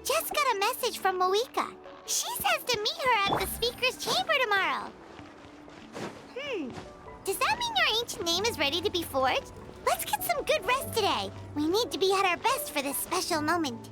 Just got a message from Moika. She says to meet her at the Speaker's Chamber tomorrow. Does that mean your ancient name is ready to be forged? Let's get some good rest today. We need to be at our best for this special moment.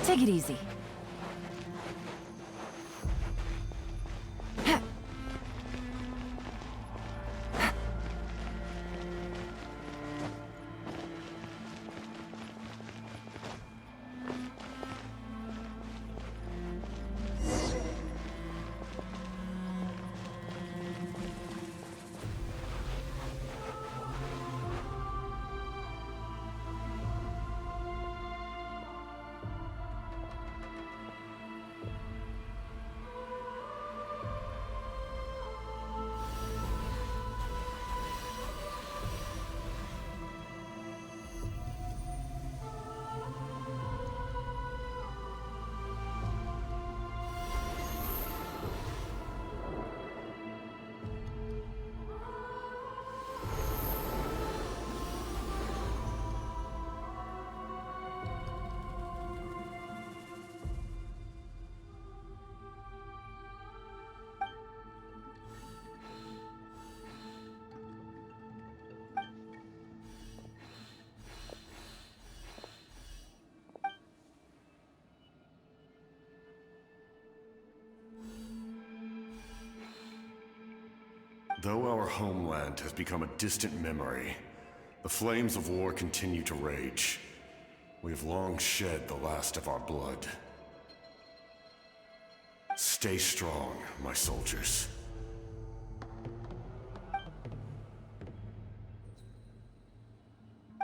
Take it easy. Though our homeland has become a distant memory, the flames of war continue to rage. We have long shed the last of our blood. Stay strong, my soldiers.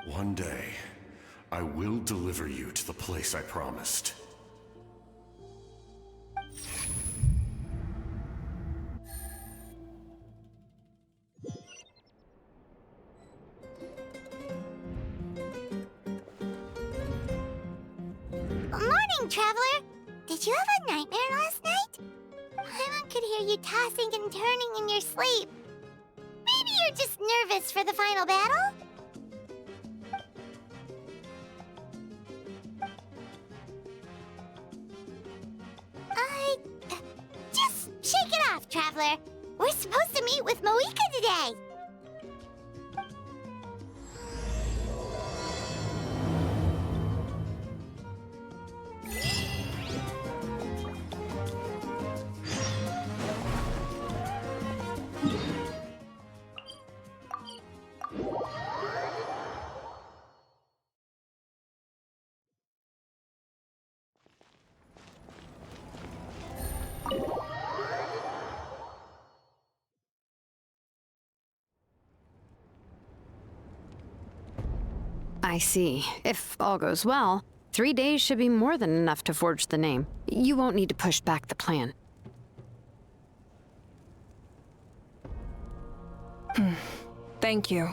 One day, I will deliver you to the place I promised. Morning, Traveler! Did you have a nightmare last night? Paimon could hear you tossing and turning in your sleep. Maybe you're just nervous for the final battle? Just shake it off, Traveler. We're supposed to meet with Moika today. I see. If all goes well, 3 days should be more than enough to forge the name. You won't need to push back the plan. Thank you.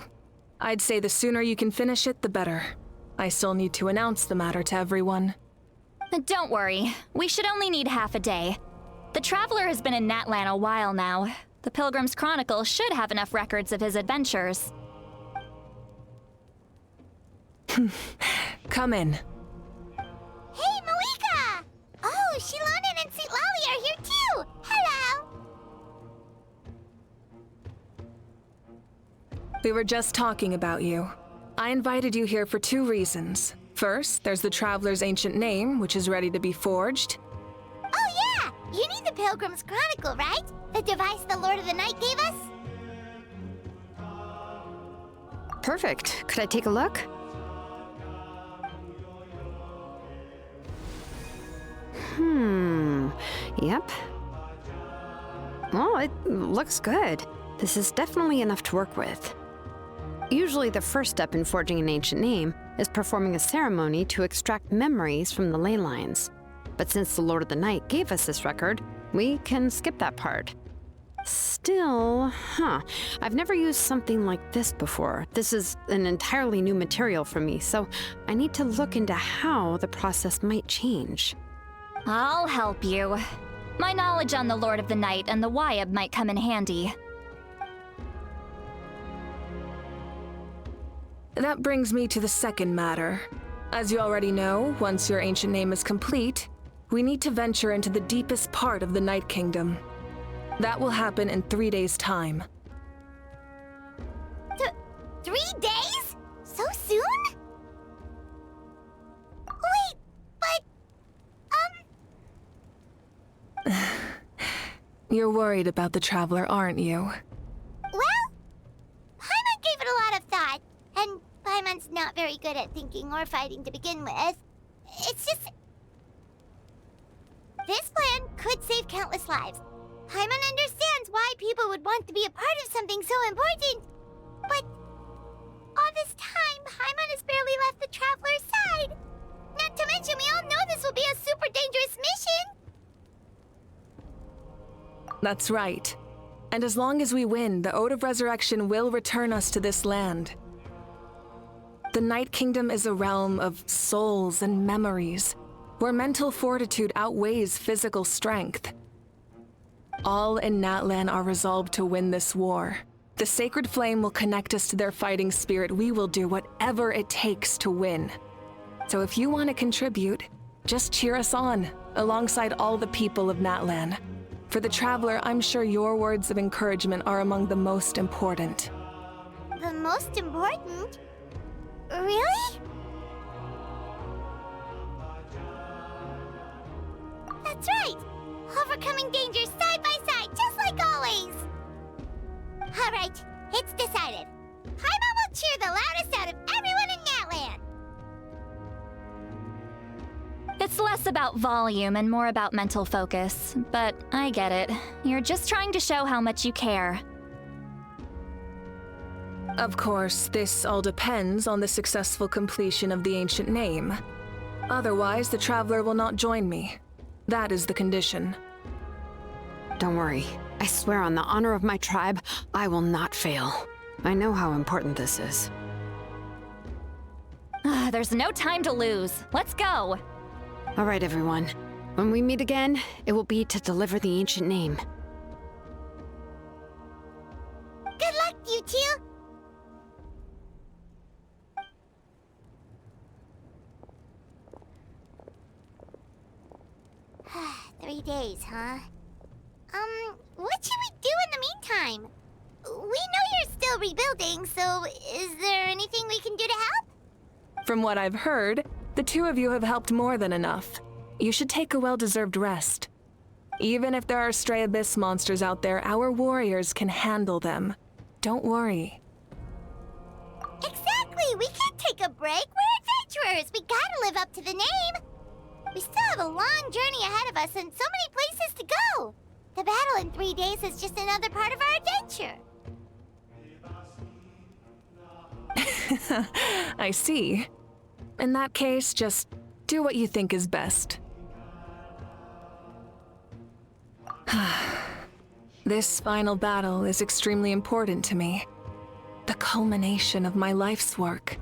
I'd say the sooner you can finish it, the better. I still need to announce the matter to everyone. Don't worry. We should only need half a day. The Traveler has been in Natlan a while now. The Pilgrim's Chronicle should have enough records of his adventures. Come in. Hey, Malika! Oh, Shilonen and St. Lolly are here too! Hello! We were just talking about you. I invited you here for 2 reasons. First, there's the Traveler's ancient name, which is ready to be forged. Oh yeah! You need the Pilgrim's Chronicle, right? The device the Lord of the Night gave us? Perfect. Could I take a look? Yep. Well, it looks good. This is definitely enough to work with. Usually the first step in forging an ancient name is performing a ceremony to extract memories from the ley lines. But since the Lord of the Night gave us this record, we can skip that part. Still, I've never used something like this before. This is an entirely new material for me, so I need to look into how the process might change. I'll help you. My knowledge on the Lord of the Night and the Wyab might come in handy. That brings me to the second matter. As you already know, once your ancient name is complete, we need to venture into the deepest part of the Night Kingdom. That will happen in 3 days' time. 3 days? So soon? Wait, but, You're worried about the Traveler, aren't you? well, Paimon gave it a lot of thought, and Paimon's not very good at thinking or fighting to begin with. It's just... this plan could save countless lives. Paimon understands why people would want to be a part of something so important. But all this time, Paimon has barely left the Traveler's side. Not to mention, we all know this will be a super dangerous mission. That's right. And as long as we win, the Ode of Resurrection will return us to this land. The Night Kingdom is a realm of souls and memories, where mental fortitude outweighs physical strength. All in Natlan are resolved to win this war. The sacred flame will connect us to their fighting spirit. We will do whatever it takes to win. So if you want to contribute, just cheer us on, alongside all the people of Natlan. For the Traveler, I'm sure your words of encouragement are among the most important. The most important? Really? That's right! Overcoming dangers side by side, just like always! Alright, it's decided. Paimon will cheer the loudest out of everyone in Natlan! It's less about volume and more about mental focus, but I get it. You're just trying to show how much you care. Of course, this all depends on the successful completion of the ancient name. Otherwise, the Traveler will not join me. That is the condition. Don't worry. I swear on the honor of my tribe, I will not fail. I know how important this is. There's no time to lose. Let's go! All right, everyone. When we meet again, it will be to deliver the ancient name. Good luck, you two! Three days, huh? What should we do in the meantime? We know you're still rebuilding, so is there anything we can do to help? From what I've heard, the 2 of you have helped more than enough. You should take a well-deserved rest. Even if there are stray abyss monsters out there, our warriors can handle them. Don't worry. Exactly! We can't take a break! We're adventurers! We gotta live up to the name! We still have a long journey ahead of us and so many places to go! The battle in 3 days is just another part of our adventure! I see. In that case, just do what you think is best. This final battle is extremely important to me. The culmination of my life's work.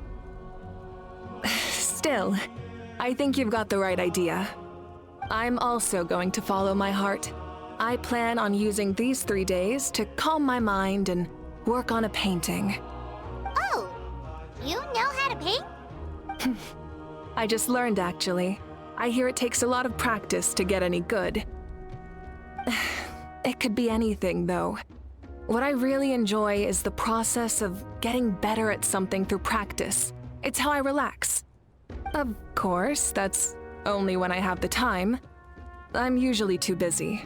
Still, I think you've got the right idea. I'm also going to follow my heart. I plan on using these 3 days to calm my mind and work on a painting. Oh, you know how to paint? I just learned, actually. I hear it takes a lot of practice to get any good. It could be anything, though. What I really enjoy is the process of getting better at something through practice. It's how I relax. Of course, that's only when I have the time. I'm usually too busy.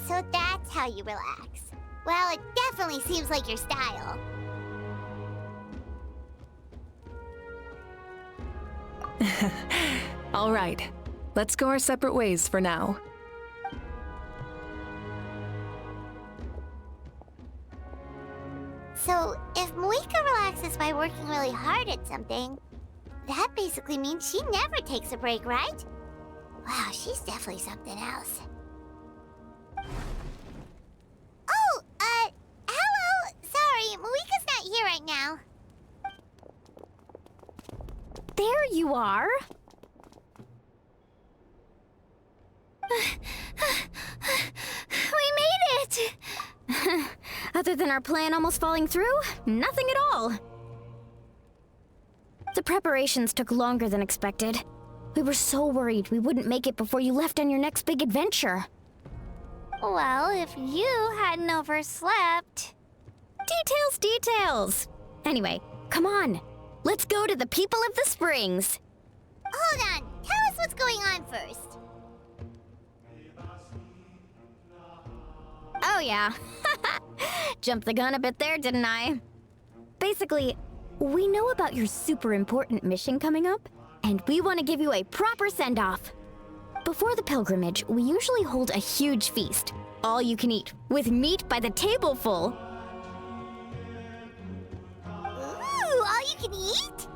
So that's how you relax. Well, it definitely seems like your style. All right, let's go our separate ways for now. So, if Moika relaxes by working really hard at something, that basically means she never takes a break, right? Wow, she's definitely something else. Oh, hello! Sorry, Moika's not here right now. There you are. We made it! Other than our plan almost falling through, nothing at all. The preparations took longer than expected. We were so worried we wouldn't make it before you left on your next big adventure. Well, if you hadn't overslept... Details! Anyway, come on. Let's go to the people of the Springs. Hold on, tell us what's going on first. Oh yeah. Jumped the gun a bit there, didn't I? Basically, we know about your super important mission coming up, and we want to give you a proper send-off. Before the pilgrimage, we usually hold a huge feast, all you can eat, with meat by the tableful. Ooh, all you can eat?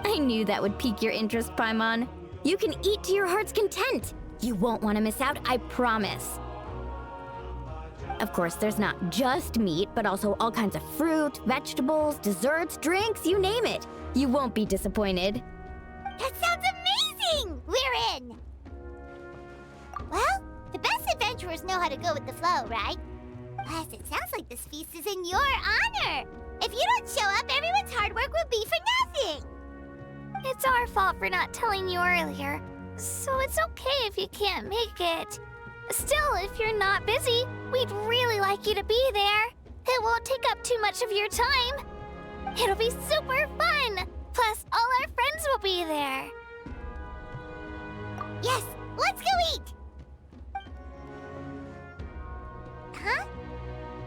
I knew that would pique your interest, Paimon. You can eat to your heart's content. You won't want to miss out, I promise. Of course, there's not just meat, but also all kinds of fruit, vegetables, desserts, drinks, you name it. You won't be disappointed. That sounds amazing! We're in! Well, the best adventurers know how to go with the flow, right? Plus, it sounds like this feast is in your honor! If you don't show up, everyone's hard work will be for nothing! It's our fault for not telling you earlier, so it's okay if you can't make it. Still, if you're not busy, we'd really like you to be there. It won't take up too much of your time. It'll be super fun! Plus, all our friends will be there. Yes, let's go eat! Huh?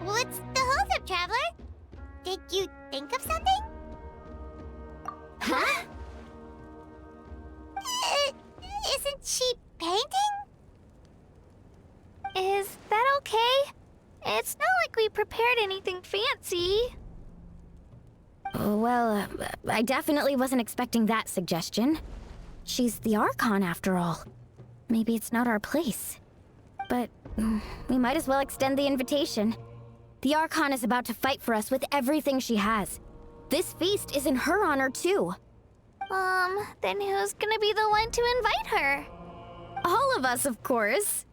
What's the holdup, Traveler? Did you think of something? Huh? Isn't she painting? Is that okay? It's not like we prepared anything fancy. Well, I definitely wasn't expecting that suggestion. She's the Archon, after all. Maybe it's not our place. But we might as well extend the invitation. The Archon is about to fight for us with everything she has. This feast is in her honor, too. Then who's gonna be the one to invite her? All of us, of course.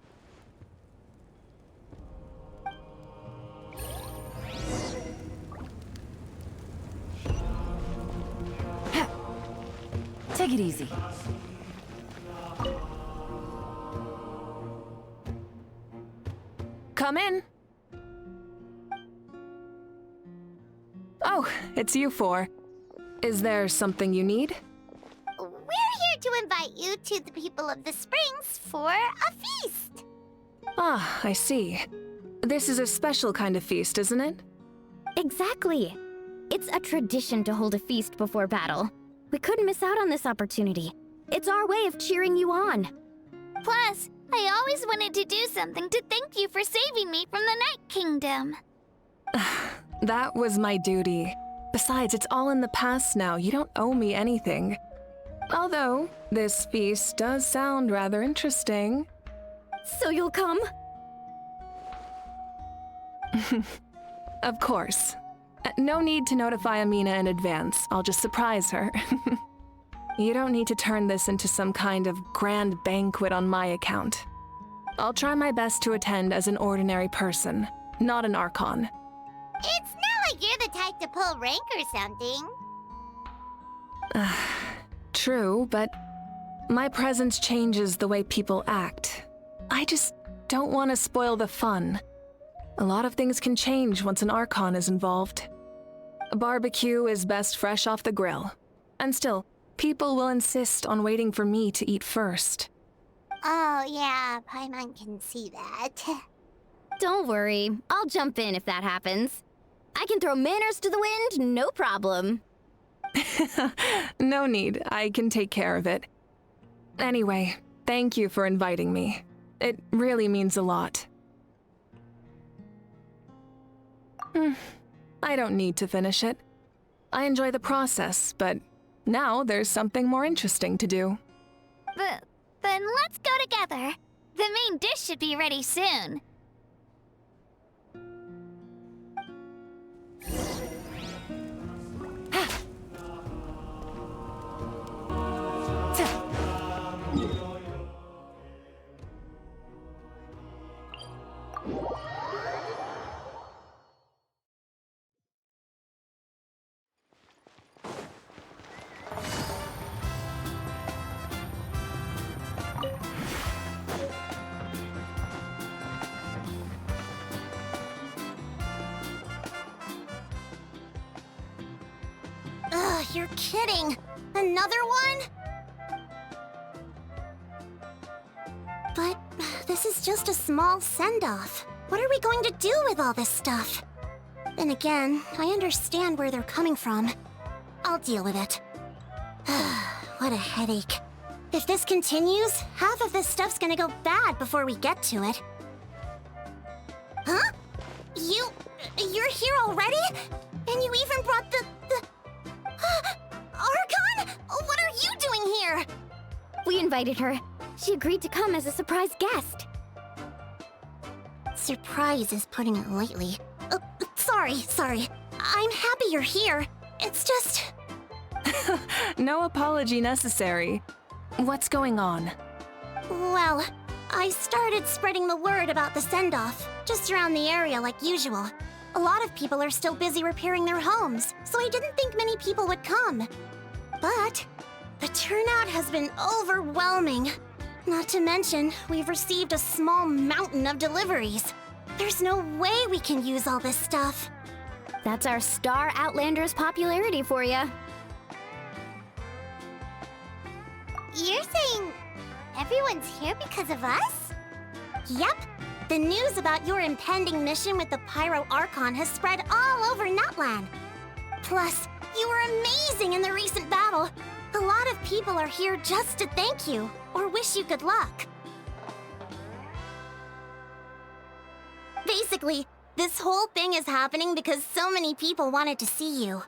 Take it easy. Come in. Oh, it's you four. Is there something you need? We're here to invite you to the people of the Springs for a feast. Ah, I see. This is a special kind of feast, isn't it? Exactly. It's a tradition to hold a feast before battle. We couldn't miss out on this opportunity. It's our way of cheering you on. Plus, I always wanted to do something to thank you for saving me from the Night Kingdom. That was my duty. Besides, it's all in the past now. You don't owe me anything. Although, this feast does sound rather interesting. So you'll come? Of course. No need to notify Amina in advance. I'll just surprise her. You don't need to turn this into some kind of grand banquet on my account. I'll try my best to attend as an ordinary person, not an Archon. It's not like you're the type to pull rank or something. True, but my presence changes the way people act. I just don't want to spoil the fun. A lot of things can change once an Archon is involved. A barbecue is best fresh off the grill. And still, people will insist on waiting for me to eat first. Oh, yeah, Paimon can see that. Don't worry, I'll jump in if that happens. I can throw manners to the wind, no problem. No need, I can take care of it. Anyway, thank you for inviting me. It really means a lot. I don't need to finish it. I enjoy the process, but now there's something more interesting to do. Then let's go together. The main dish should be ready soon. Ugh, you're kidding. Another one? But this is just a small send-off. What are we going to do with all this stuff? Then again, I understand where they're coming from. I'll deal with it. What a headache. If this continues, half of this stuff's gonna go bad before we get to it. Huh? You're here already? And you even brought the... Archon? What are you doing here? We invited her. She agreed to come as a surprise guest. Surprise is putting it lightly. Sorry. I'm happy you're here. It's just... No apology necessary. What's going on? Well, I started spreading the word about the send-off, just around the area like usual. A lot of people are still busy repairing their homes, so I didn't think many people would come. But the turnout has been overwhelming. Not to mention, we've received a small mountain of deliveries. There's no way we can use all this stuff. That's our Star Outlander's popularity for you. You're saying everyone's here because of us? Yep. The news about your impending mission with the Pyro Archon has spread all over Natlan. Plus, you were amazing in the recent battle. A lot of people are here just to thank you, or wish you good luck. Basically, this whole thing is happening because so many people wanted to see you.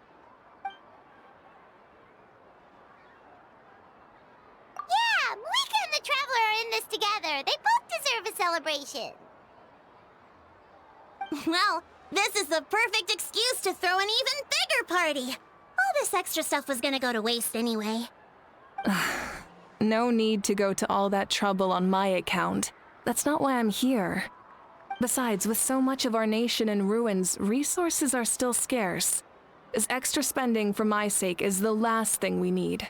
Yeah, Malika and the Traveler are in this together. They both deserve a celebration. Well, this is the perfect excuse to throw an even bigger party. All this extra stuff was gonna go to waste anyway. No need to go to all that trouble on my account. That's not why I'm here. Besides, with so much of our nation in ruins, resources are still scarce. This extra spending for my sake is the last thing we need.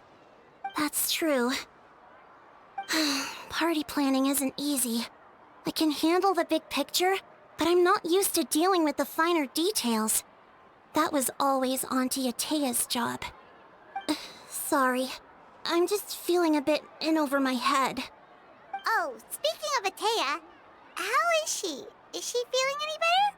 That's true. Party planning isn't easy. I can handle the big picture, but I'm not used to dealing with the finer details. That was always Auntie Atea's job. Sorry. I'm just feeling a bit in over my head. Oh, speaking of Atea, how is she? Is she feeling any better?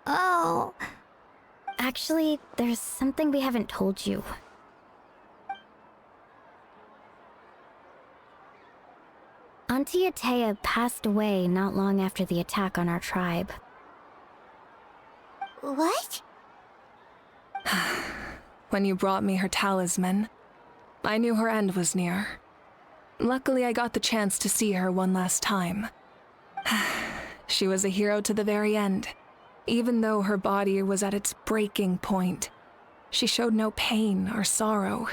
Oh. Actually, there's something we haven't told you. Auntie Atea passed away not long after the attack on our tribe. What? When you brought me her talisman, I knew her end was near. Luckily, I got the chance to see her one last time. She was a hero to the very end. Even though her body was at its breaking point, she showed no pain or sorrow.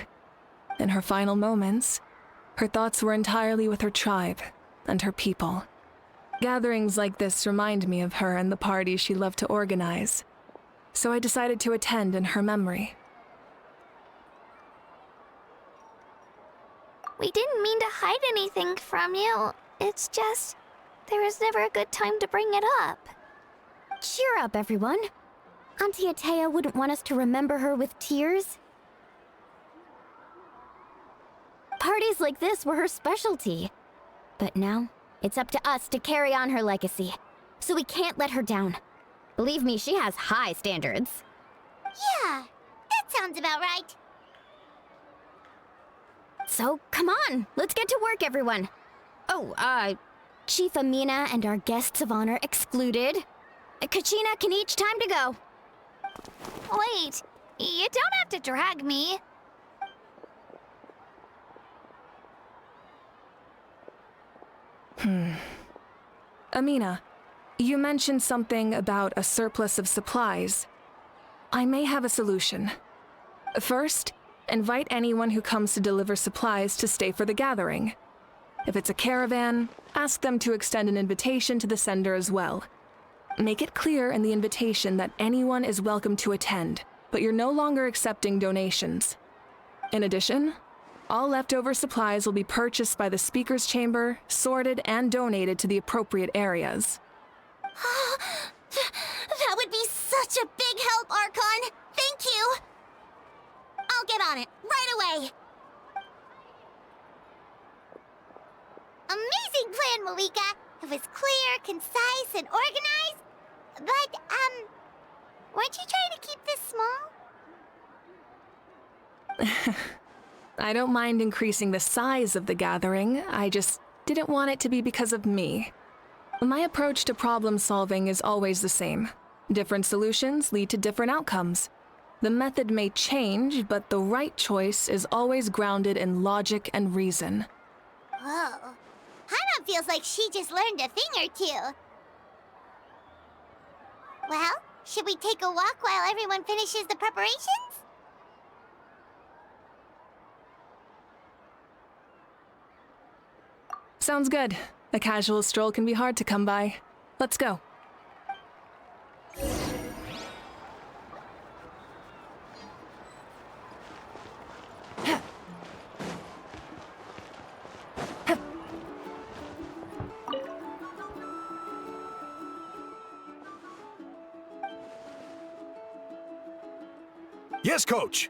In her final moments, her thoughts were entirely with her tribe and her people. Gatherings like this remind me of her and the parties she loved to organize, so I decided to attend in her memory. We didn't mean to hide anything from you. It's just, there was never a good time to bring it up. Cheer up, everyone. Auntie Atea wouldn't want us to remember her with tears. Parties like this were her specialty. But now, it's up to us to carry on her legacy. So we can't let her down. Believe me, she has high standards. Yeah, that sounds about right. So, come on, let's get to work, everyone. Oh, Chief Amina and our guests of honor excluded. Kachina can each time to go. Wait, you don't have to drag me. Amina, you mentioned something about a surplus of supplies. I may have a solution. First, invite anyone who comes to deliver supplies to stay for the gathering. If it's a caravan, ask them to extend an invitation to the sender as well. Make it clear in the invitation that anyone is welcome to attend, but you're no longer accepting donations. In addition, all leftover supplies will be purchased by the speaker's chamber, sorted, and donated to the appropriate areas. That would be such a big help, Archon. Thank you. I'll get on it right away. Amazing plan, Malika. It was clear, concise, and organized. But, weren't you trying to keep this small? I don't mind increasing the size of the gathering, I just didn't want it to be because of me. My approach to problem solving is always the same. Different solutions lead to different outcomes. The method may change, but the right choice is always grounded in logic and reason. Whoa. Hana feels like she just learned a thing or two. Well, should we take a walk while everyone finishes the preparations? Sounds good. A casual stroll can be hard to come by. Let's go. Yes, Coach.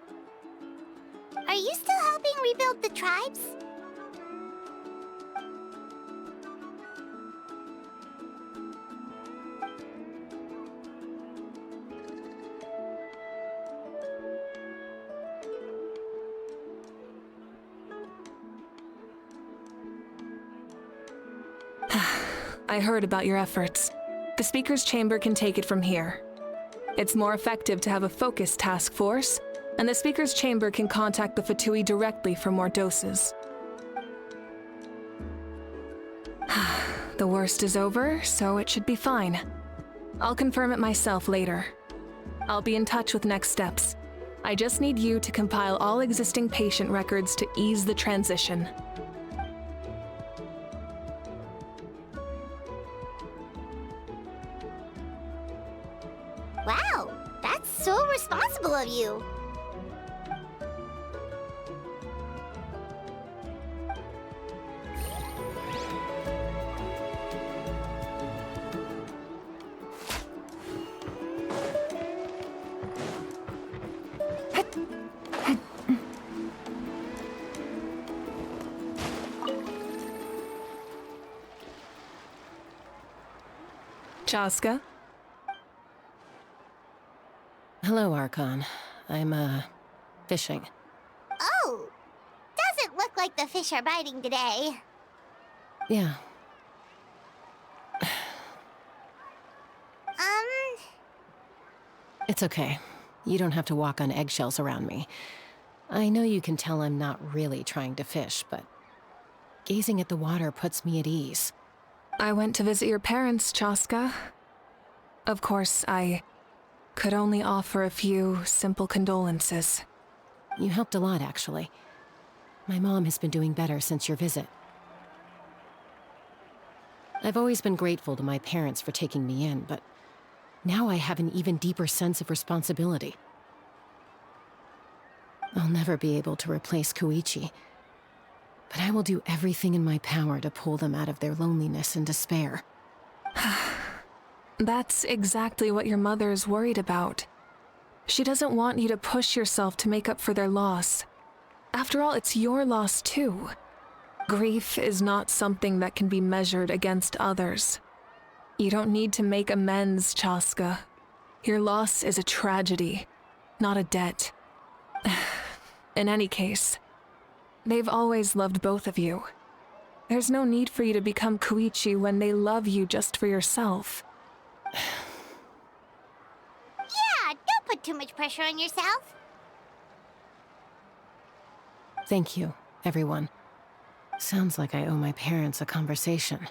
Are you still helping rebuild the tribes? I heard about your efforts. The speaker's chamber can take it from here. It's more effective to have a focused task force, and the speaker's chamber can contact the Fatui directly for more doses. The worst is over, so it should be fine. I'll confirm it myself later. I'll be in touch with next steps. I just need you to compile all existing patient records to ease the transition. Wow, that's so responsible of you. Chaska? Hello, Archon. I'm, fishing. Oh, doesn't look like the fish are biting today. Yeah. It's okay. You don't have to walk on eggshells around me. I know you can tell I'm not really trying to fish, but gazing at the water puts me at ease. I went to visit your parents, Chaska. Of course, I could only offer a few simple condolences. You helped a lot, actually. My mom has been doing better since your visit. I've always been grateful to my parents for taking me in, but now I have an even deeper sense of responsibility. I'll never be able to replace Koichi, but I will do everything in my power to pull them out of their loneliness and despair. That's exactly what your mother is worried about. She doesn't want you to push yourself to make up for their loss. After all, it's your loss too. Grief is not something that can be measured against others. You don't need to make amends, Chaska. Your loss is a tragedy, not a debt. In any case, they've always loved both of you. There's no need for you to become Koichi when they love you just for yourself. Yeah, don't put too much pressure on yourself. Thank you, everyone. Sounds like I owe my parents a conversation.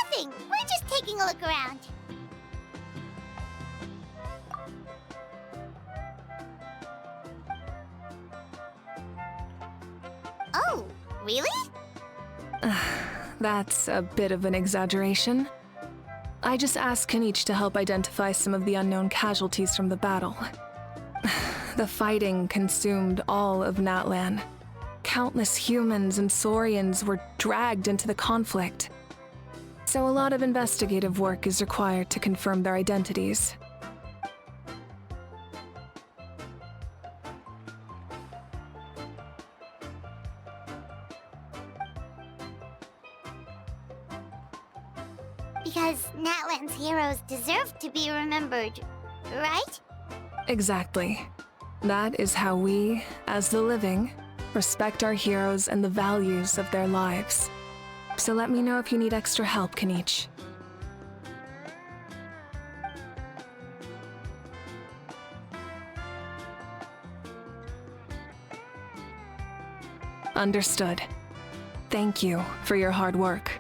Nothing. We're just taking a look around. Oh, really? That's a bit of an exaggeration. I just asked Kanich to help identify some of the unknown casualties from the battle. The fighting consumed all of Natlan. Countless humans and Saurians were dragged into the conflict. So a lot of investigative work is required to confirm their identities. Because Natlan's heroes deserve to be remembered, right? Exactly. That is how we, as the living, respect our heroes and the values of their lives. So let me know if you need extra help, Kanich. Understood. Thank you for your hard work.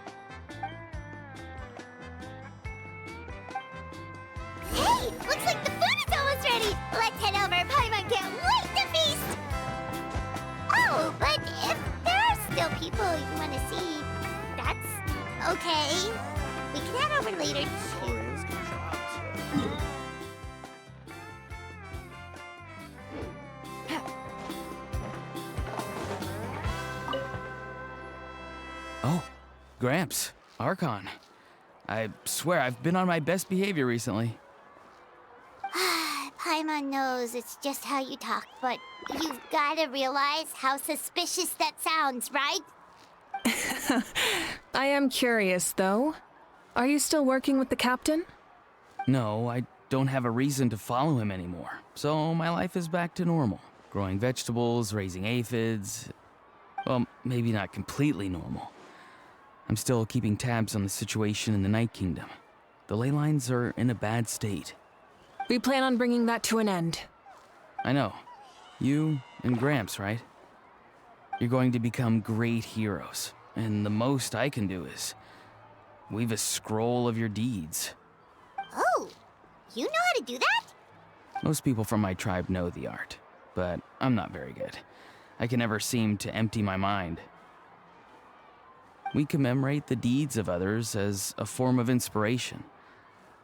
Hey, looks like the food is almost ready. Let's head over. Paimon can't wait to feast. Oh, but if there are still people you want to see, that's okay. We can head over later too. Oh, Gramps, Archon. I swear I've been on my best behavior recently. Paimon knows it's just how you talk, but you've gotta realize how suspicious that sounds, right? I am curious, though. Are you still working with the captain? No, I don't have a reason to follow him anymore, so my life is back to normal. Growing vegetables, raising aphids. Well, maybe not completely normal. I'm still keeping tabs on the situation in the Night Kingdom. The ley lines are in a bad state. We plan on bringing that to an end. I know. You and Gramps, right? You're going to become great heroes, and the most I can do is weave a scroll of your deeds. Oh, you know how to do that? Most people from my tribe know the art, but I'm not very good. I can never seem to empty my mind. We commemorate the deeds of others as a form of inspiration.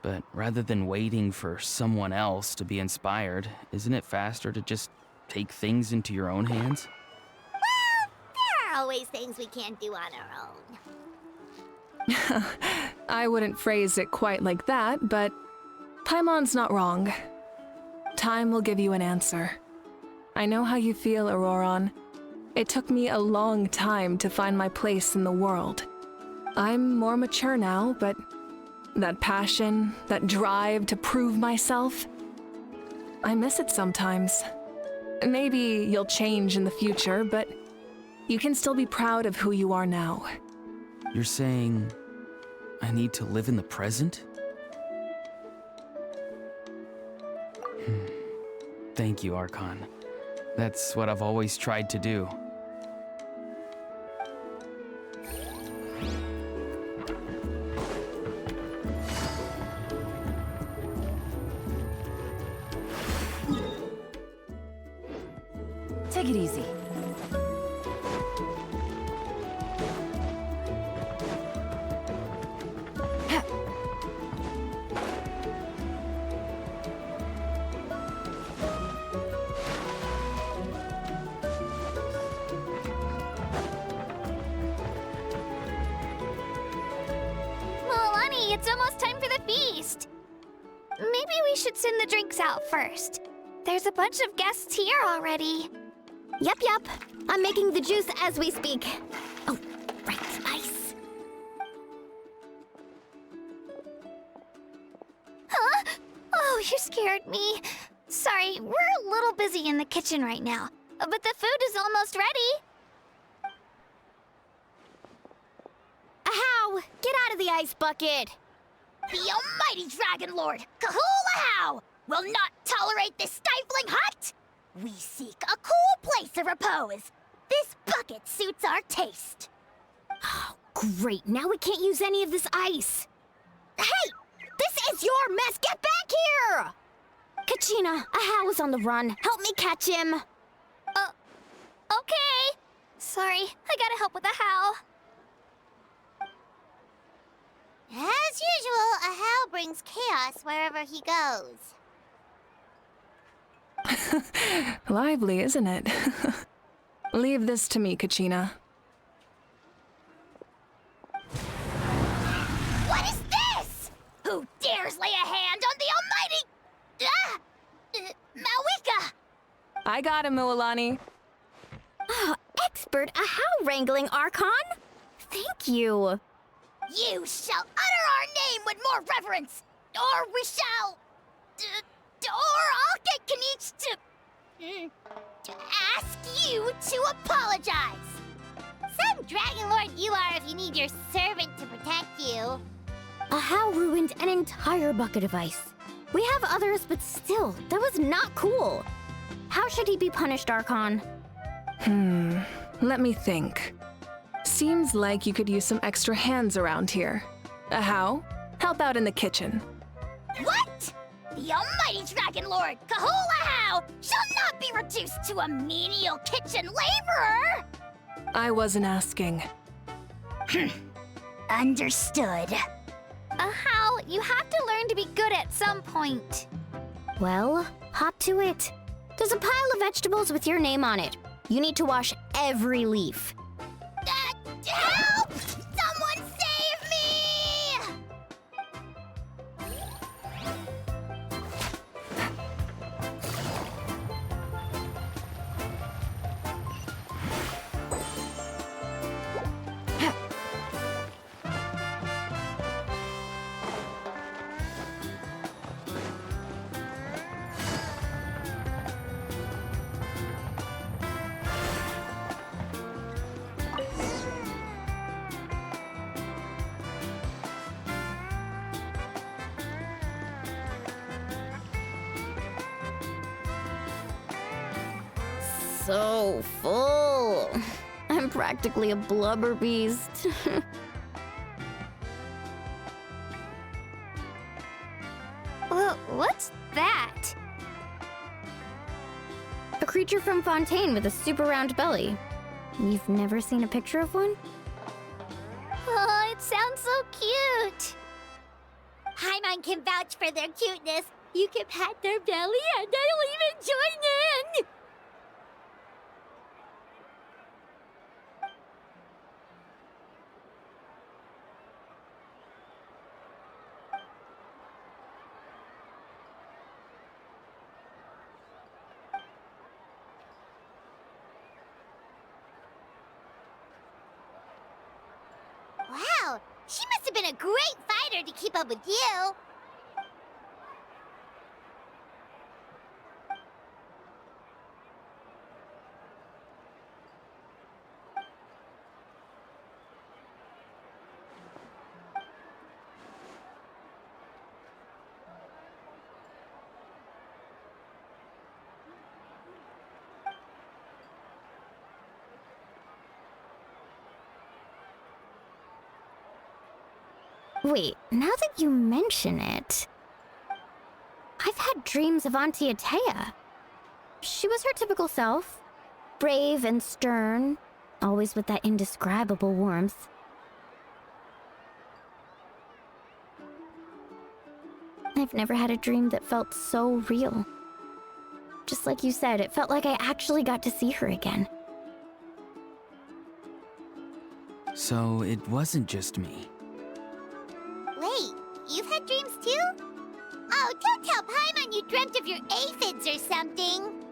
But rather than waiting for someone else to be inspired, isn't it faster to just take things into your own hands? Well, there are always things we can't do on our own. I wouldn't phrase it quite like that, but Paimon's not wrong. Time will give you an answer. I know how you feel, Auroron. It took me a long time to find my place in the world. I'm more mature now, but that passion, that drive to prove myself, I miss it sometimes. Maybe you'll change in the future, but you can still be proud of who you are now. You're saying I need to live in the present? Thank you, Archon. That's what I've always tried to do. Take it easy. Milani, it's almost time for the feast. Maybe we should send the drinks out first. There's a bunch of guests here already. Yep. I'm making the juice as we speak. Oh, right, ice. Huh? Oh, you scared me. Sorry, we're a little busy in the kitchen right now, but the food is almost ready. Ahow! Get out of the ice bucket! The almighty Dragon Lord, Kahula will not tolerate this stifling hut. We seek a cool place of repose. This bucket suits our taste. Oh, great. Now we can't use any of this ice. Hey! This is your mess! Get back here! Kachina, Ahow is on the run. Help me catch him. Okay. Sorry, I gotta help with the how. As usual, Ahow brings chaos wherever he goes. Lively, isn't it? Leave this to me, Kachina. What is this? Who dares lay a hand on the almighty... Malika? I got him, Mualani. Oh, expert Ahow wrangling, Archon. Thank you. You shall utter our name with more reverence, or we shall... or I'll get Kanich to ask you to apologize. Some Dragon Lord you are if you need your servant to protect you. Ahow ruined an entire bucket of ice. We have others, but still, that was not cool. How should he be punished, Archon? Let me think. Seems like you could use some extra hands around here. How? Help out in the kitchen. What? The almighty Dragon Lord, Kahula shall not be reduced to a menial kitchen laborer! I wasn't asking. Understood. How? You have to learn to be good at some point. Well, hop to it. There's a pile of vegetables with your name on it. You need to wash every leaf. Help! Someone save me! So full. I'm practically a blubber beast. What's that? A creature from Fontaine with a super round belly. You've never seen a picture of one? Oh, it sounds so cute. Paimon can vouch for their cuteness. You can pat their belly and I'll even join in. Wow, she must have been a great fighter to keep up with you. Wait, now that you mention it, I've had dreams of Auntie Atea. She was her typical self, brave and stern, always with that indescribable warmth. I've never had a dream that felt so real. Just like you said, it felt like I actually got to see her again. So it wasn't just me. Wait, you've had dreams too? Oh, don't tell Paimon you dreamt of your aphids or something.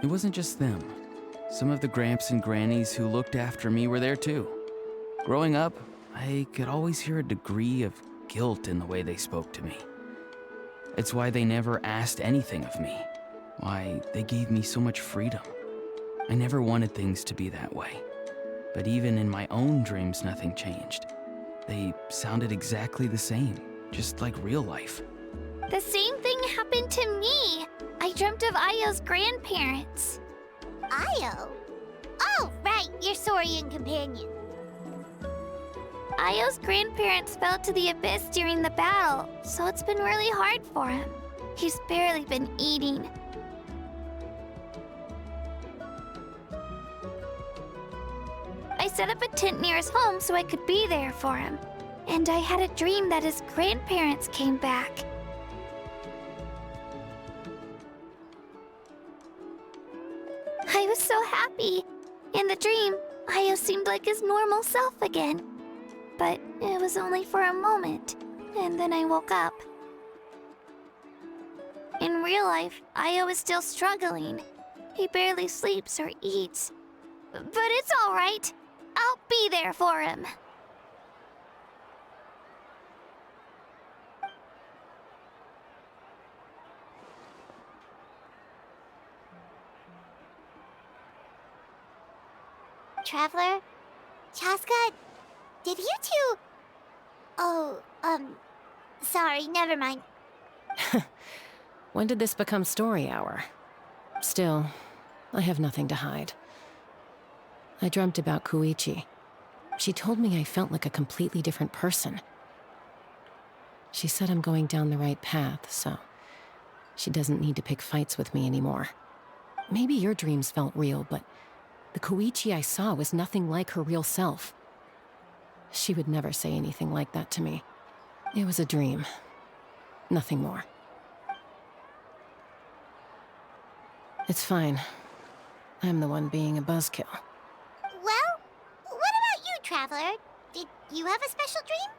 It wasn't just them. Some of the Gramps and Grannies who looked after me were there too. Growing up, I could always hear a degree of guilt in the way they spoke to me. It's why they never asked anything of me. Why they gave me so much freedom. I never wanted things to be that way. But even in my own dreams, nothing changed. They sounded exactly the same, just like real life. The same thing happened to me. I dreamt of Io's grandparents. Io? Oh, right, your Saurian companion. Io's grandparents fell to the abyss during the battle, so it's been really hard for him. He's barely been eating. I set up a tent near his home so I could be there for him. And I had a dream that his grandparents came back. I was so happy. In the dream, Io seemed like his normal self again. But it was only for a moment, and then I woke up. In real life, Io is still struggling. He barely sleeps or eats. But it's all right. I'll be there for him. Traveler? Chaska? Did you two... Oh, sorry, never mind. When did this become story hour? Still, I have nothing to hide. I dreamt about Koichi. She told me I felt like a completely different person. She said I'm going down the right path, so she doesn't need to pick fights with me anymore. Maybe your dreams felt real, but the Koichi I saw was nothing like her real self. She would never say anything like that to me. It was a dream. Nothing more. It's fine. I'm the one being a buzzkill. Well, what about you, Traveler? Did you have a special dream?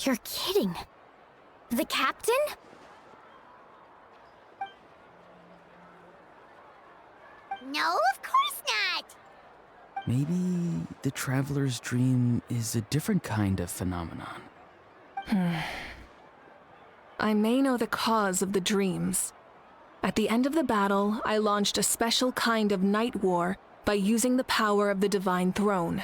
You're kidding. The captain? No, of course not! Maybe the traveler's dream is a different kind of phenomenon. I may know the cause of the dreams. At the end of the battle, I launched a special kind of night war by using the power of the Divine Throne.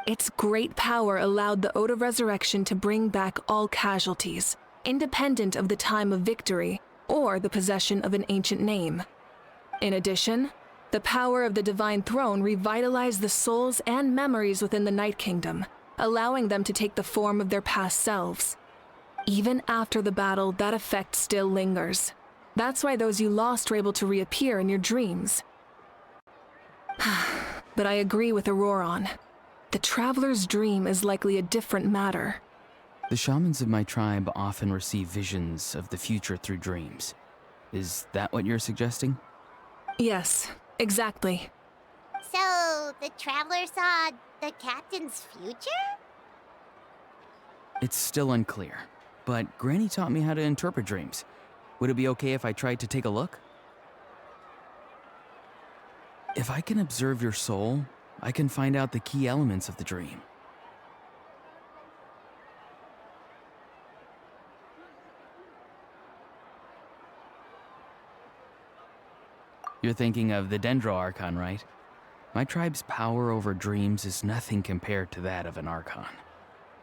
Its great power allowed the Ode of Resurrection to bring back all casualties, independent of the time of victory or the possession of an ancient name. In addition, the power of the Divine Throne revitalized the souls and memories within the Night Kingdom, allowing them to take the form of their past selves. Even after the battle, that effect still lingers. That's why those you lost were able to reappear in your dreams. But I agree with Auroron. The Traveler's dream is likely a different matter. The shamans of my tribe often receive visions of the future through dreams. Is that what you're suggesting? Yes, exactly. So, the Traveler saw the captain's future? It's still unclear, but Granny taught me how to interpret dreams. Would it be okay if I tried to take a look? If I can observe your soul, I can find out the key elements of the dream. You're thinking of the Dendro Archon, right? My tribe's power over dreams is nothing compared to that of an Archon.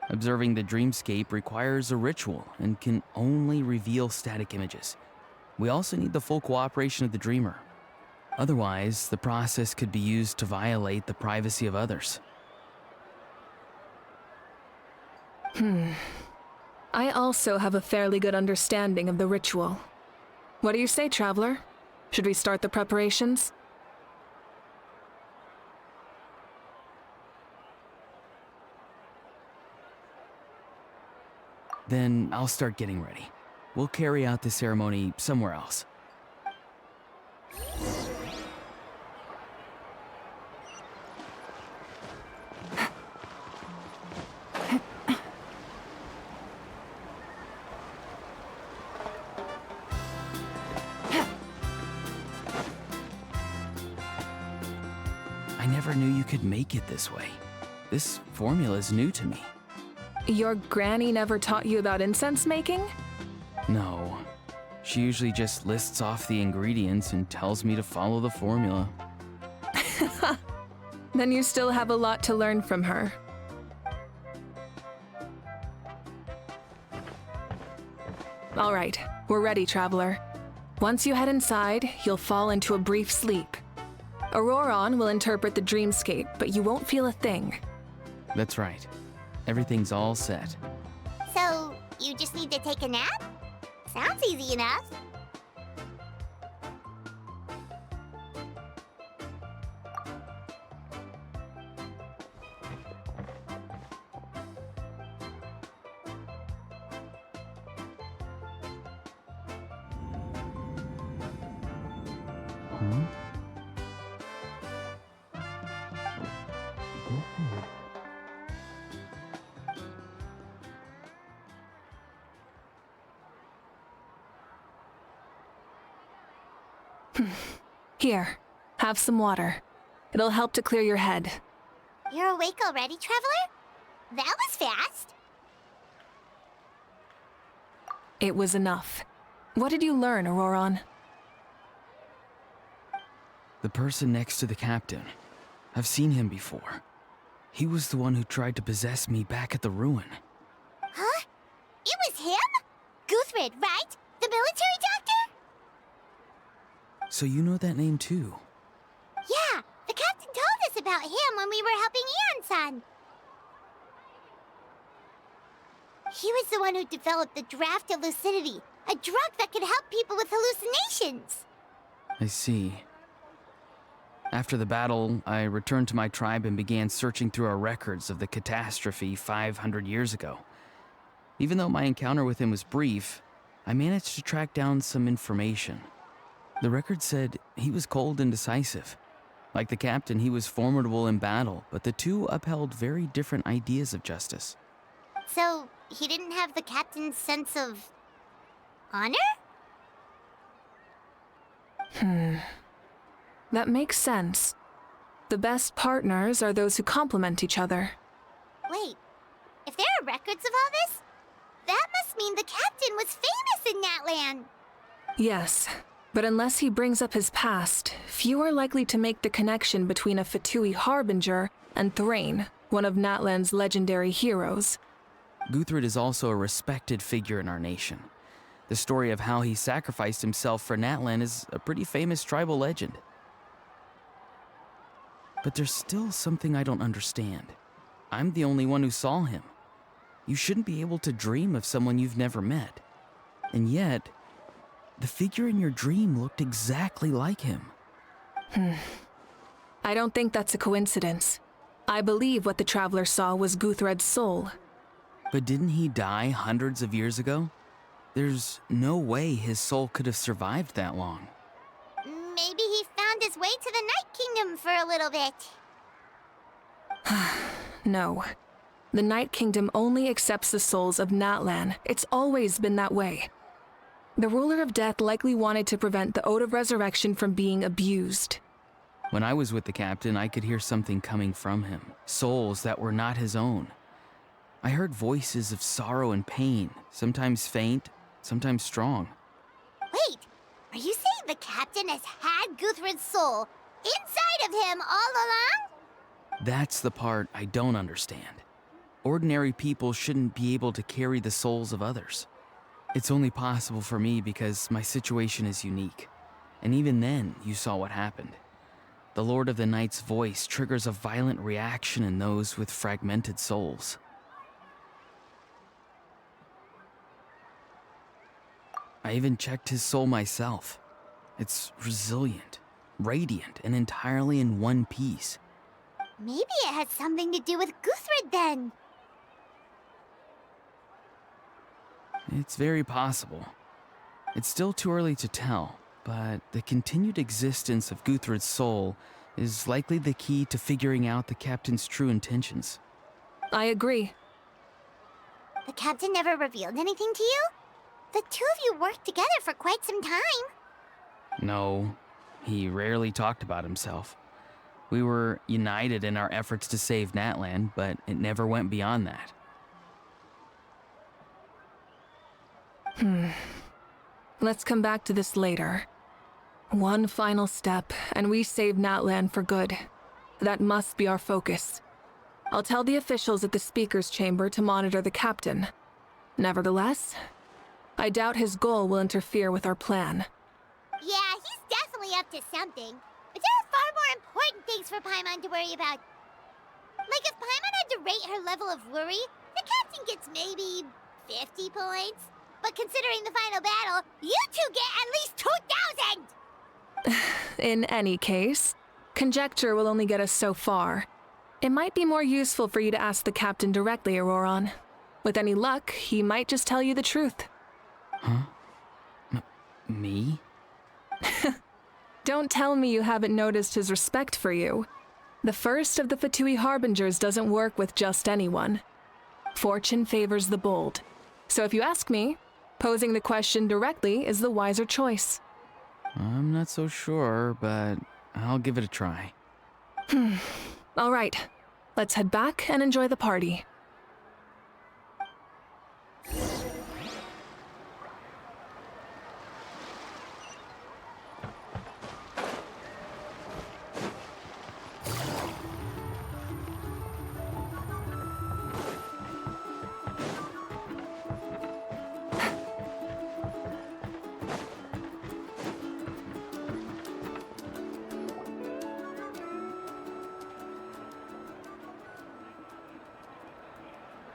Observing the Dreamscape requires a ritual and can only reveal static images. We also need the full cooperation of the Dreamer, Otherwise, the process could be used to violate the privacy of others. I also have a fairly good understanding of the ritual. What do you say, Traveler? Should we start the preparations? Then I'll start getting ready. We'll carry out the ceremony somewhere else. I never knew you could make it this way. This formula is new to me. Your granny never taught you about incense making? No. She usually just lists off the ingredients and tells me to follow the formula. Then you still have a lot to learn from her. All right, we're ready, Traveler. Once you head inside, you'll fall into a brief sleep. Auroron will interpret the dreamscape, but you won't feel a thing. That's right. Everything's all set. So, you just need to take a nap? Sounds easy enough. Here, have some water. It'll help to clear your head. You're awake already, Traveler? That was fast. It was enough. What did you learn, Auroron? The person next to the captain. I've seen him before. He was the one who tried to possess me back at the ruin. Huh? It was him? Guthred, right? The military doctor? So you know that name too? Yeah, the captain told us about him when we were helping Ian-san. He was the one who developed the draft of lucidity, a drug that could help people with hallucinations. I see. After the battle, I returned to my tribe and began searching through our records of the catastrophe 500 years ago. Even though my encounter with him was brief, I managed to track down some information. The record said he was cold and decisive. Like the captain, he was formidable in battle, but the two upheld very different ideas of justice. So, he didn't have the captain's sense of honor? That makes sense. The best partners are those who complement each other. Wait, if there are records of all this, that must mean the captain was famous in Natlan. Yes, but unless he brings up his past, few are likely to make the connection between a Fatui harbinger and Thrain, one of Natlan's legendary heroes. Guthred is also a respected figure in our nation. The story of how he sacrificed himself for Natlan is a pretty famous tribal legend. But there's still something I don't understand. I'm the only one who saw him. You shouldn't be able to dream of someone you've never met. And yet, the figure in your dream looked exactly like him. I don't think that's a coincidence. I believe what the Traveler saw was Guthred's soul. But didn't he die hundreds of years ago? There's no way his soul could have survived that long. Maybe he found his way to the Night Kingdom for a little bit. No. The Night Kingdom only accepts the souls of Natlan. It's always been that way. The Ruler of Death likely wanted to prevent the Ode of Resurrection from being abused. When I was with the captain, I could hear something coming from him. Souls that were not his own. I heard voices of sorrow and pain, sometimes faint, sometimes strong. Wait, are you saying the captain has had Guthred's soul inside of him all along? That's the part I don't understand. Ordinary people shouldn't be able to carry the souls of others. It's only possible for me because my situation is unique. And even then, you saw what happened. The Lord of the Night's voice triggers a violent reaction in those with fragmented souls. I even checked his soul myself. It's resilient, radiant, and entirely in one piece. Maybe it has something to do with Guthrid then. It's very possible. It's still too early to tell, but the continued existence of Guthrid's soul is likely the key to figuring out the captain's true intentions. I agree. The captain never revealed anything to you? The two of you worked together for quite some time. No, he rarely talked about himself. We were united in our efforts to save Natlan, but it never went beyond that. Let's come back to this later. One final step, and we save Natlan for good. That must be our focus. I'll tell the officials at the speaker's chamber to monitor the captain. Nevertheless, I doubt his goal will interfere with our plan. Yeah, he's definitely up to something. But there are far more important things for Paimon to worry about. Like if Paimon had to rate her level of worry, the captain gets maybe 50 points. But considering the final battle, you two get at least 2,000! In any case, conjecture will only get us so far. It might be more useful for you to ask the captain directly, Auroron. With any luck, he might just tell you the truth. Huh? Me? Don't tell me you haven't noticed his respect for you. The first of the Fatui Harbingers doesn't work with just anyone. Fortune favors the bold. So if you ask me, posing the question directly is the wiser choice. I'm not so sure, but I'll give it a try. All right, let's head back and enjoy the party.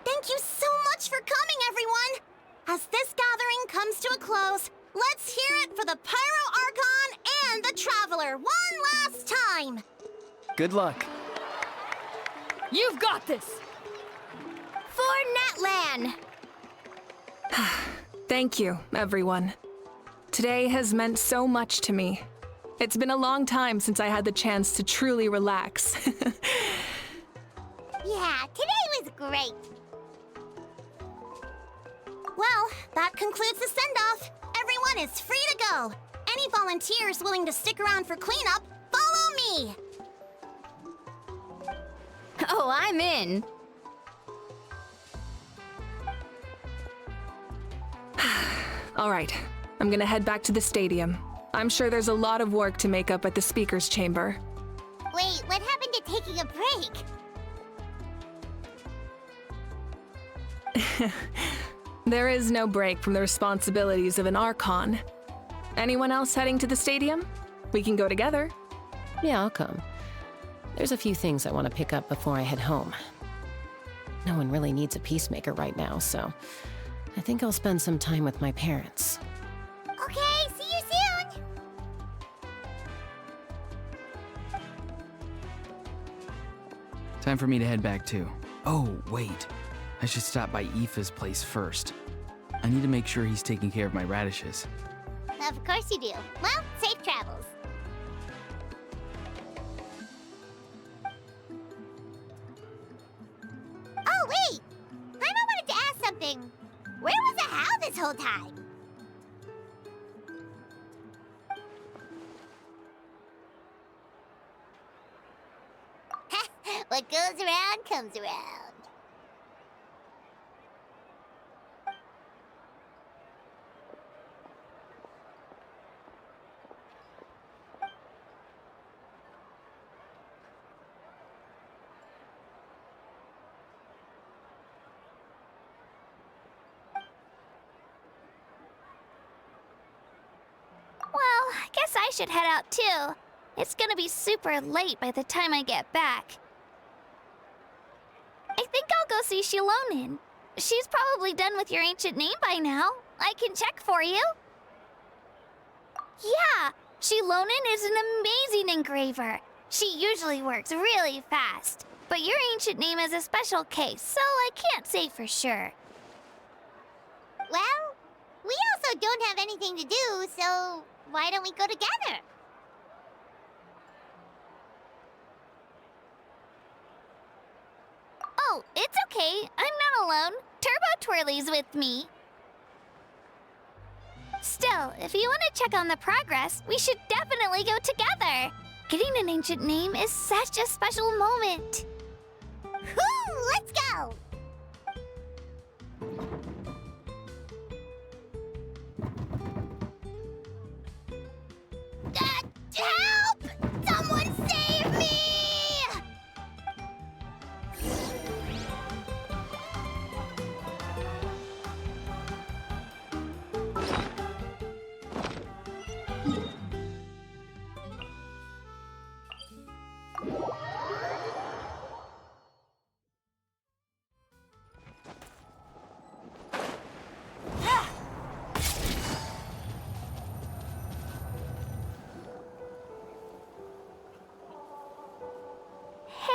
Thank you so much for coming, everyone! As this gathering comes to a close, let's hear it for the Pyro Archon and the Traveler one last time! Good luck. You've got this! For Natlan! Thank you, everyone. Today has meant so much to me. It's been a long time since I had the chance to truly relax. Yeah, today was great. Well, that concludes the send-off. Everyone is free to go. Any volunteers willing to stick around for cleanup, follow me! Oh, I'm in. All right, I'm gonna head back to the stadium. I'm sure there's a lot of work to make up at the speaker's chamber. Wait, what happened to taking a break? There is no break from the responsibilities of an Archon. Anyone else heading to the stadium? We can go together. Yeah, I'll come. There's a few things I want to pick up before I head home. No one really needs a peacemaker right now, so I think I'll spend some time with my parents. Okay, see you soon! Time for me to head back too. Oh, wait. I should stop by Aoife's place first. I need to make sure he's taking care of my radishes. Of course you do. Well, safe travels. Oh, wait! Paimon wanted to ask something. Where was the How this whole time? What goes around comes around. Well, I guess guess I should head out too. It's gonna be super late by the time I get back. I think I'll go see Shilonin. She's probably done with your ancient name by now. I can check for you. Yeah, Shilonin is an amazing engraver. She usually works really fast. But your ancient name is a special case, so I can't say for sure. Well, we also don't have anything to do, so why don't we go together? Oh, it's okay. I'm not alone. Turbo Twirly's with me. Still, if you want to check on the progress, we should definitely go together. Getting an ancient name is such a special moment. Woo! Let's go! Help! Someone save me!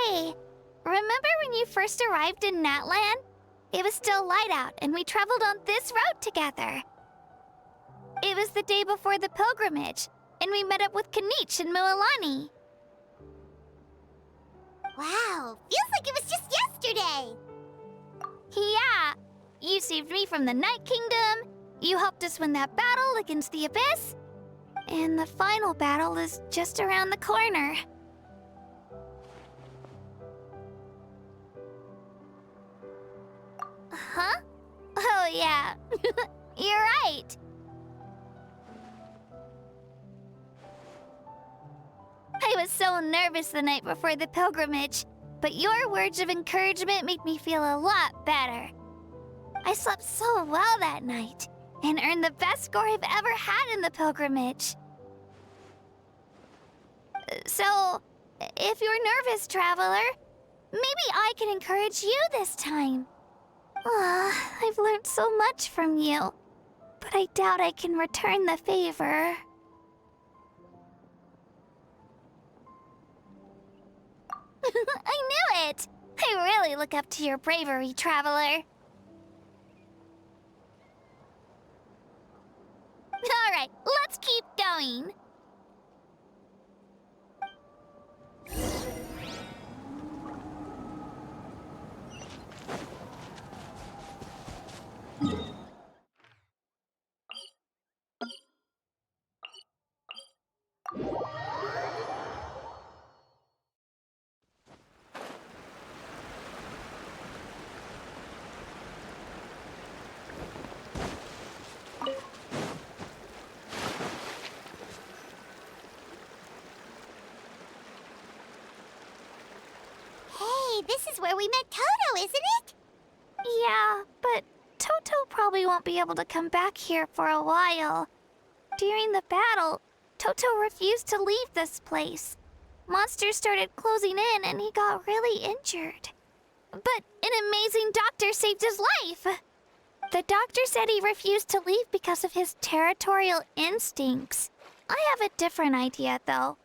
Hey, remember when you first arrived in Natlan? It was still light out, and we traveled on this road together. It was the day before the pilgrimage, and we met up with Kanich and Mualani. Wow, feels like it was just yesterday! Yeah, you saved me from the Night Kingdom, you helped us win that battle against the Abyss, and the final battle is just around the corner. Huh? Oh, yeah. You're right. I was so nervous the night before the pilgrimage, but your words of encouragement made me feel a lot better. I slept so well that night and earned the best score I've ever had in the pilgrimage. So, if you're nervous, traveler, maybe I can encourage you this time. I've learned so much from you, but I doubt I can return the favor. I knew it! I really look up to your bravery, traveler. Alright, let's keep going. This is where we met Toto, isn't it? Yeah, but Toto probably won't be able to come back here for a while. During the battle, Toto refused to leave this place. Monsters started closing in and he got really injured. But an amazing doctor saved his life. The doctor said he refused to leave because of his territorial instincts. I have a different idea, though.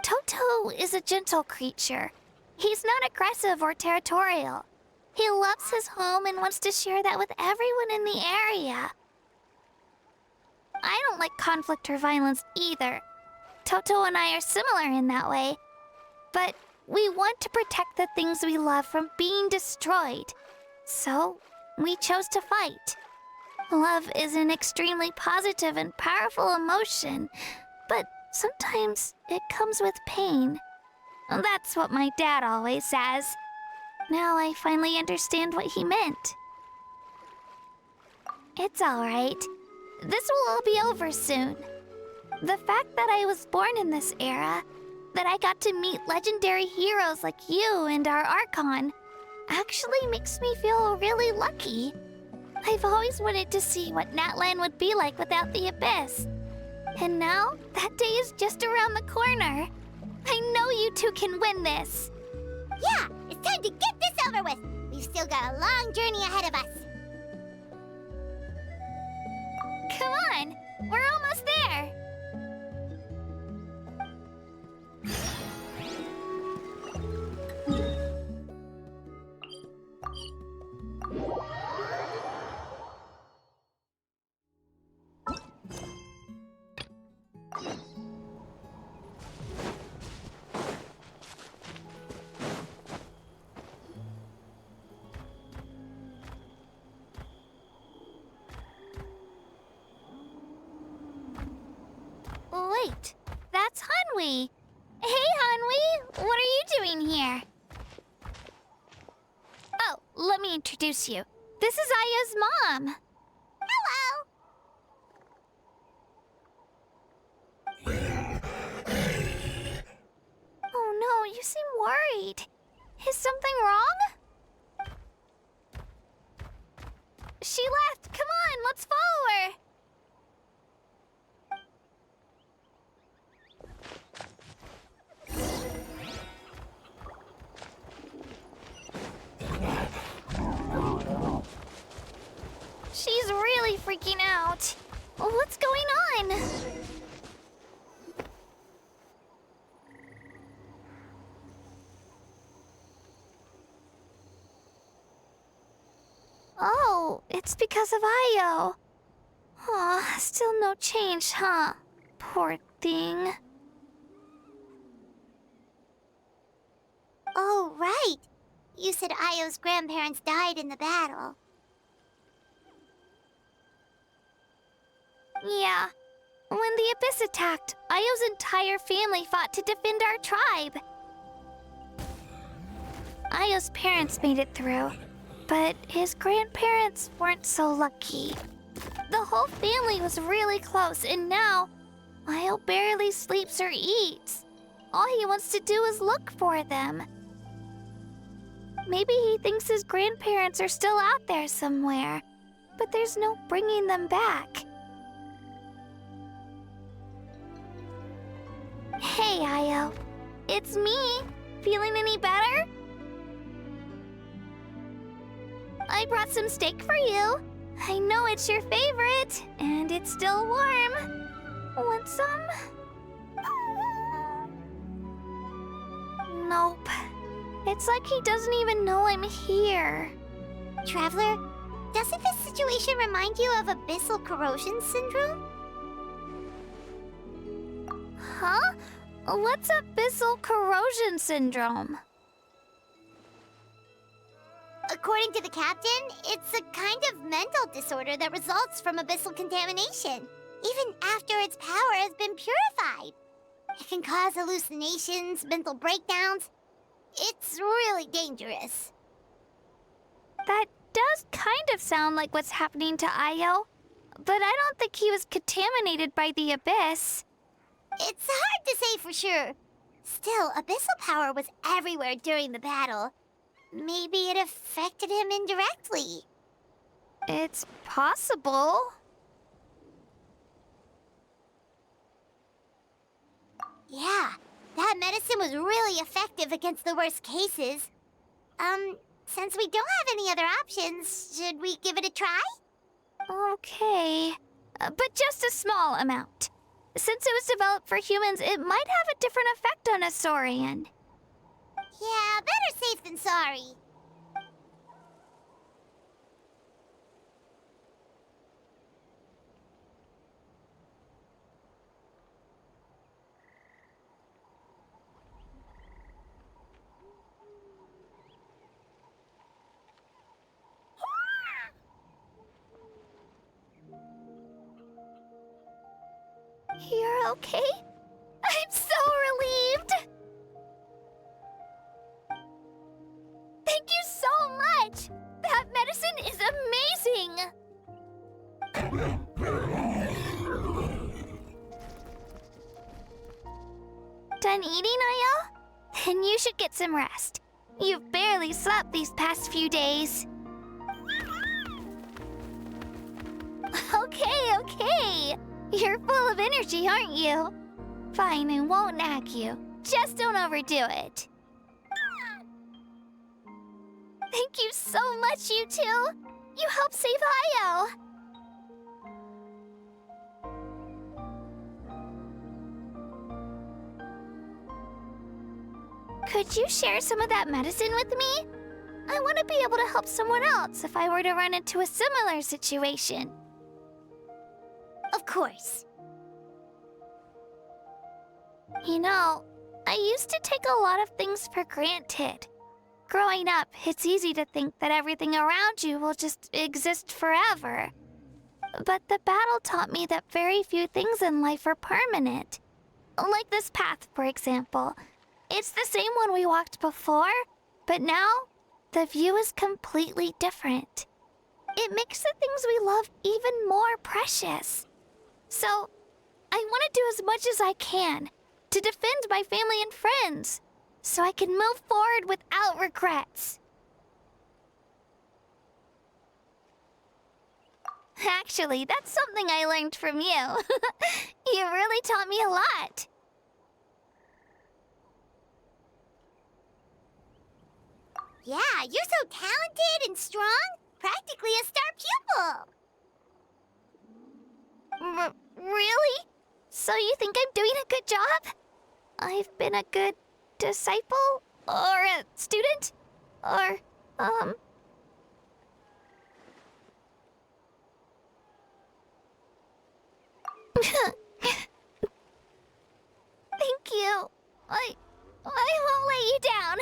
Toto is a gentle creature. He's not aggressive or territorial. He loves his home and wants to share that with everyone in the area. I don't like conflict or violence either. Toto and I are similar in that way. But we want to protect the things we love from being destroyed. So, we chose to fight. Love is an extremely positive and powerful emotion, but sometimes it comes with pain. That's what my dad always says. Now I finally understand what he meant. It's alright. This will all be over soon. The fact that I was born in this era, that I got to meet legendary heroes like you and our Archon, actually makes me feel really lucky. I've always wanted to see what Natlan would be like without the Abyss. And now, that day is just around the corner. I know you two can win this. Yeah, it's time to get this over with. We've still got a long journey ahead of us. Come on, we're almost there. Wait, that's Hanwi. Hey, Hanwi, what are you doing here? Oh, let me introduce you. This is Aya's mom. Hello. Oh no, you seem worried. Is something wrong? She left. Come on, let's follow her. She's really freaking out. What's going on? Oh, it's because of Io. Aw, still no change, huh? Poor thing. Oh, right. You said Io's grandparents died in the battle. Yeah. When the Abyss attacked, Io's entire family fought to defend our tribe. Io's parents made it through, but his grandparents weren't so lucky. The whole family was really close, and now Io barely sleeps or eats. All he wants to do is look for them. Maybe he thinks his grandparents are still out there somewhere, but there's no bringing them back. Hey, Io. It's me. Feeling any better? I brought some steak for you. I know it's your favorite, and it's still warm. Want some? Nope. It's like he doesn't even know I'm here. Traveler, doesn't this situation remind you of abyssal corrosion syndrome? Huh? What's abyssal corrosion syndrome? According to the captain, it's a kind of mental disorder that results from abyssal contamination, even after its power has been purified. It can cause hallucinations, mental breakdowns. It's really dangerous. That does kind of sound like what's happening to Io, but I don't think he was contaminated by the Abyss. It's hard to say for sure. Still, abyssal power was everywhere during the battle. Maybe it affected him indirectly. It's possible. Yeah, that medicine was really effective against the worst cases. Since we don't have any other options, should we give it a try? Okay, but just a small amount. Since it was developed for humans, it might have a different effect on a Saurian. Yeah, better safe than sorry. You're okay? I'm so relieved! Thank you so much! That medicine is amazing! Done eating, Io? Then you should get some rest. You've barely slept these past few days. Okay. You're full of energy, aren't you? Fine, I won't nag you. Just don't overdo it. Thank you so much, you two. You helped save Io. Could you share some of that medicine with me? I want to be able to help someone else if I were to run into a similar situation. Of course. You know, I used to take a lot of things for granted. Growing up, it's easy to think that everything around you will just exist forever. But the battle taught me that very few things in life are permanent. Like this path, for example. It's the same one we walked before, but now the view is completely different. It makes the things we love even more precious. So, I want to do as much as I can to defend my family and friends, so I can move forward without regrets. Actually, that's something I learned from you. You really taught me a lot. Yeah, you're so talented and strong. Practically a star pupil. Really? So you think I'm doing a good job? I've been a good disciple? Or a student? Or, Thank you. I won't let you down.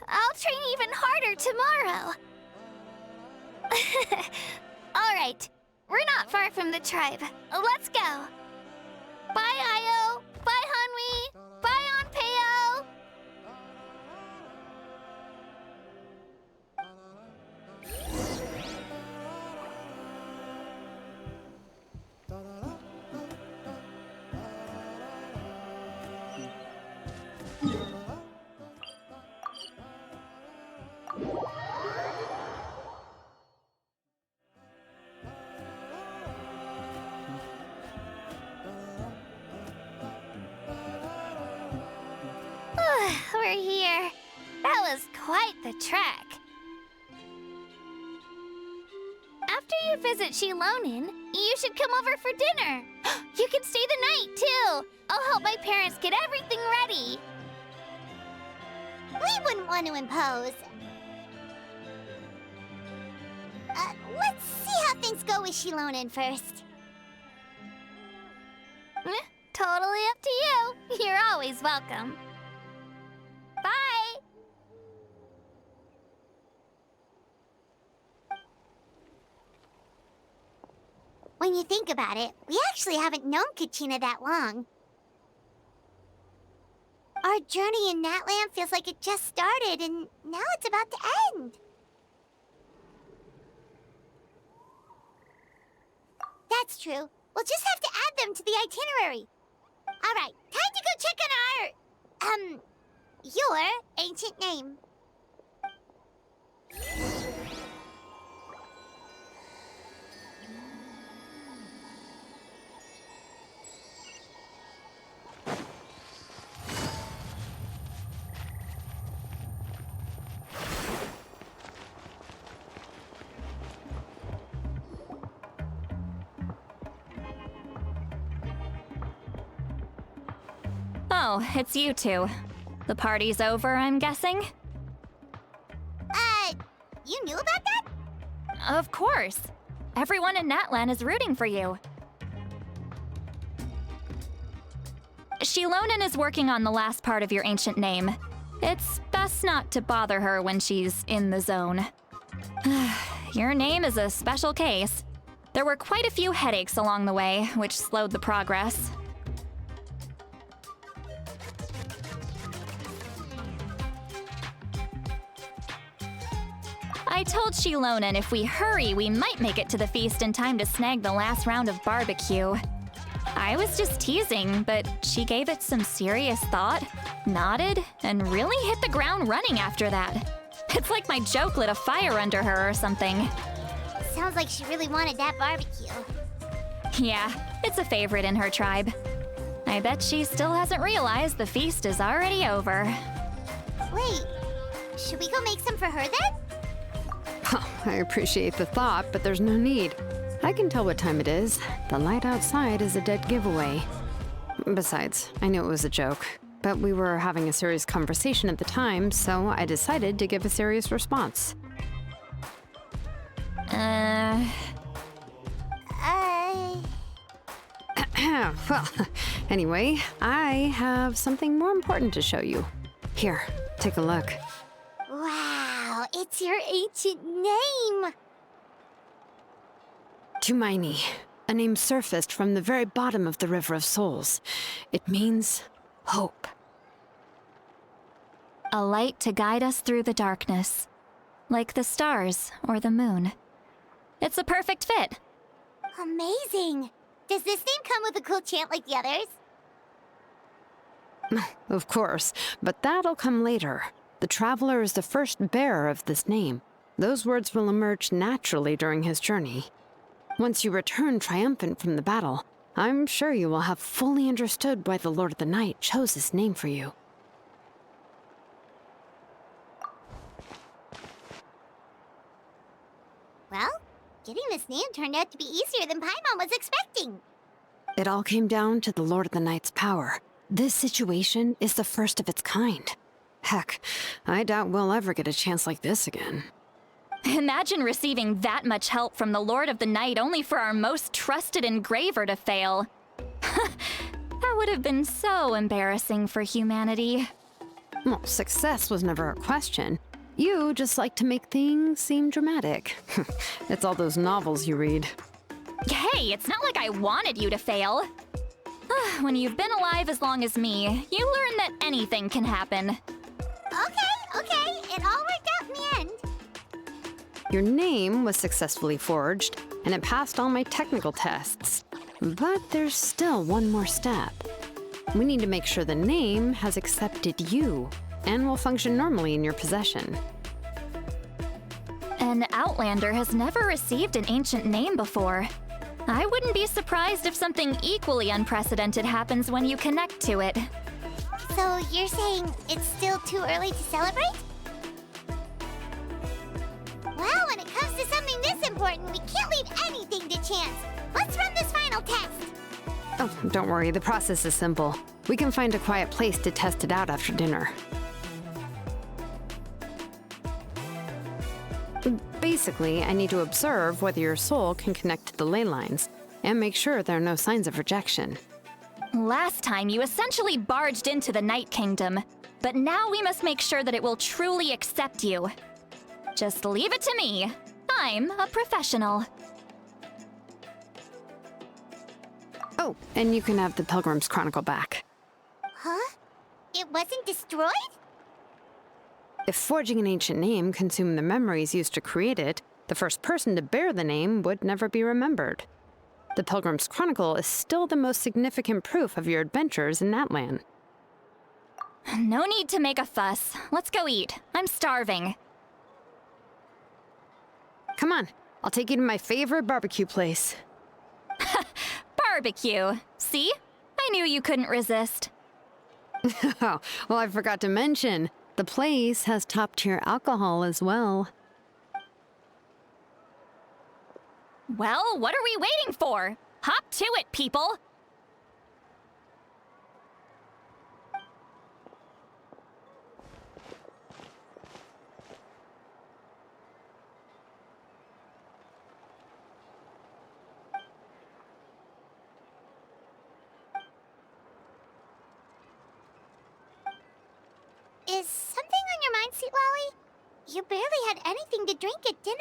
I'll train even harder tomorrow. All right. We're not far from the tribe. Let's go. Bye, Io. Bye, Hanwi. Bye, Onpeo. We're here. That was quite the trek. After you visit Shilonin, you should come over for dinner. You can stay the night, too. I'll help my parents get everything ready. We wouldn't want to impose. Let's see how things go with Shilonin first. Totally up to you. You're always welcome. Bye! When you think about it, we actually haven't known Kachina that long. Our journey in Natlan feels like it just started, and now it's about to end. That's true. We'll just have to add them to the itinerary. All right, time to go check on our, your ancient name. Oh, it's you two. The party's over, I'm guessing? You knew about that? Of course. Everyone in Natlan is rooting for you. Shilonin is working on the last part of your ancient name. It's best not to bother her when she's in the zone. Your name is a special case. There were quite a few headaches along the way, which slowed the progress. I told Shilonin if we hurry, we might make it to the feast in time to snag the last round of barbecue. I was just teasing, but she gave it some serious thought, nodded, and really hit the ground running after that. It's like my joke lit a fire under her or something. Sounds like she really wanted that barbecue. Yeah, it's a favorite in her tribe. I bet she still hasn't realized the feast is already over. Wait, should we go make some for her then? Oh, I appreciate the thought, but there's no need. I can tell what time it is. The light outside is a dead giveaway. Besides, I knew it was a joke, but we were having a serious conversation at the time, so I decided to give a serious response. Well, anyway, I have something more important to show you. Here, take a look. Wow, it's your ancient name! Tumaini, a name surfaced from the very bottom of the River of Souls. It means hope. A light to guide us through the darkness, like the stars or the moon. It's a perfect fit. Amazing! Does this name come with a cool chant like the others? Of course, but that'll come later. The Traveler is the first bearer of this name. Those words will emerge naturally during his journey. Once you return triumphant from the battle, I'm sure you will have fully understood why the Lord of the Night chose this name for you. Well, getting this name turned out to be easier than Paimon was expecting. It all came down to the Lord of the Night's power. This situation is the first of its kind. Heck, I doubt we'll ever get a chance like this again. Imagine receiving that much help from the Lord of the Night only for our most trusted engraver to fail. That would have been so embarrassing for humanity. Well, success was never a question. You just like to make things seem dramatic. It's all those novels you read. Hey, it's not like I wanted you to fail. When you've been alive as long as me, you learn that anything can happen. Okay, it all worked out in the end. Your name was successfully forged, and it passed all my technical tests. But there's still one more step. We need to make sure the name has accepted you, and will function normally in your possession. An Outlander has never received an ancient name before. I wouldn't be surprised if something equally unprecedented happens when you connect to it. So you're saying it's still too early to celebrate? Well, when it comes to something this important, we can't leave anything to chance. Let's run this final test. Oh, don't worry, the process is simple. We can find a quiet place to test it out after dinner. Basically, I need to observe whether your soul can connect to the ley lines, and make sure there are no signs of rejection. Last time, you essentially barged into the Night Kingdom, but now we must make sure that it will truly accept you. Just leave it to me. I'm a professional. Oh, and you can have the Pilgrim's Chronicle back. Huh? It wasn't destroyed? If forging an ancient name consumed the memories used to create it, the first person to bear the name would never be remembered. The Pilgrim's Chronicle is still the most significant proof of your adventures in Natlan. No need to make a fuss. Let's go eat. I'm starving. Come on, I'll take you to my favorite barbecue place. Barbecue. See? I knew you couldn't resist. Oh, well, I forgot to mention, the place has top-tier alcohol as well. Well, what are we waiting for? Hop to it, people! Is something on your mind, Sweet Lolly? You barely had anything to drink at dinner.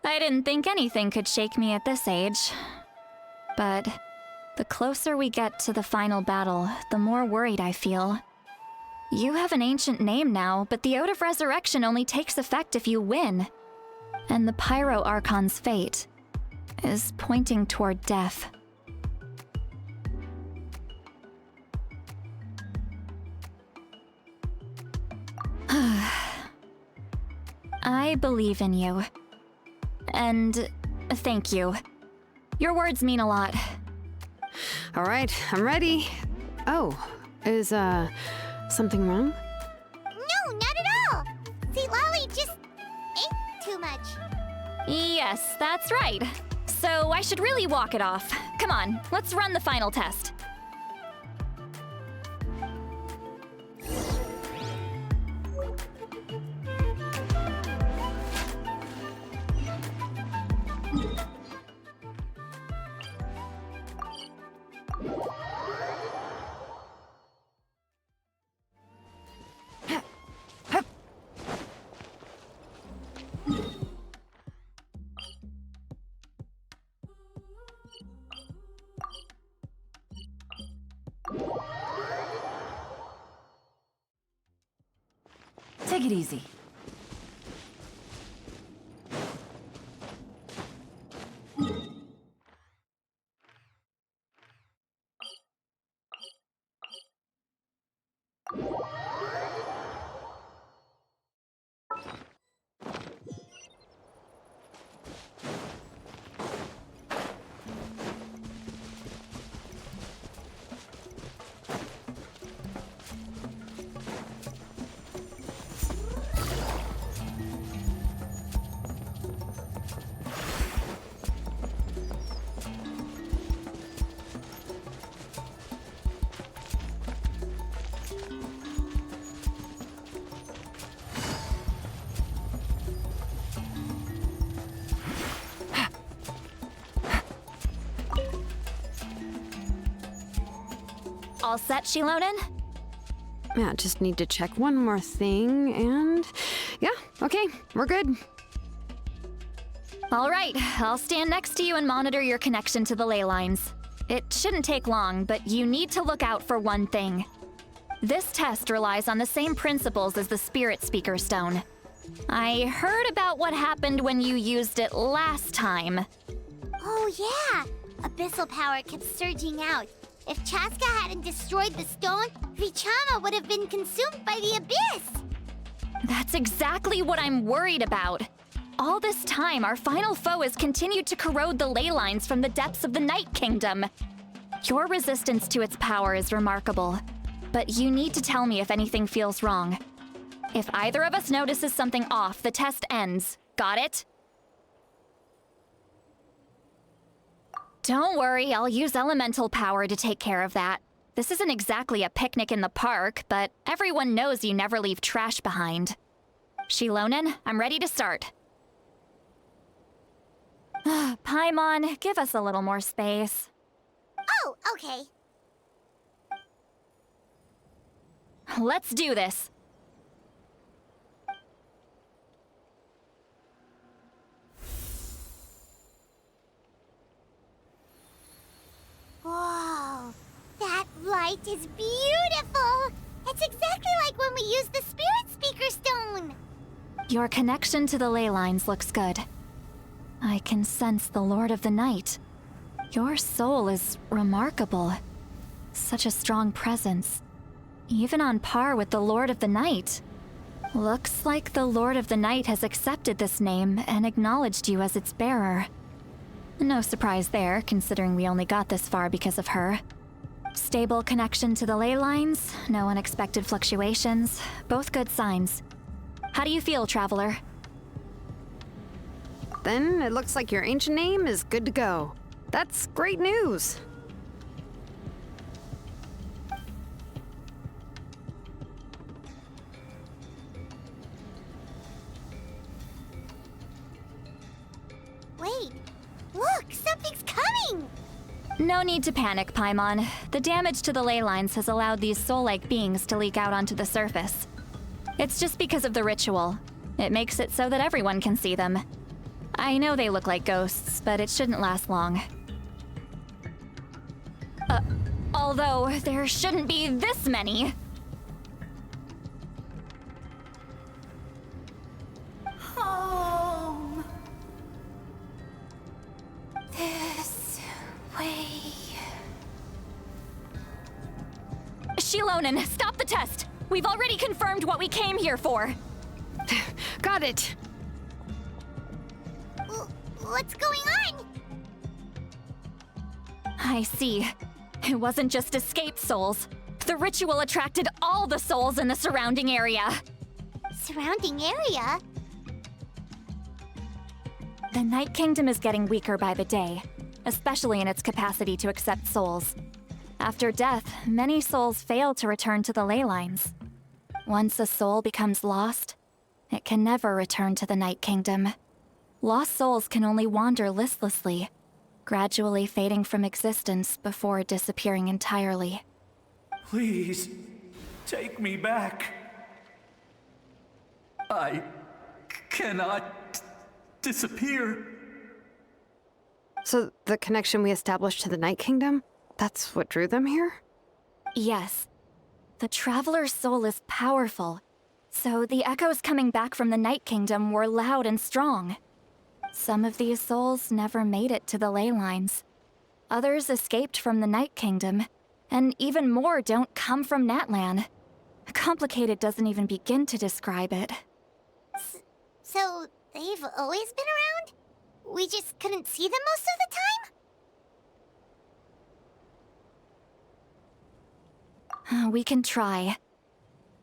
I didn't think anything could shake me at this age. But the closer we get to the final battle, the more worried I feel. You have an ancient name now, but the Ode of Resurrection only takes effect if you win. And the Pyro Archon's fate is pointing toward death. I believe in you. And Thank you. Your words mean a lot. All right, I'm ready. Oh, is, something wrong? No, not at all! See, Lolly just ate too much. Yes, that's right. So I should really walk it off. Come on, let's run the final test. Take it easy. All set, Shilonen? Yeah, just need to check one more thing, and yeah, okay, we're good. All right, I'll stand next to you and monitor your connection to the ley lines. It shouldn't take long, but you need to look out for one thing. This test relies on the same principles as the Spirit Speaker Stone. I heard about what happened when you used it last time. Oh yeah! Abyssal power kept surging out. If Chaska hadn't destroyed the stone, Vichama would have been consumed by the abyss! That's exactly what I'm worried about. All this time, our final foe has continued to corrode the ley lines from the depths of the Night Kingdom. Your resistance to its power is remarkable, but you need to tell me if anything feels wrong. If either of us notices something off, the test ends. Got it? Don't worry, I'll use elemental power to take care of that. This isn't exactly a picnic in the park, but everyone knows you never leave trash behind. Shilonen, I'm ready to start. Paimon, give us a little more space. Oh, okay. Let's do this. Whoa, that light is beautiful! It's exactly like when we used the Spirit Speaker Stone! Your connection to the ley lines looks good. I can sense the Lord of the Night. Your soul is remarkable. Such a strong presence. Even on par with the Lord of the Night. Looks like the Lord of the Night has accepted this name and acknowledged you as its bearer. No surprise there, considering we only got this far because of her. Stable connection to the ley lines, no unexpected fluctuations, both good signs. How do you feel, Traveler? Then it looks like your ancient name is good to go. That's great news. Wait, look, something's coming! No need to panic, Paimon. The damage to the ley lines has allowed these soul-like beings to leak out onto the surface. It's just because of the ritual. It makes it so that everyone can see them. I know they look like ghosts, but it shouldn't last long. Although, there shouldn't be this many. Home. This way. Shilonen, stop the test! We've already confirmed what we came here for. Got it. What's going on? I see. It wasn't just escaped souls. The ritual attracted all the souls in the surrounding area. Surrounding area? The Night Kingdom is getting weaker by the day, especially in its capacity to accept souls. After death, many souls fail to return to the ley lines. Once a soul becomes lost, it can never return to the Night Kingdom. Lost souls can only wander listlessly, gradually fading from existence before disappearing entirely. Please, take me back. I cannot disappear. So the connection we established to the Night Kingdom, that's what drew them here? Yes. The Traveler's soul is powerful, so the echoes coming back from the Night Kingdom were loud and strong. Some of these souls never made it to the ley lines. Others escaped from the Night Kingdom, and even more don't come from Natlan. Complicated doesn't even begin to describe it. So, they've always been around? We just couldn't see them most of the time? We can try.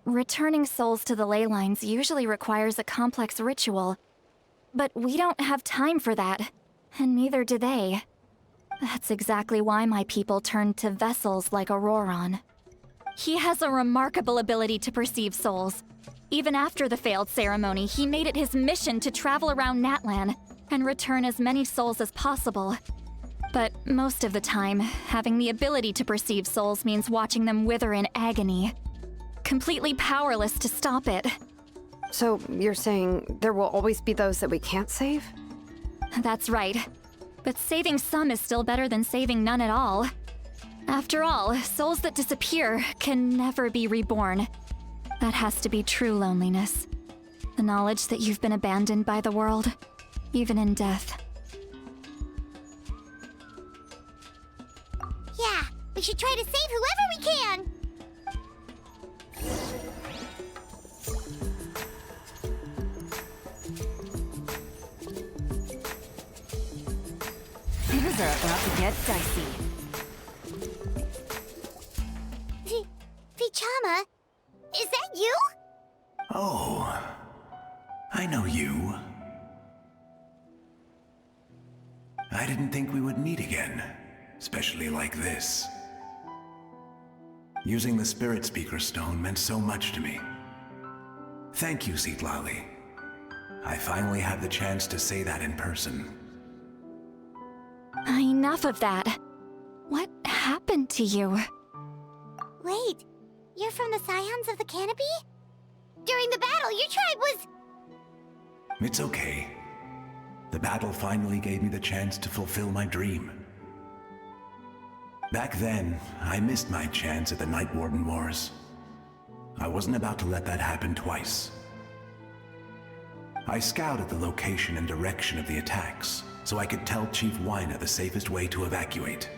Returning souls to the ley lines usually requires a complex ritual, but we don't have time for that, and neither do they. That's exactly why my people turned to vessels like Auroron. He has a remarkable ability to perceive souls. Even after the failed ceremony, he made it his mission to travel around Natlan and return as many souls as possible. But most of the time, having the ability to perceive souls means watching them wither in agony. Completely powerless to stop it. So you're saying there will always be those that we can't save? That's right. But saving some is still better than saving none at all. After all, souls that disappear can never be reborn. That has to be true loneliness. The knowledge that you've been abandoned by the world, even in death. Yeah, we should try to save whoever we can! Things are about to get dicey. Vichama, is that you? Oh, I know you. I didn't think we would meet again, especially like this. Using the Spirit Speaker Stone meant so much to me. Thank you, Citlali. I finally had the chance to say that in person. Enough of that. What happened to you? Wait, you're from the Scions of the Canopy? During the battle, your tribe was... It's okay. The battle finally gave me the chance to fulfill my dream. Back then, I missed my chance at the Night Warden Wars. I wasn't about to let that happen twice. I scouted the location and direction of the attacks, so I could tell Chief Wyna the safest way to evacuate.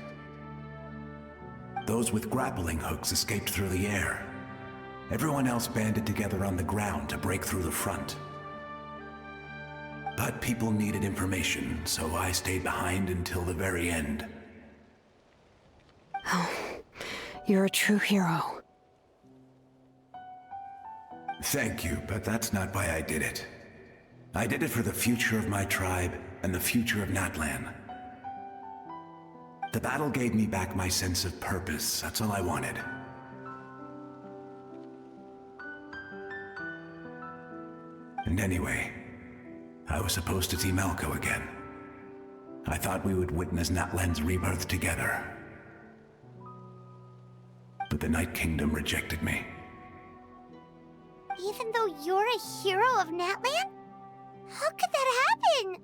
Those with grappling hooks escaped through the air. Everyone else banded together on the ground to break through the front. But people needed information, so I stayed behind until the very end. Oh, you're a true hero. Thank you, but that's not why I did it. I did it for the future of my tribe and the future of Natlan. The battle gave me back my sense of purpose, that's all I wanted. And anyway, I was supposed to see Malco again. I thought we would witness Natlan's rebirth together. But the Night Kingdom rejected me. Even though you're a hero of Natlan? How could that happen?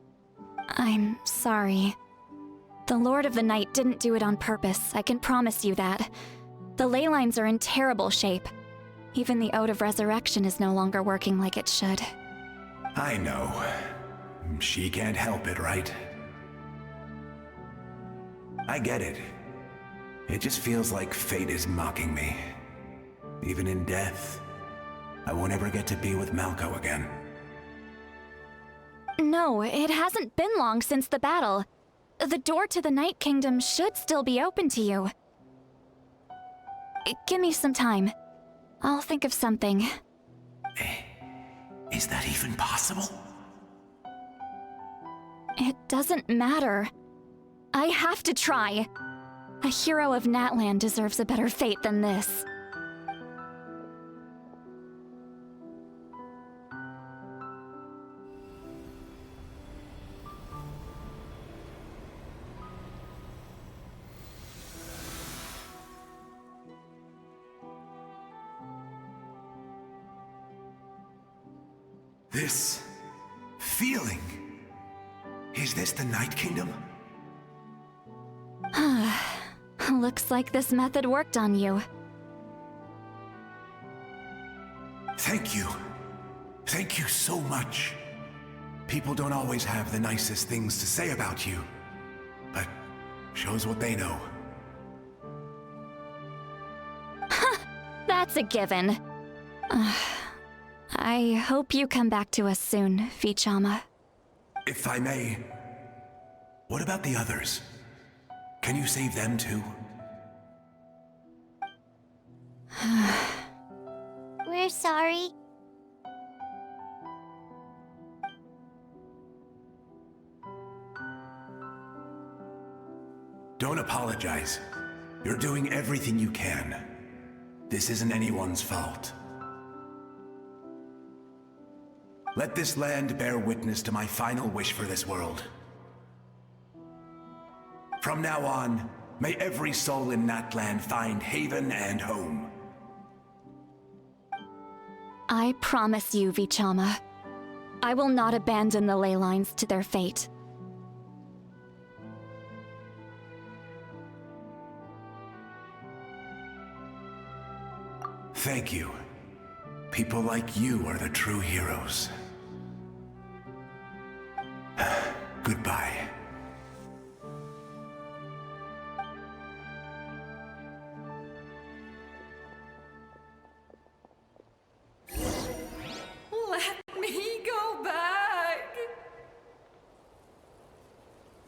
I'm sorry. The Lord of the Night didn't do it on purpose, I can promise you that. The ley lines are in terrible shape. Even the Ode of Resurrection is no longer working like it should. I know. She can't help it, right? I get it. It just feels like fate is mocking me. Even in death, I won't ever get to be with Malco again. No, it hasn't been long since the battle. the door to the Night Kingdom should still be open to you. Give me some time. I'll think of something. Is that even possible? It doesn't matter. I have to try. A hero of Natlan deserves a better fate than this. This feeling. Is this the Night Kingdom? Looks like this method worked on you. Thank you. Thank you so much. People don't always have the nicest things to say about you, but shows what they know. That's a given. I hope you come back to us soon, Vichama. If I may, what about the others? Can you save them too? We're sorry. Don't apologize. You're doing everything you can. This isn't anyone's fault. Let this land bear witness to my final wish for this world. From now on, may every soul in Natlan find haven and home. I promise you, Vichama. I will not abandon the ley lines to their fate. Thank you. People like you are the true heroes. Goodbye. Let me go back.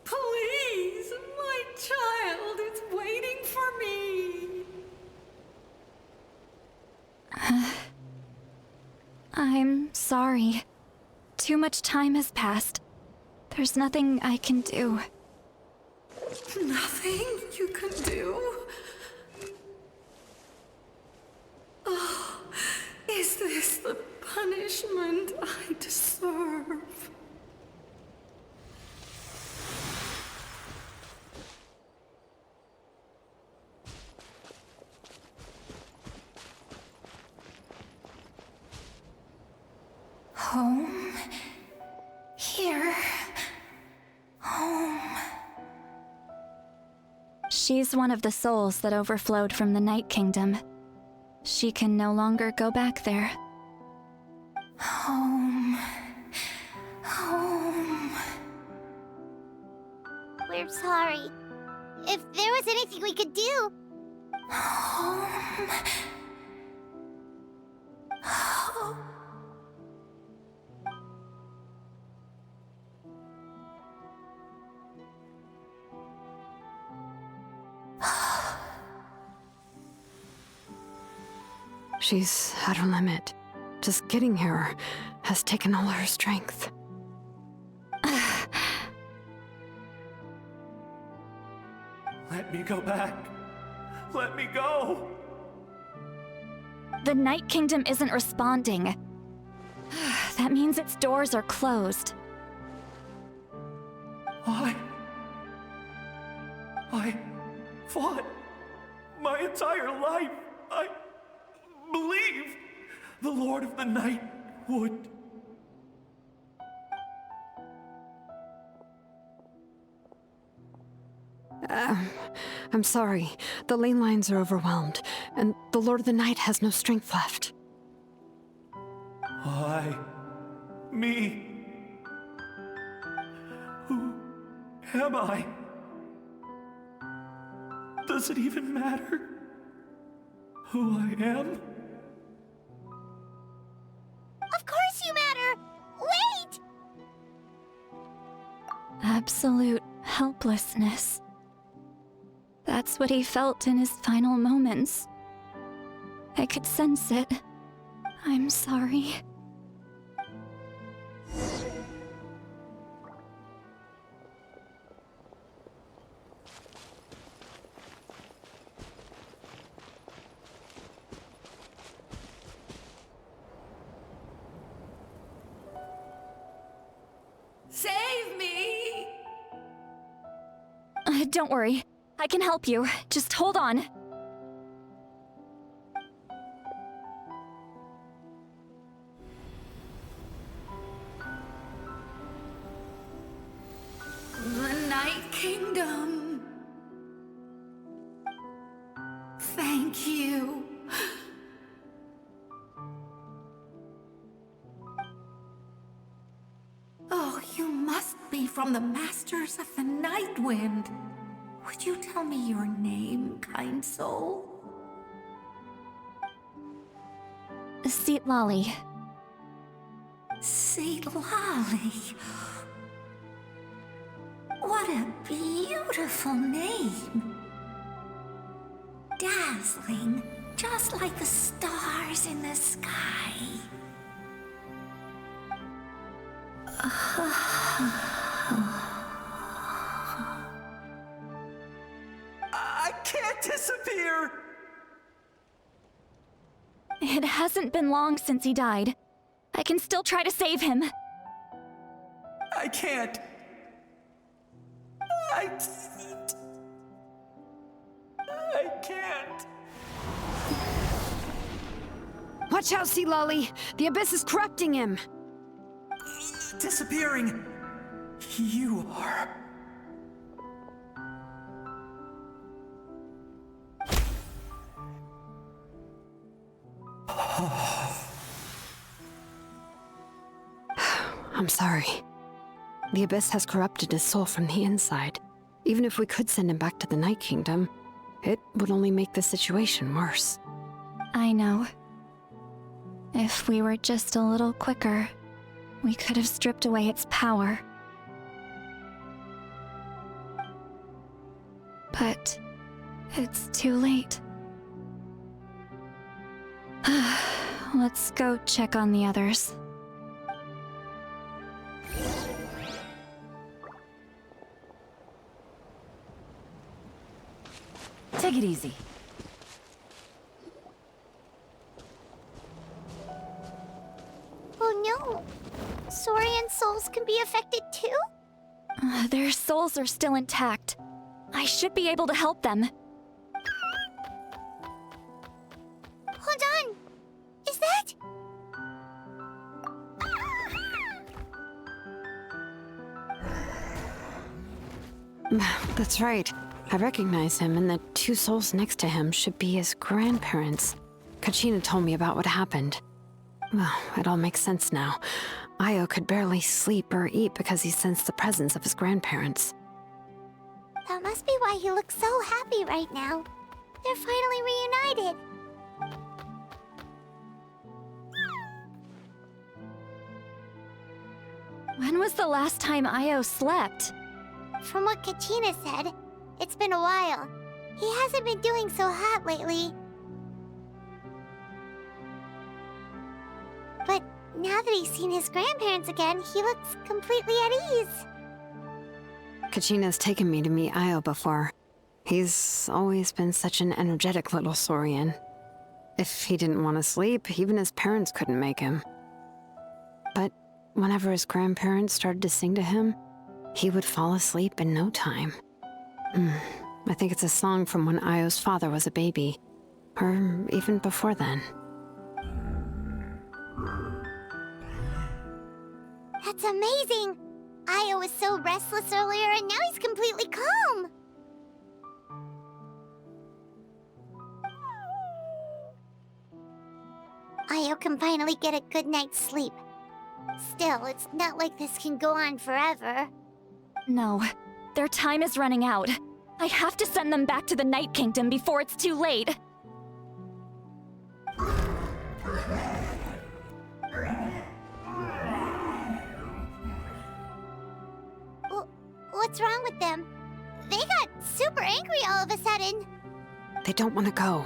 Please, my child is waiting for me. I'm sorry. Too much time has passed. There's nothing I can do. Nothing you can do? Oh, is this the punishment I deserve? Home? Here? Home? She's one of the souls that overflowed from the Night Kingdom. She can no longer go back there. Home. Home. We're sorry. If there was anything we could do. Home. Home. She's at her limit. Just getting here has taken all her strength. Let me go back. Let me go. The Night Kingdom isn't responding. That means its doors are closed. I fought my entire life. I believed the Lord of the Night would. I'm sorry. The ley lines are overwhelmed, and the Lord of the Night has no strength left. Why? Me? Who am I? Does it even matter who I am? Of course you matter! Wait! Absolute Helplessness. That's what he felt in his final moments. I could sense it. I'm sorry. Save me! Don't worry. I can help you. Just hold on. The Night Kingdom. Thank you. Oh, you must be from the Masters of the Night Wind. Would you tell me your name, kind soul? Seat Lolly. Seat Lolly. What a beautiful name. Dazzling, just like the stars in the sky. I can't disappear! It hasn't been long since he died. I can still try to save him. I can't. I can't. Watch out, Sea Lolly! The Abyss is corrupting him! Disappearing. You are. I'm sorry. The Abyss has corrupted his soul from the inside. Even if we could send him back to the Night Kingdom, it would only make the situation worse. I know. If we were just a little quicker, we could have stripped away its power. But it's too late. Let's go check on the others. Take it easy. Oh no! Saurian souls can be affected too? Their souls are still intact. I should be able to help them. Hold on! Is that... That's right. I recognize him, and the two souls next to him should be his grandparents. Kachina told me about what happened. Well, it all makes sense now. Io could barely sleep or eat because he sensed the presence of his grandparents. That must be why he looks so happy right now. They're finally reunited. When was the last time Io slept? From what Kachina said, it's been a while. He hasn't been doing so hot lately. But now that he's seen his grandparents again, he looks completely at ease. Kachina's taken me to meet Io before. He's always been such an energetic little Saurian. If he didn't want to sleep, even his parents couldn't make him. But whenever his grandparents started to sing to him, he would fall asleep in no time. I think it's a song from when Io's father was a baby, or even before then. That's amazing! Io was so restless earlier and now he's completely calm! Io can finally get a good night's sleep. Still, it's not like this can go on forever. No, their time is running out. I have to send them back to the Night Kingdom before it's too late. What's wrong with them? They got super angry all of a sudden. They don't want to go.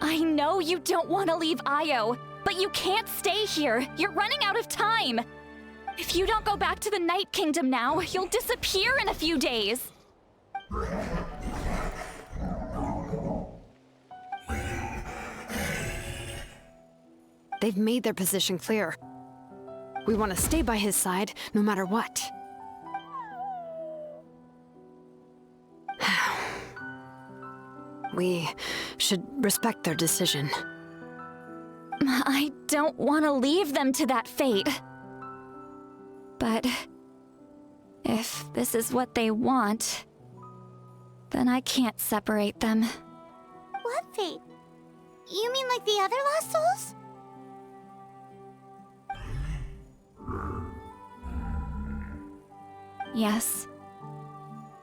I know you don't want to leave Io, but you can't stay here. You're running out of time. If you don't go back to the Night Kingdom now, you'll disappear in a few days. They've made their position clear. We want to stay by his side, no matter what. We should respect their decision. I don't want to leave them to that fate. But if this is what they want, then I can't separate them. What fate? You mean like the other lost souls? Yes.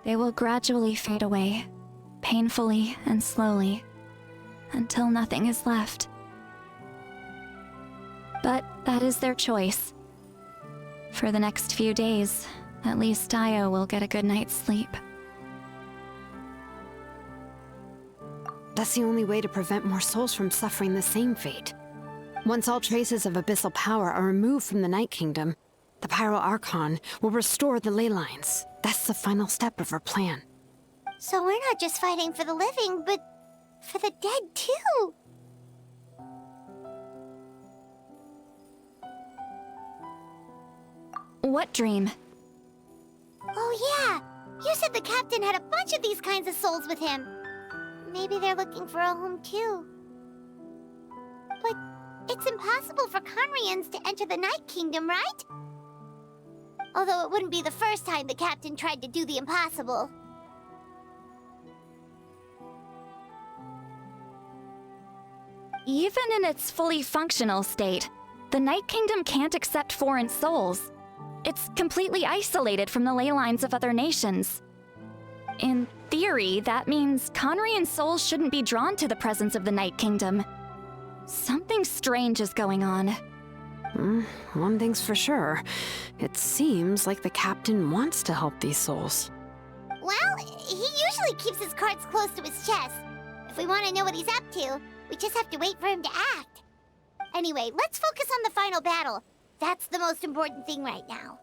They will gradually fade away, painfully and slowly, until nothing is left. But that is their choice. For the next few days, at least Io will get a good night's sleep. That's the only way to prevent more souls from suffering the same fate. Once all traces of abyssal power are removed from the Night Kingdom, the Pyro Archon will restore the ley lines. That's the final step of our plan. So we're not just fighting for the living, but for the dead too. What dream? Oh yeah, you said the captain had a bunch of these kinds of souls with him. Maybe they're looking for a home too. But it's impossible for Conrians to enter the Night Kingdom, right? Although it wouldn't be the first time the captain tried to do the impossible. Even in its fully functional state, the Night Kingdom can't accept foreign souls. It's completely isolated from the ley lines of other nations. In theory, that means Conrian souls shouldn't be drawn to the presence of the Night Kingdom. Something strange is going on. One thing's for sure. It seems like the captain wants to help these souls. Well, he usually keeps his cards close to his chest. If we want to know what he's up to, we just have to wait for him to act. Anyway, let's focus on the final battle. That's the most important thing right now.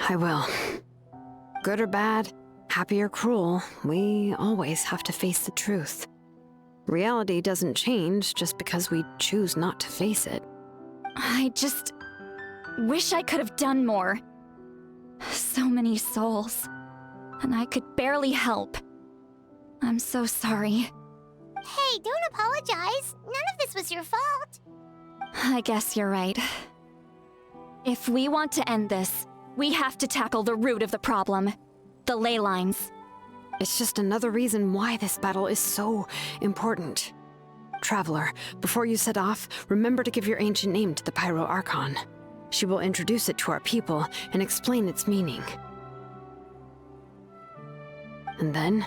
I will. Good or bad, happy or cruel, we always have to face the truth. Reality doesn't change just because we choose not to face it. I just wish I could have done more. So many souls, and I could barely help. I'm so sorry. Hey, don't apologize. None of this was your fault. I guess you're right. If we want to end this, we have to tackle the root of the problem. The ley lines. It's just another reason why this battle is so important. Traveler, before you set off, remember to give your ancient name to the Pyro Archon. She will introduce it to our people and explain its meaning. And then,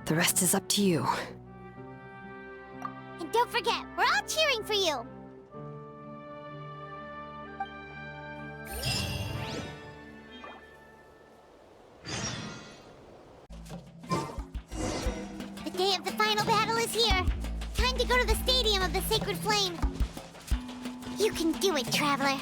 the rest is up to you. And don't forget, we're all cheering for you. The day of the final battle is here. Time to go to the Stadium of the Sacred Flame. You can do it, Traveler.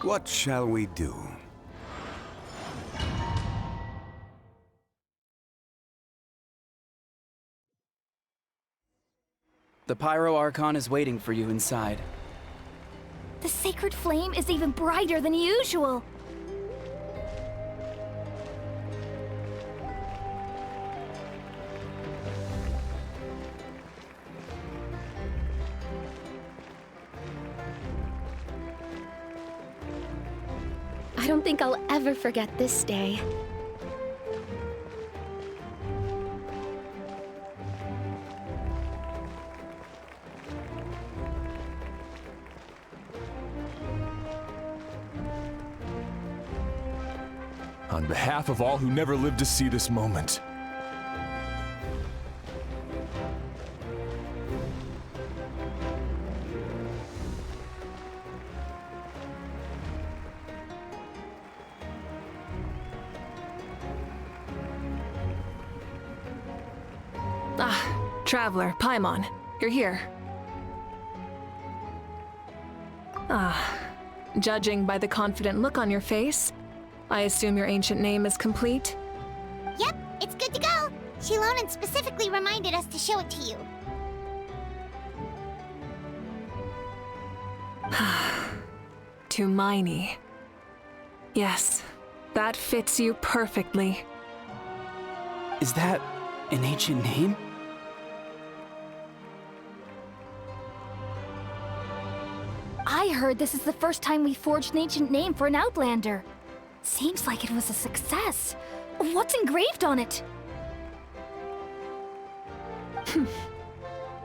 What shall we do? The Pyro Archon is waiting for you inside. The sacred flame is even brighter than usual. I don't think I'll ever forget this day. On behalf of all who never lived to see this moment. Traveler, Paimon, you're here. Judging by the confident look on your face, I assume your ancient name is complete? Yep, it's good to go. Shilonan specifically reminded us to show it to you. Tumaini. Yes, that fits you perfectly. Is that an ancient name? I heard this is the first time we forged an ancient name for an Outlander. Seems like it was a success. What's engraved on it?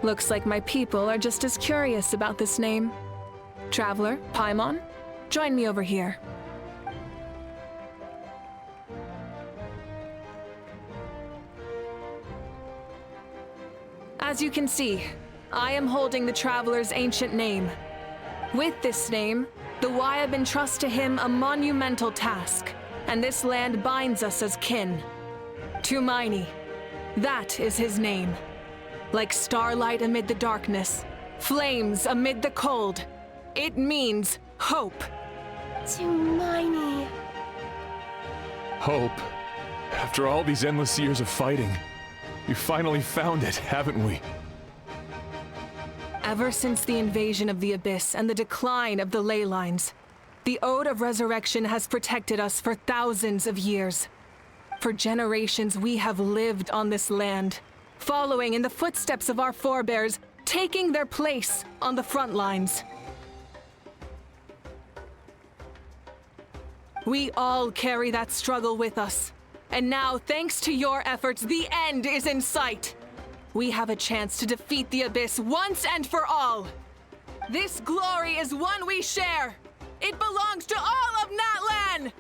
Looks like my people are just as curious about this name. Traveler, Paimon, join me over here. As you can see, I am holding the Traveler's ancient name. With this name, the Wyab entrust to him a monumental task, and this land binds us as kin. Tumaini, that is his name. Like starlight amid the darkness, flames amid the cold, it means hope. Tumaini. Hope. After all these endless years of fighting, we finally found it, haven't we? Ever since the invasion of the Abyss and the decline of the ley lines, the Ode of Resurrection has protected us for thousands of years. For generations we have lived on this land, following in the footsteps of our forebears, taking their place on the front lines. We all carry that struggle with us. And now, thanks to your efforts, the end is in sight. We have a chance to defeat the Abyss once and for all. This glory is one we share. It belongs to all of Natlan!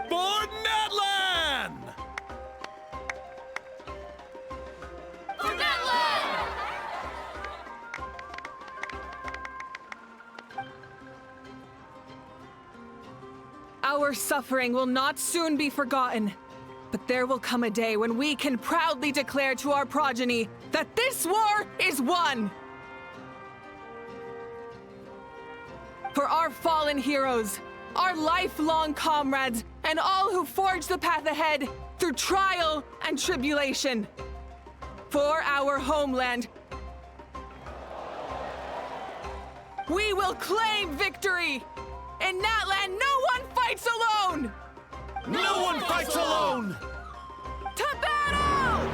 For Natlan! For Natlan! Our suffering will not soon be forgotten. But there will come a day when we can proudly declare to our progeny that this war is won! For our fallen heroes, our lifelong comrades, and all who forge the path ahead through trial and tribulation. For our homeland, we will claim victory! In Natlan, no one fights alone! No one fights alone! To battle!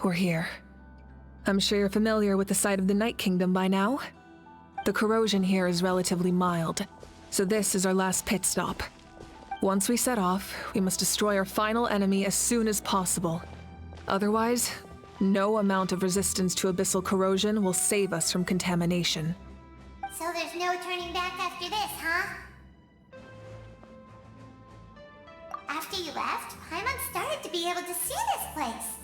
We're here. I'm sure you're familiar with the site of the Night Kingdom by now. The corrosion here is relatively mild, so this is our last pit stop. Once we set off, we must destroy our final enemy as soon as possible. Otherwise, no amount of resistance to abyssal corrosion will save us from contamination. So there's no turning back after this, huh? After you left, Paimon started to be able to see this place.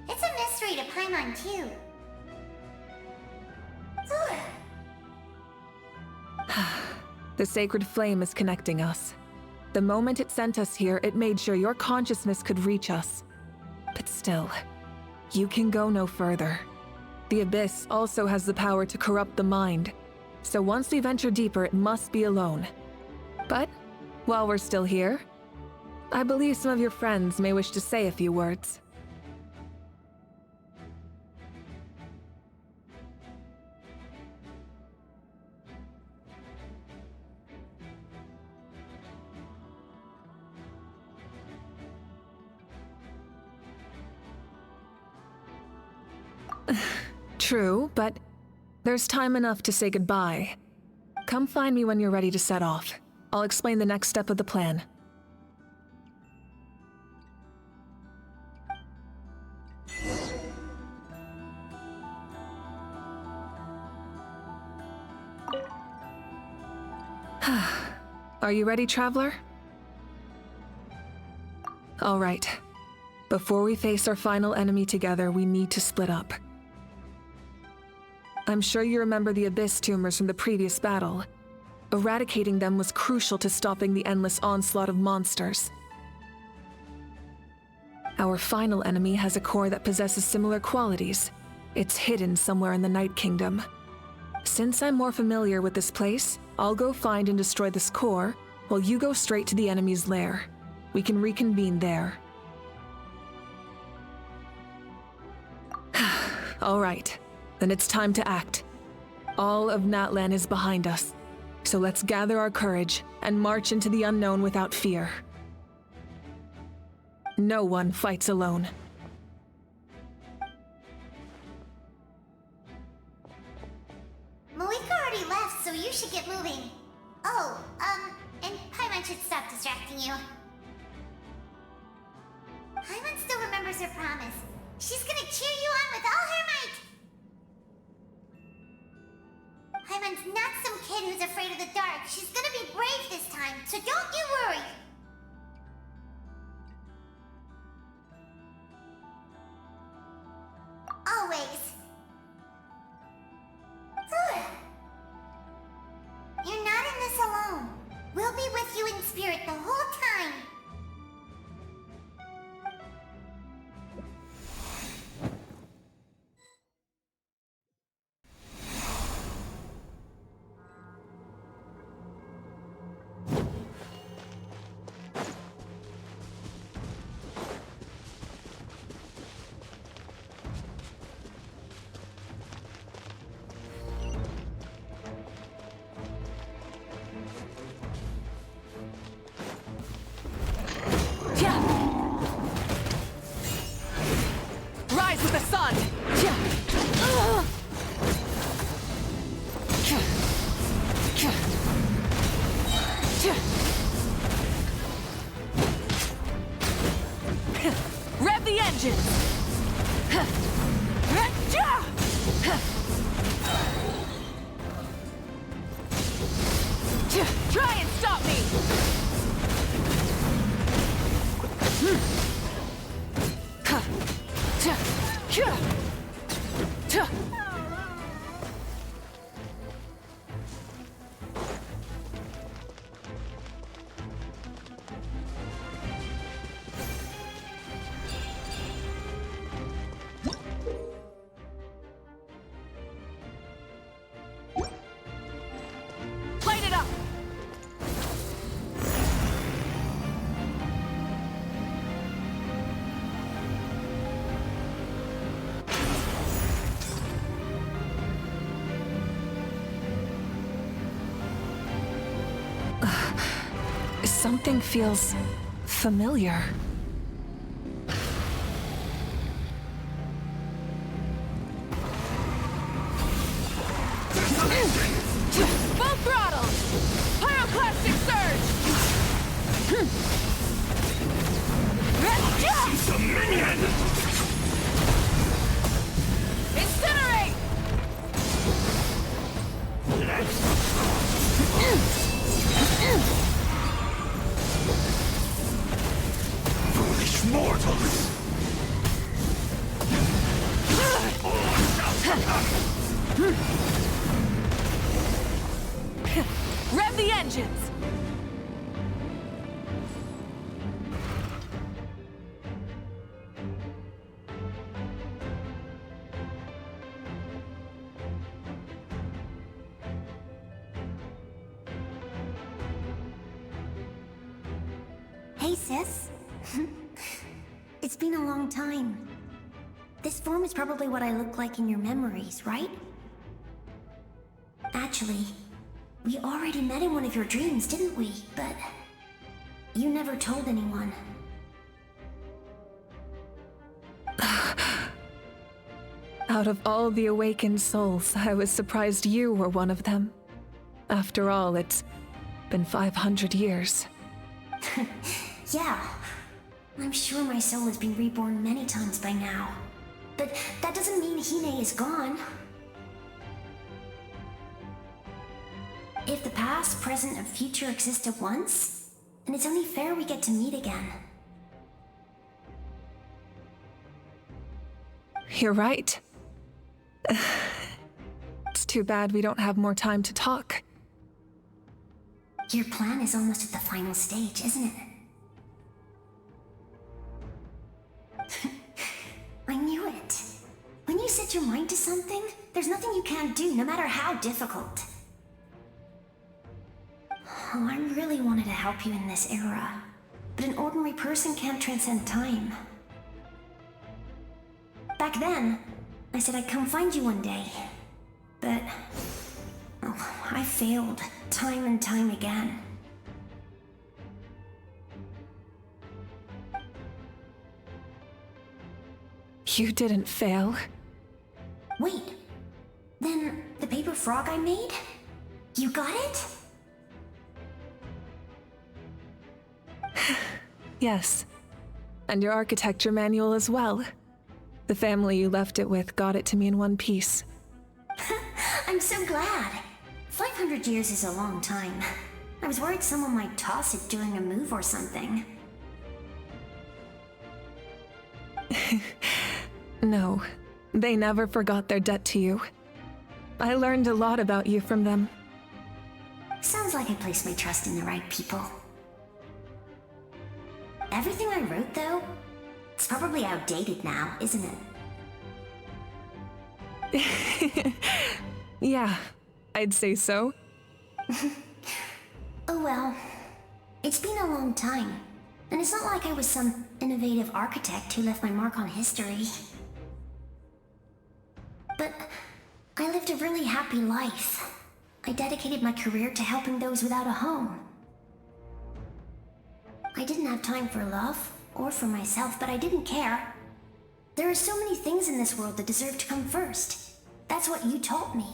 It's a mystery to Paimon, too. The sacred flame is connecting us. The moment it sent us here, it made sure your consciousness could reach us. But still, you can go no further. The Abyss also has the power to corrupt the mind, so once we venture deeper, it must be alone. But while we're still here, I believe some of your friends may wish to say a few words. True, but there's time enough to say goodbye. Come find me when you're ready to set off. I'll explain the next step of the plan. Are you ready, Traveler? All right. Before we face our final enemy together, we need to split up. I'm sure you remember the Abyss tumors from the previous battle. Eradicating them was crucial to stopping the endless onslaught of monsters. Our final enemy has a core that possesses similar qualities. It's hidden somewhere in the Night Kingdom. Since I'm more familiar with this place, I'll go find and destroy this core, while you go straight to the enemy's lair. We can reconvene there. All right, then it's time to act. All of Natlan is behind us, so let's gather our courage and march into the unknown without fear. No one fights alone. Malika already left, so you should get moving. Oh, and Paimon should stop distracting you. Paimon still remembers her promise. She's gonna cheer you on with all her might! Paimon's not some kid who's afraid of the dark. She's gonna be brave this time, so don't you worry! Always. You're not in this alone. We'll be with you in spirit the whole time. Rise with the sun! Rev the engine! Try and stop me! Light it up! Something feels familiar. Full throttle! Pyroclastic surge! She's a minion! Incinerate! Foolish mortals! Rev the engines! Hey, sis. It's been a long time. This form is probably what I look like in your memories, right? Actually, we already met in one of your dreams, didn't we? But you never told anyone. Out of all the awakened souls, I was surprised you were one of them. After all, it's been 500 years. Yeah. I'm sure my soul has been reborn many times by now. But that doesn't mean Hine is gone. If the past, present, and future exist at once, then it's only fair we get to meet again. You're right. It's too bad we don't have more time to talk. Your plan is almost at the final stage, isn't it? I knew it. When you set your mind to something, there's nothing you can't do, no matter how difficult. Oh, I really wanted to help you in this era, but an ordinary person can't transcend time. Back then, I said I'd come find you one day, but I failed time and time again. You didn't fail. Wait, then the paper frog I made? You got it? Yes. And your architecture manual as well. The family you left it with got it to me in one piece. I'm so glad. 500 years is a long time. I was worried someone might toss it during a move or something. No, they never forgot their debt to you. I learned a lot about you from them. Sounds like I placed my trust in the right people. Everything I wrote, though, it's probably outdated now, isn't it? Yeah, I'd say so. Oh well, it's been a long time, and it's not like I was some innovative architect who left my mark on history. But I lived a really happy life. I dedicated my career to helping those without a home. I didn't have time for love, or for myself, but I didn't care. There are so many things in this world that deserve to come first. That's what you taught me.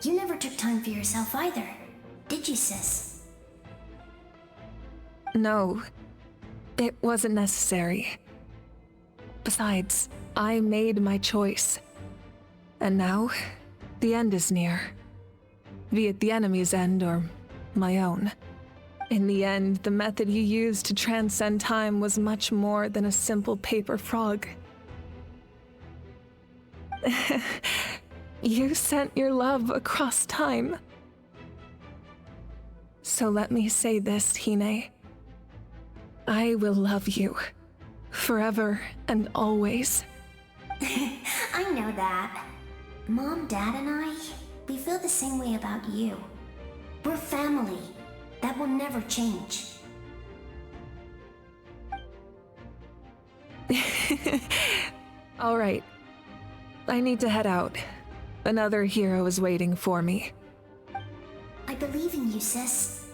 You never took time for yourself either, did you, sis? No, it wasn't necessary. Besides, I made my choice. And now, the end is near. Be it the enemy's end or my own. In the end, the method you used to transcend time was much more than a simple paper frog. You sent your love across time. So let me say this, Hine. I will love you. Forever and always. I know that. Mom, Dad, and I, we feel the same way about you. We're family. That will never change. All right. I need to head out. Another hero is waiting for me. I believe in you, sis.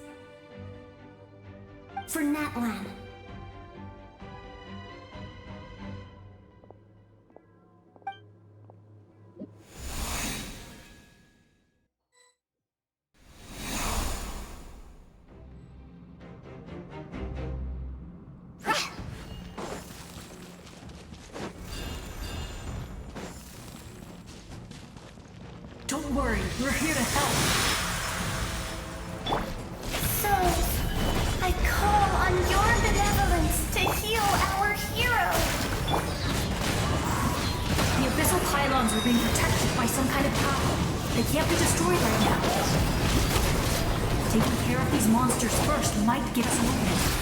For Natlan. Don't worry, we're here to help. So, I call on your benevolence to heal our hero. The abyssal pylons are being protected by some kind of power. They can't be destroyed right now. Taking care of these monsters first might get us moving.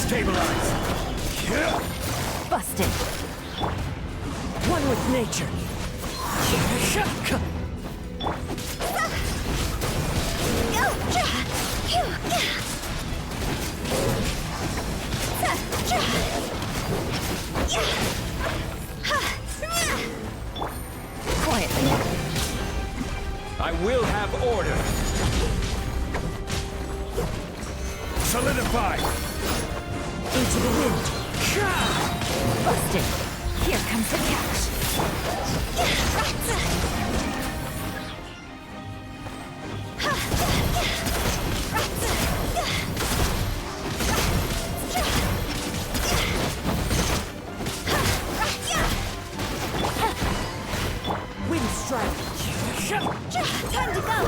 Stabilize! Busted! One with nature! Quietly. I will have order. Solidify. Into the wind. Busted. Here comes the catch. Wind strike. Time to go!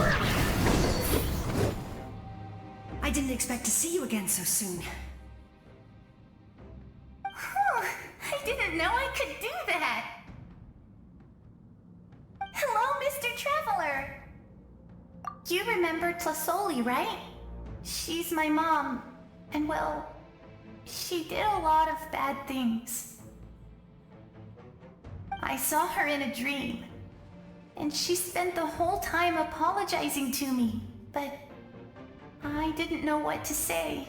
I didn't expect to see you again so soon. I didn't know I could do that. Hello, Mr. Traveler. You remember Tlasoli, right? She's my mom, and well, she did a lot of bad things. I saw her in a dream, and she spent the whole time apologizing to me, but I didn't know what to say.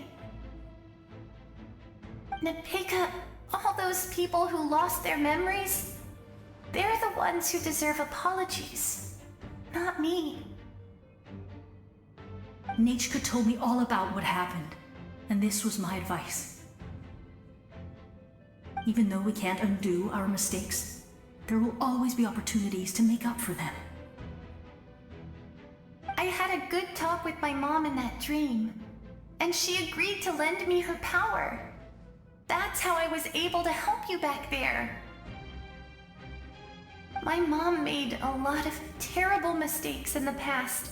Nepeka, all those people who lost their memories, they're the ones who deserve apologies, not me. Nachka told me all about what happened, and this was my advice. Even though we can't undo our mistakes, there will always be opportunities to make up for them. I had a good talk with my mom in that dream, and she agreed to lend me her power. That's how I was able to help you back there. My mom made a lot of terrible mistakes in the past,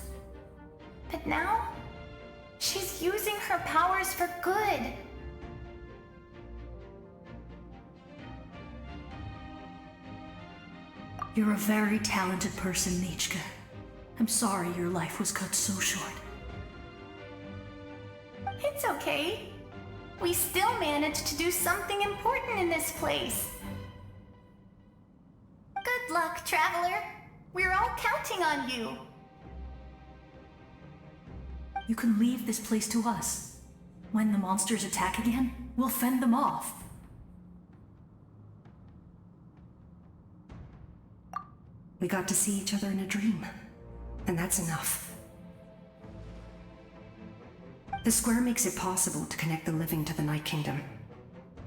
but now she's using her powers for good. You're a very talented person, Nachka. I'm sorry your life was cut so short. It's okay. We still managed to do something important in this place. Good luck, Traveler. We're all counting on you. You can leave this place to us. When the monsters attack again, we'll fend them off. We got to see each other in a dream, and that's enough. The square makes it possible to connect the living to the Night Kingdom.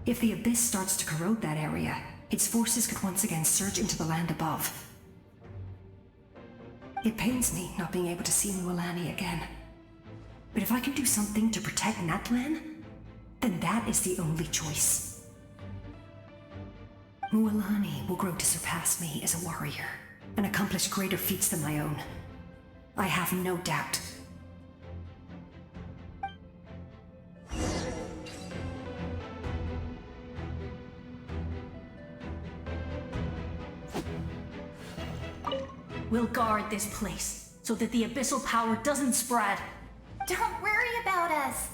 If the Abyss starts to corrode that area, its forces could once again surge into the land above. It pains me not being able to see Mualani again. But if I can do something to protect Natlan, then that is the only choice. Mualani will grow to surpass me as a warrior, and accomplish greater feats than my own. I have no doubt. We'll guard this place, so that the abyssal power doesn't spread. Don't worry about us.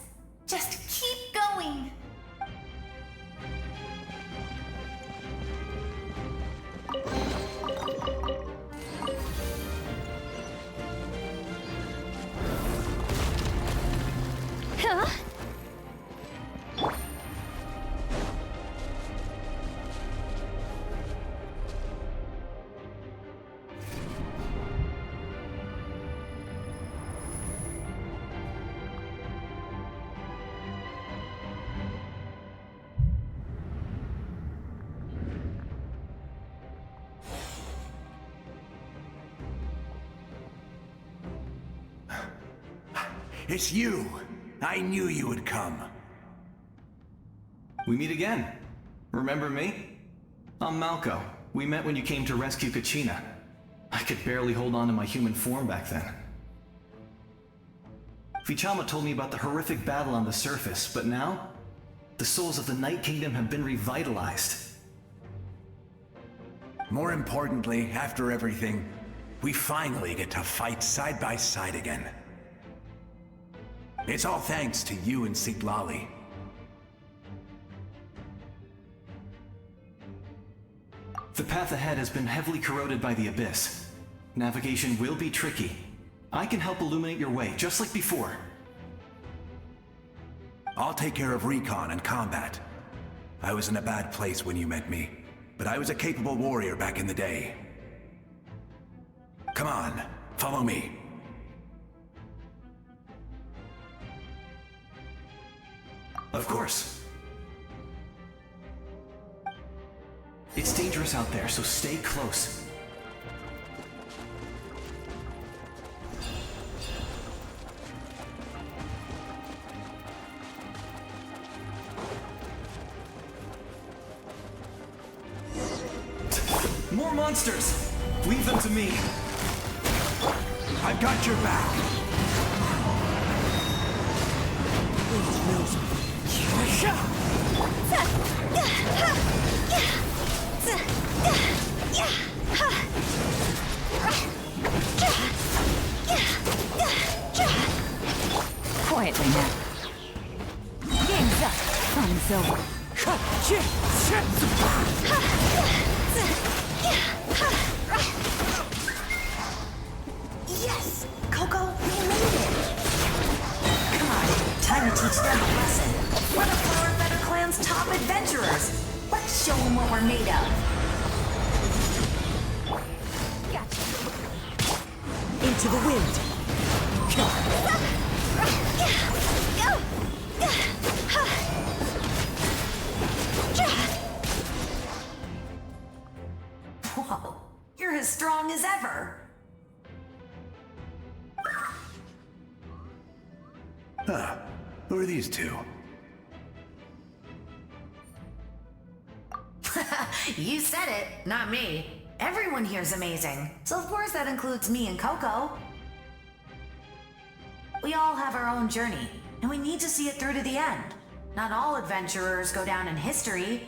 Just keep going. Huh? It's you! I knew you would come. We meet again. Remember me? I'm Malco. We met when you came to rescue Kachina. I could barely hold on to my human form back then. Vichama told me about the horrific battle on the surface, but now, the souls of the Night Kingdom have been revitalized. More importantly, after everything, we finally get to fight side by side again. It's all thanks to you and Siglali. The path ahead has been heavily corroded by the Abyss. Navigation will be tricky. I can help illuminate your way, just like before. I'll take care of recon and combat. I was in a bad place when you met me, but I was a capable warrior back in the day. Come on, follow me. Of course. It's dangerous out there, so stay close. More monsters! Leave them to me. I've got your back. Quietly now. Game's up. Fun's over. Yes! Coco, we made it! Come on, time to teach them a lesson. We're the Flower Feather Clan's top adventurers. Let's show them what we're made of. Gotcha. Into the wind. Whoa, you're as strong as ever. Huh. Who are these two? You said it, not me. Everyone here's amazing. So of course that includes me and Coco. We all have our own journey, and we need to see it through to the end. Not all adventurers go down in history.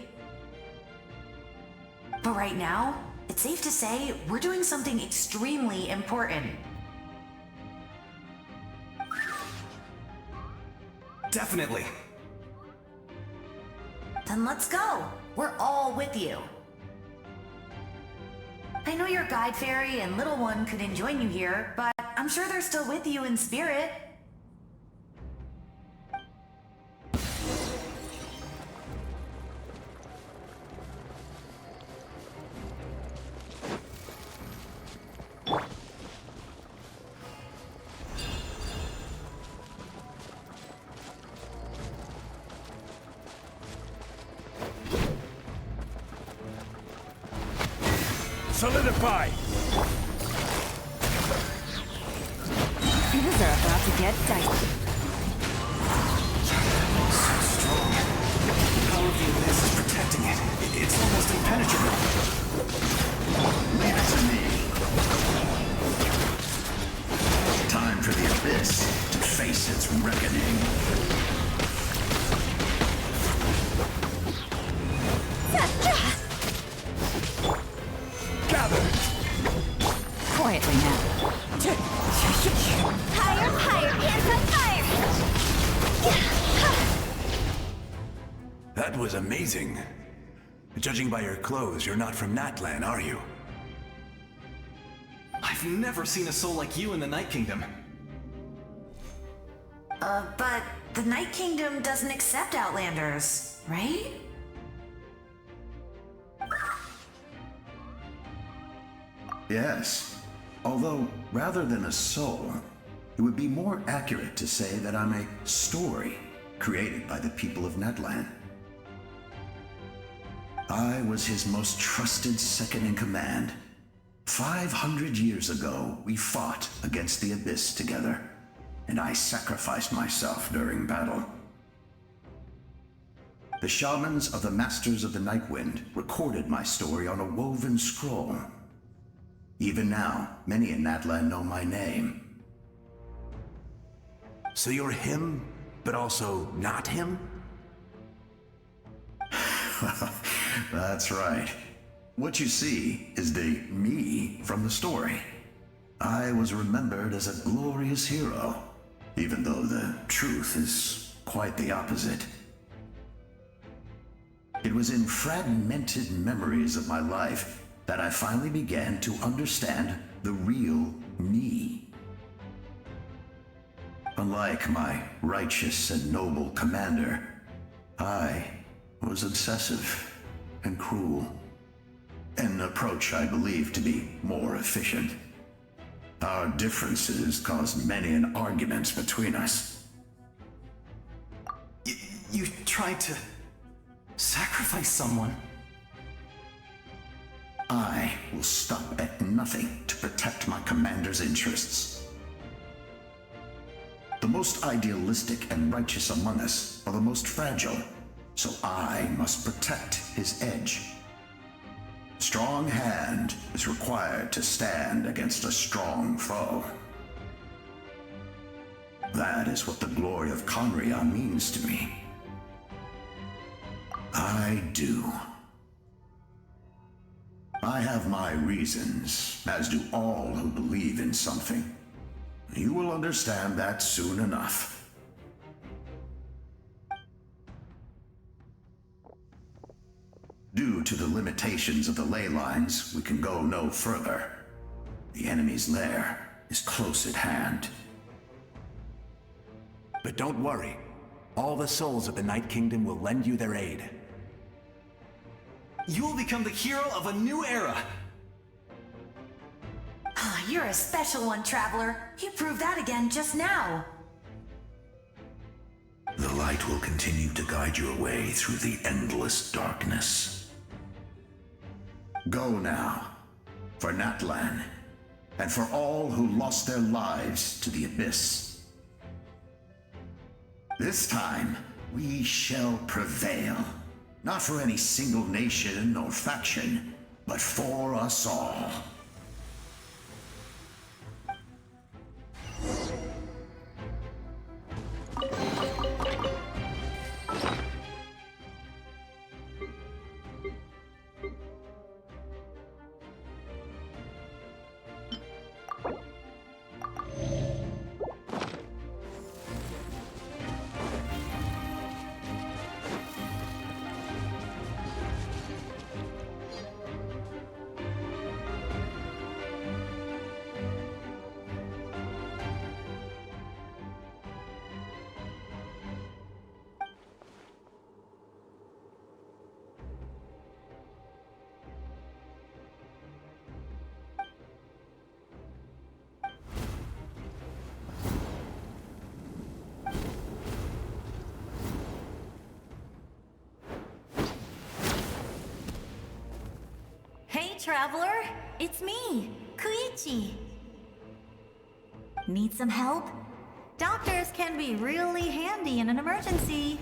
But right now, it's safe to say we're doing something extremely important. Definitely. Then let's go. We're all with you. I know your guide fairy and little one couldn't join you here, but I'm sure they're still with you in spirit. Solidify! Things are about to get dicey. So strong. The power of the abyss is protecting it. It's almost impenetrable. Leave it to me. Time for the abyss to face its reckoning. Quietly now. Higher, higher, hands on fire! That was amazing. Judging by your clothes, you're not from Natlan, are you? I've never seen a soul like you in the Night Kingdom. But the Night Kingdom doesn't accept Outlanders, right? Yes. Although, rather than a soul, it would be more accurate to say that I'm a story created by the people of Natlan. I was his most trusted second-in-command. 500 years ago, we fought against the Abyss together, and I sacrificed myself during battle. The shamans of the Masters of the Nightwind recorded my story on a woven scroll. Even now, many in Natlan know my name. So you're him, but also not him? That's right. What you see is the me from the story. I was remembered as a glorious hero, even though the truth is quite the opposite. It was in fragmented memories of my life that I finally began to understand the real me. Unlike my righteous and noble commander, I was obsessive and cruel. An approach I believe to be more efficient. Our differences caused many an arguments between us. You tried to sacrifice someone. I will stop at nothing to protect my commander's interests. The most idealistic and righteous among us are the most fragile, so I must protect his edge. Strong hand is required to stand against a strong foe. That is what the glory of Conria means to me. I do. I have my reasons, as do all who believe in something. You will understand that soon enough. Due to the limitations of the ley lines, we can go no further. The enemy's lair is close at hand. But don't worry. All the souls of the Night Kingdom will lend you their aid. You will become the hero of a new era! You're a special one, Traveler. You proved that again just now. The light will continue to guide your way through the endless darkness. Go now, for Natlan, and for all who lost their lives to the Abyss. This time, we shall prevail. Not for any single nation or faction, but for us all. Traveler, it's me, Koichi. Need some help? Doctors can be really handy in an emergency.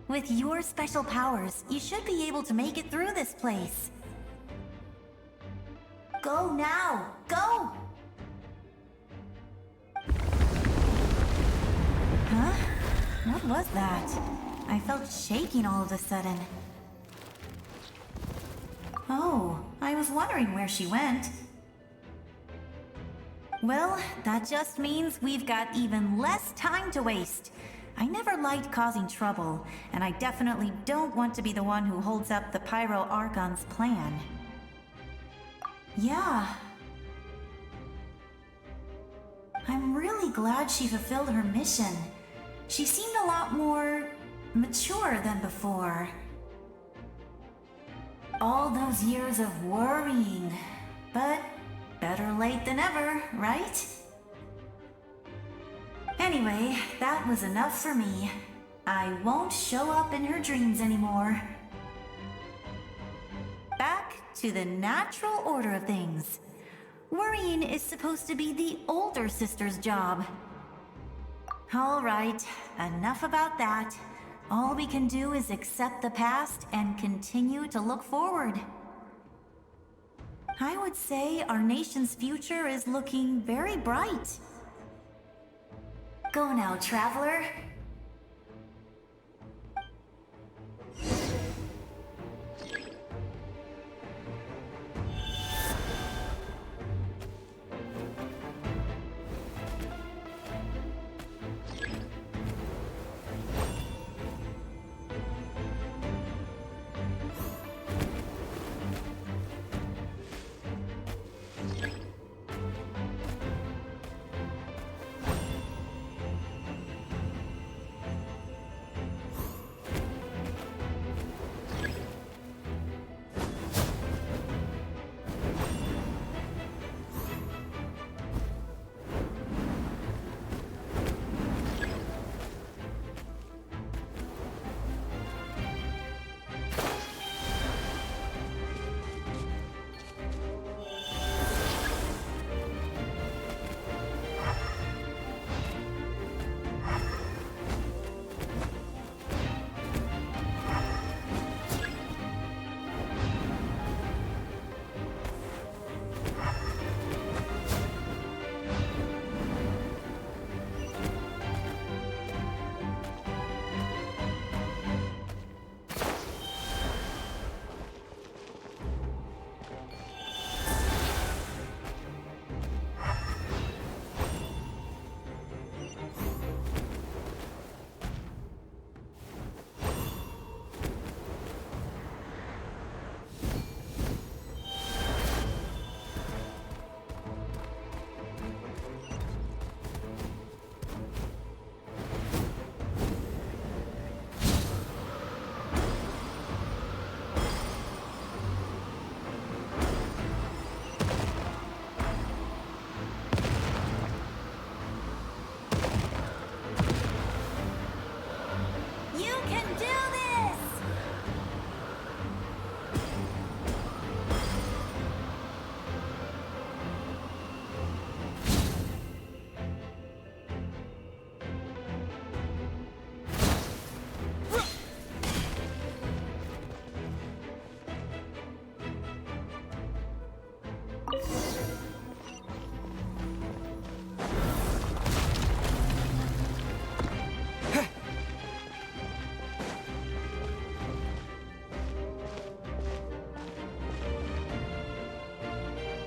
With your special powers, you should be able to make it through this place. Go now! Go! Huh? What was that? I felt shaking all of a sudden. Oh, I was wondering where she went. Well, that just means we've got even less time to waste. I never liked causing trouble, and I definitely don't want to be the one who holds up the Pyro Archon's plan. Yeah. I'm really glad she fulfilled her mission. She seemed a lot more mature than before. All those years of worrying, but better late than ever, right? Anyway, that was enough for me. I won't show up in her dreams anymore. Back to the natural order of things. Worrying is supposed to be the older sister's job. All right, enough about that. All we can do is accept the past and continue to look forward. I would say our nation's future is looking very bright. Go now, Traveler.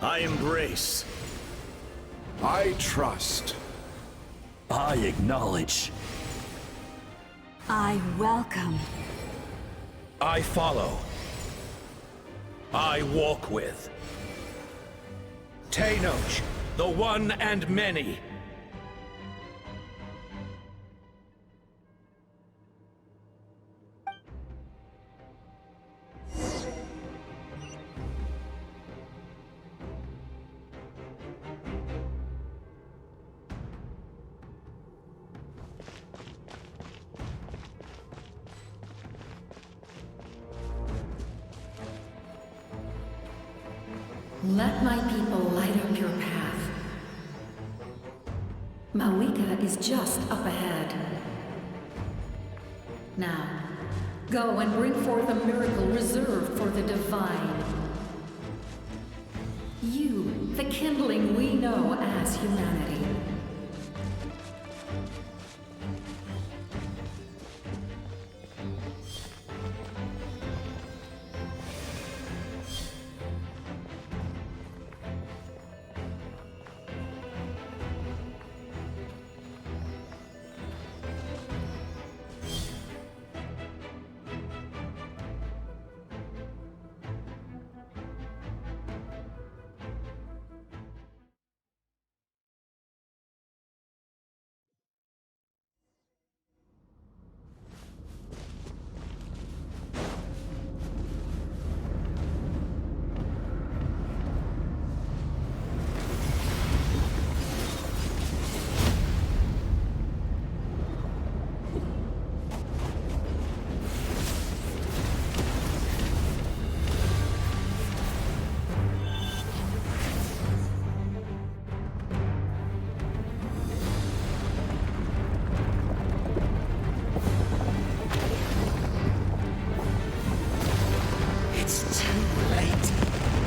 I embrace. I trust. I acknowledge. I welcome. I follow. I walk with. Tenoch, the one and many. Let my people light up your path. Mawika is just up ahead. Now, go and bring forth a miracle reserved for the divine. You, the kindling we know as humanity.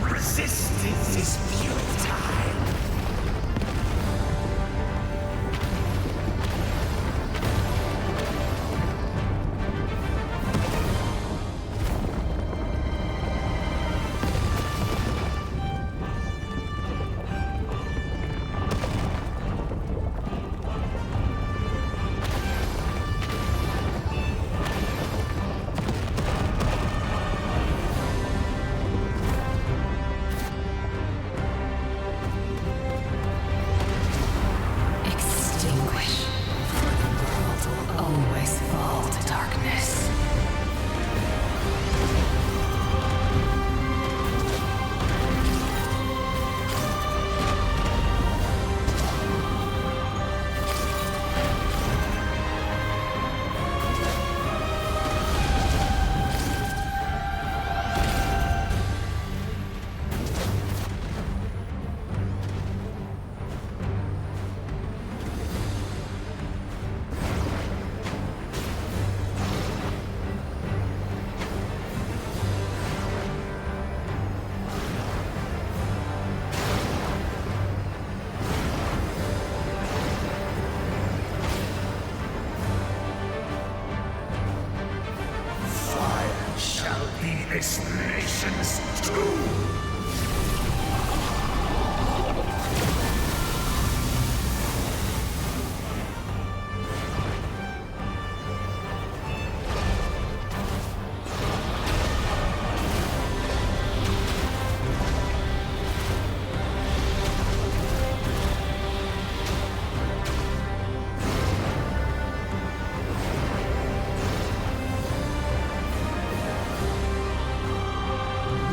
Resistance is futile. This nation's doom!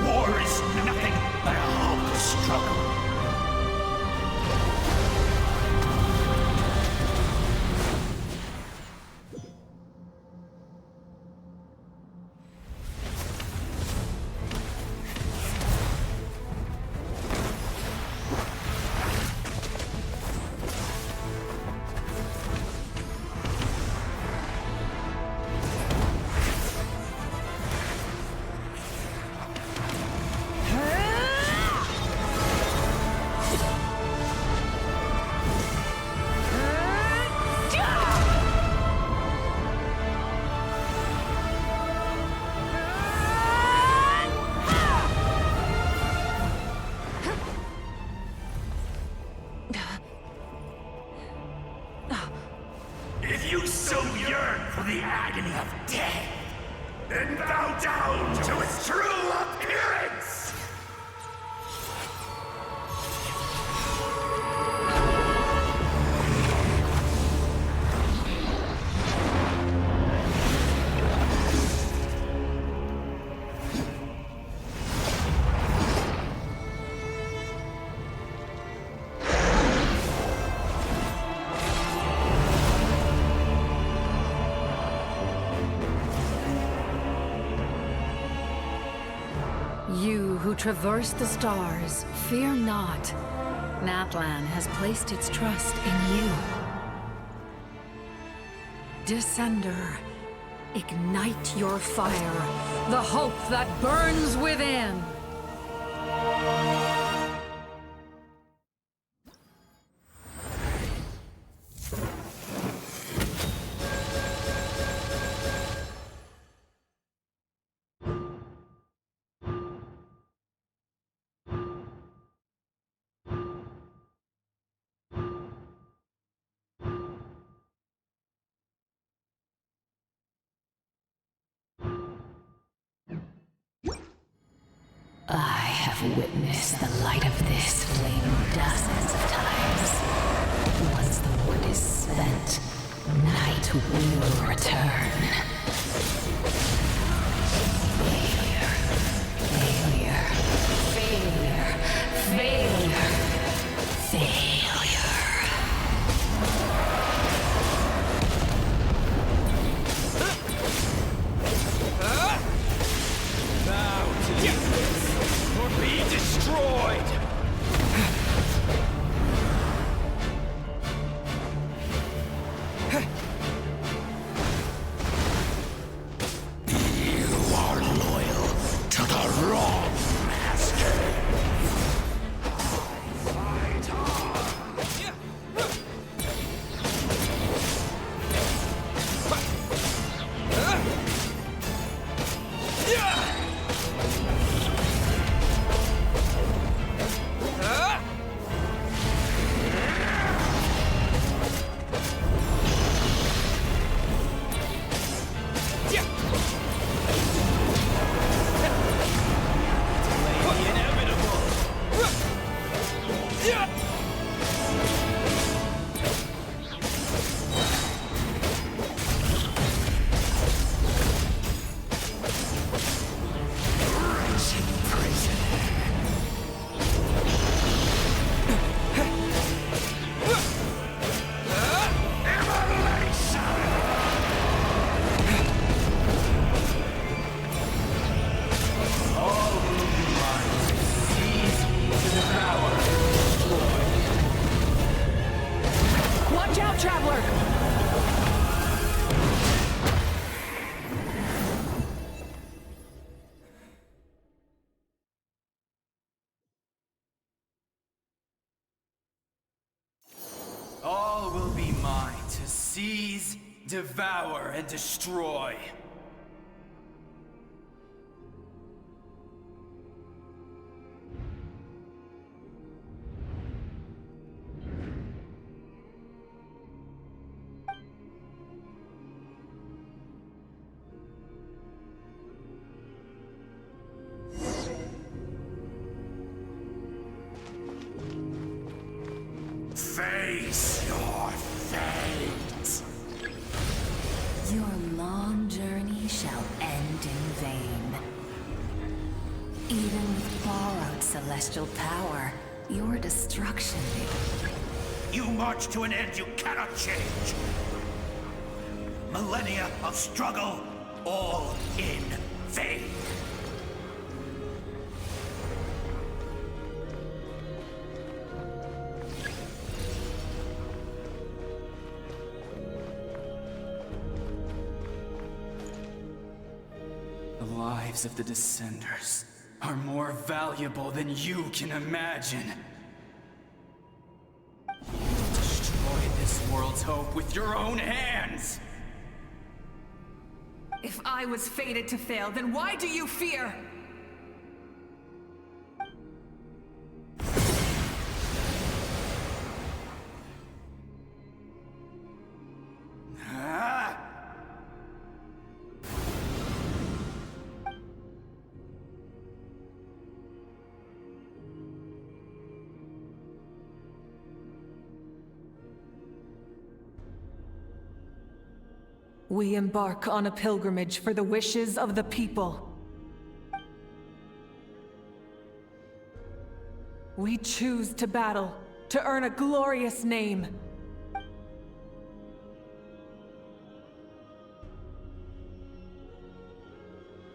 War is nothing You who traverse the stars, fear not. Natlan has placed its trust in you. Descender, ignite your fire, the hope that burns within. I have witnessed the light of this flame dozens of times. Once the wood is spent, night will return. Failure. Failure. Failure. Failure. Failure. Bow to useless, or be destroyed! You are loyal to the wrong master. Fight on! Watch out, Traveler! All will be mine to seize, devour, and destroy. Face your fate. Your long journey shall end in vain. Even with borrowed celestial power, your destruction You march to an end you cannot change. Millennia of struggle, all in vain. The lives of the Descenders are more valuable than you can imagine. You destroyed this world's hope with your own hands! If I was fated to fail, then why do you fear? Ah! We embark on a pilgrimage for the wishes of the people. We choose to battle, to earn a glorious name.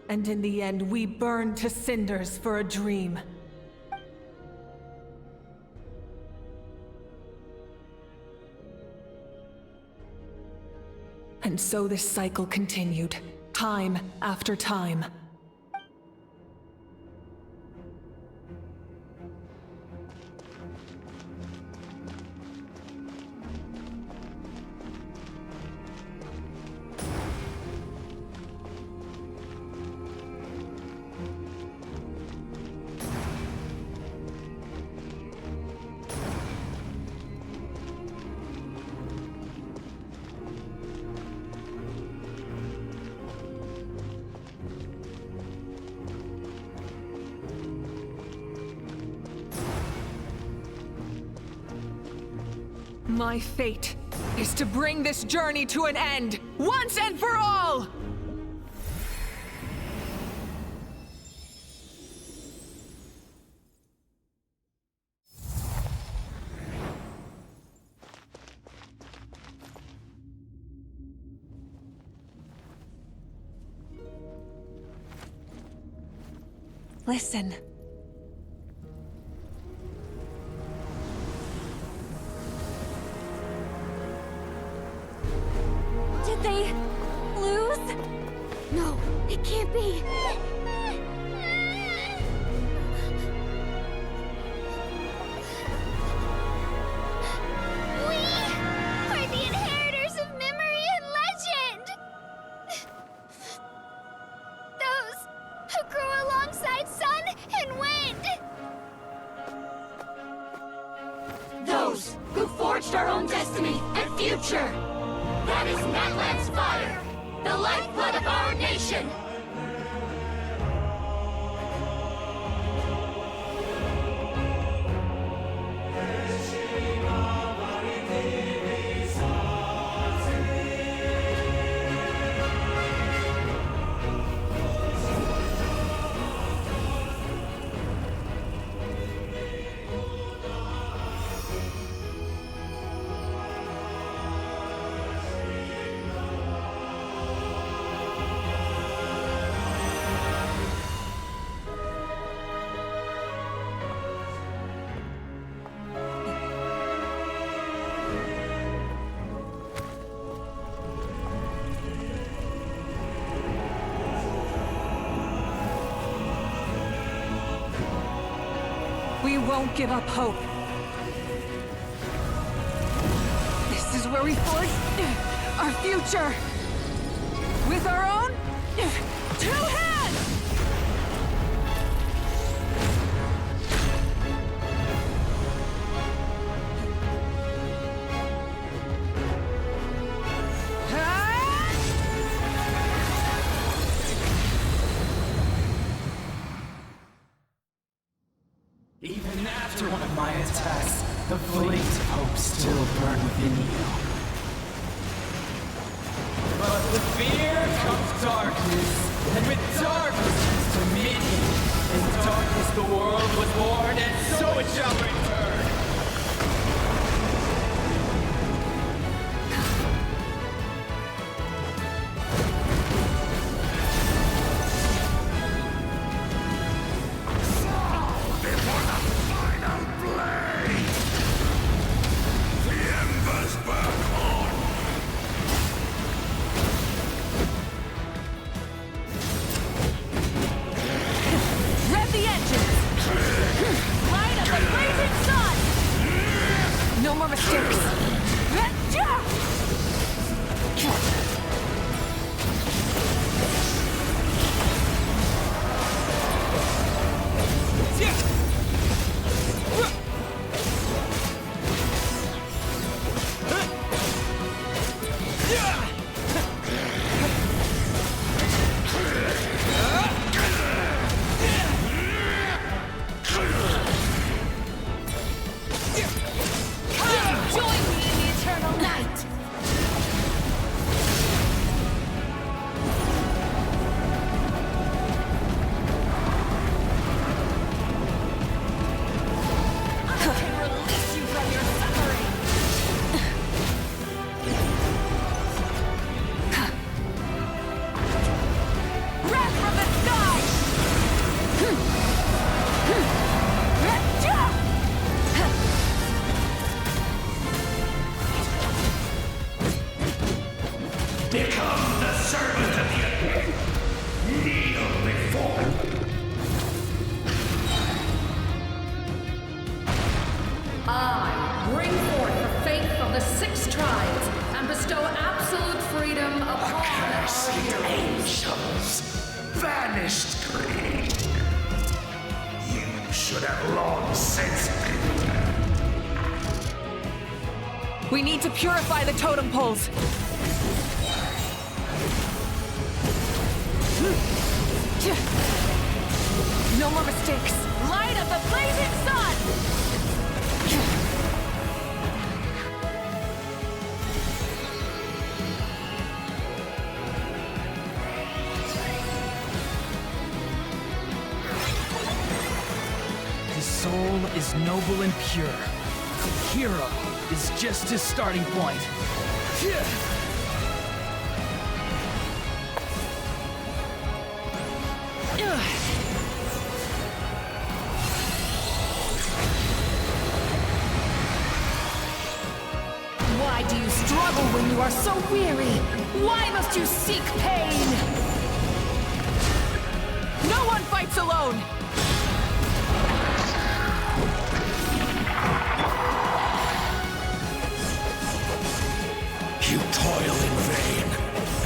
And in the end, we burn to cinders for a dream. And so this cycle continued, time after time. My fate is to bring this journey to an end, once and for all! Listen. Did they lose? No, it can't be. We are the inheritors of memory and legend! Those who grew alongside sun and wind! Those who forged our own destiny and future! That is Natlan's fire, the lifeblood of our nation! We won't give up hope. This is where we forge our future. With our own 2 hands! Even after one of my attacks, the flames of hope still burn within you. But with fear comes darkness, and with darkness comes dominion. In darkness the world was born, and so it shall return. No more mistakes! Join me should have long since been dead. We need to purify the totem poles. No more mistakes. Light of the blazing sun! His soul is noble and pure. Hero is just his starting point. Why do you struggle when you are so weary? Why must you seek pain? No one fights alone! You toil in vain,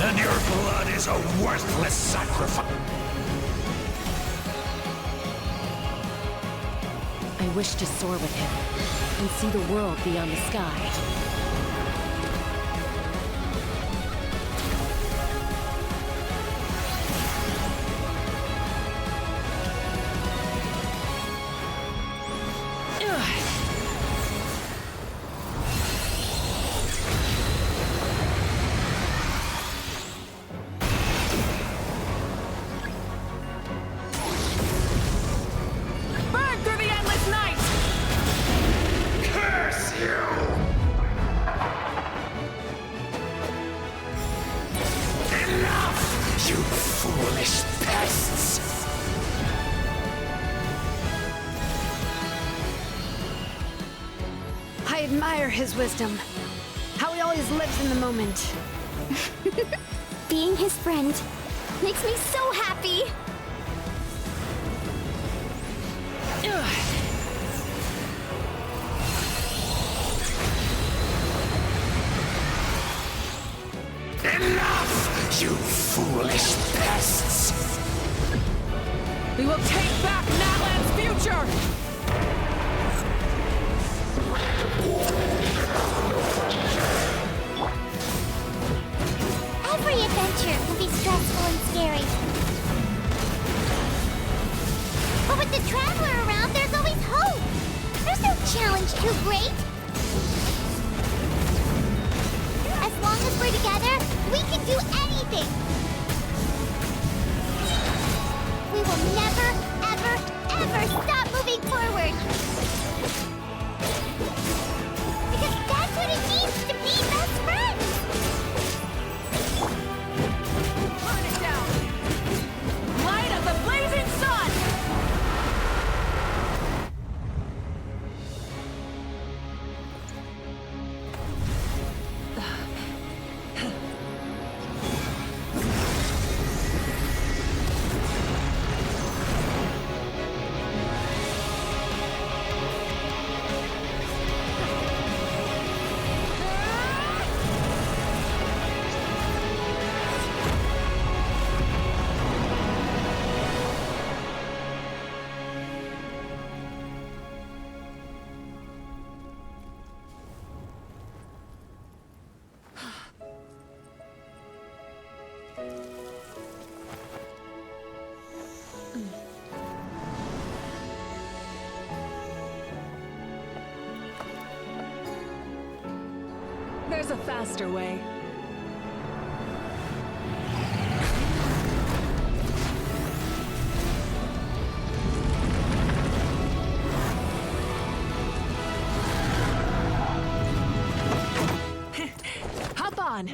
and your blood is a worthless sacrifice. I wish to soar with him and see the world beyond the sky. Burn through the endless night! Curse you! Enough, you foolish pests! I admire his wisdom. How he always lives in the moment. Being his friend makes me so happy. Enough, you foolish pests! We will take back Natlan's future! Every adventure can be stressful and scary. But with the Traveler around, there's always hope. There's no challenge too great. As long as we're together, we can do anything. We will never, ever, ever stop moving forward. Because that's what it means to be best friends. Burn it down! Light of the blazing sun! There's a faster way. Hop on!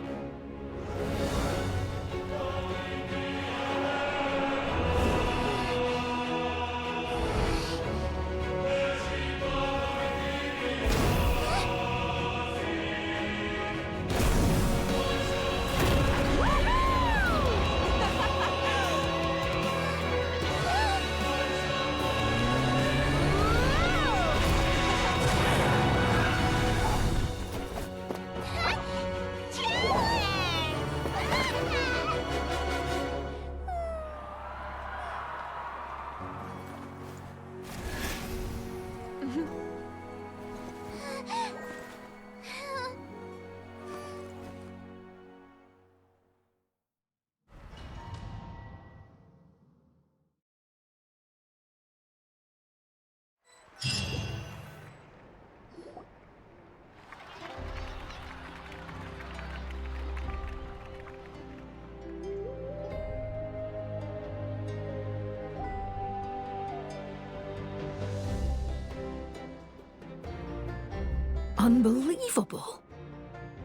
Unbelievable.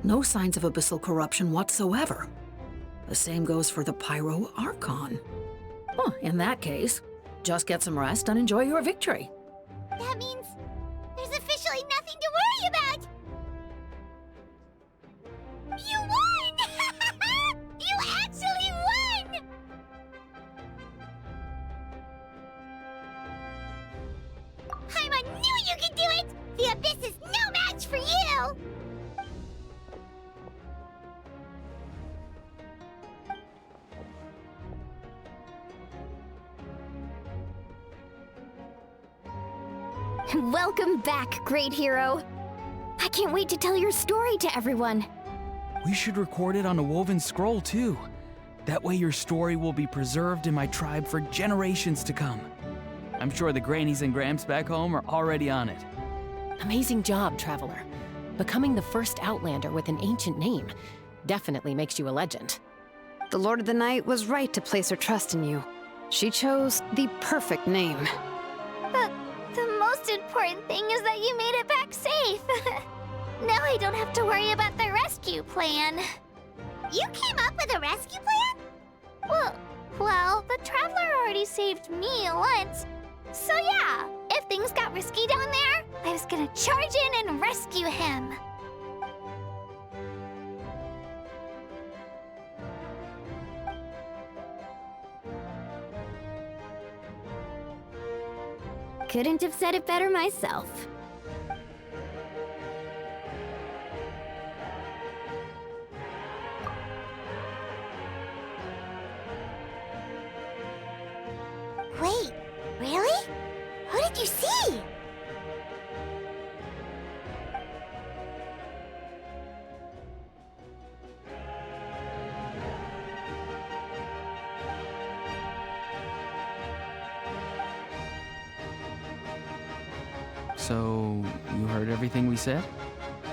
No signs of abyssal corruption whatsoever. The same goes for the Pyro Archon. Well, in that case, just get some rest and enjoy your victory. That means there's officially nothing to worry about! You won! You actually won! Paimon knew you could do it! The Abyss is no match for you! Welcome back, great hero. I can't wait to tell your story to everyone. We should record it on a woven scroll, too. That way your story will be preserved in my tribe for generations to come. I'm sure the grannies and gramps back home are already on it. Amazing job, Traveler. Becoming the first Outlander with an ancient name definitely makes you a legend. The Lord of the Night was right to place her trust in you. She chose the perfect name. The most important thing is that you made it back safe. Now I don't have to worry about the rescue plan. You came up with a rescue plan? Well, the Traveler already saved me once. So yeah, if things got risky down there, I was gonna charge in and rescue him. Couldn't have said it better myself. Wait, really? Who did you see? So, you heard everything we said?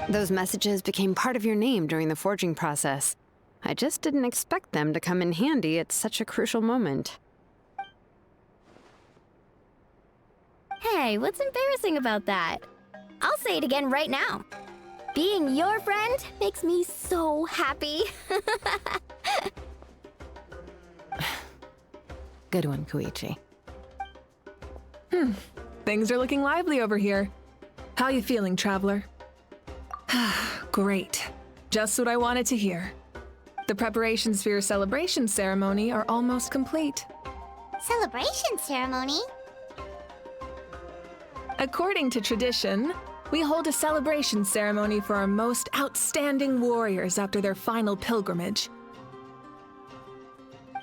Those messages became part of your name during the forging process. I just didn't expect them to come in handy at such a crucial moment. Hey, what's embarrassing about that? I'll say it again right now. Being your friend makes me so happy. Good one, Koichi. Things are looking lively over here. How you feeling, Traveler? Great. Just what I wanted to hear. The preparations for your celebration ceremony are almost complete. Celebration ceremony? According to tradition, we hold a celebration ceremony for our most outstanding warriors after their final pilgrimage.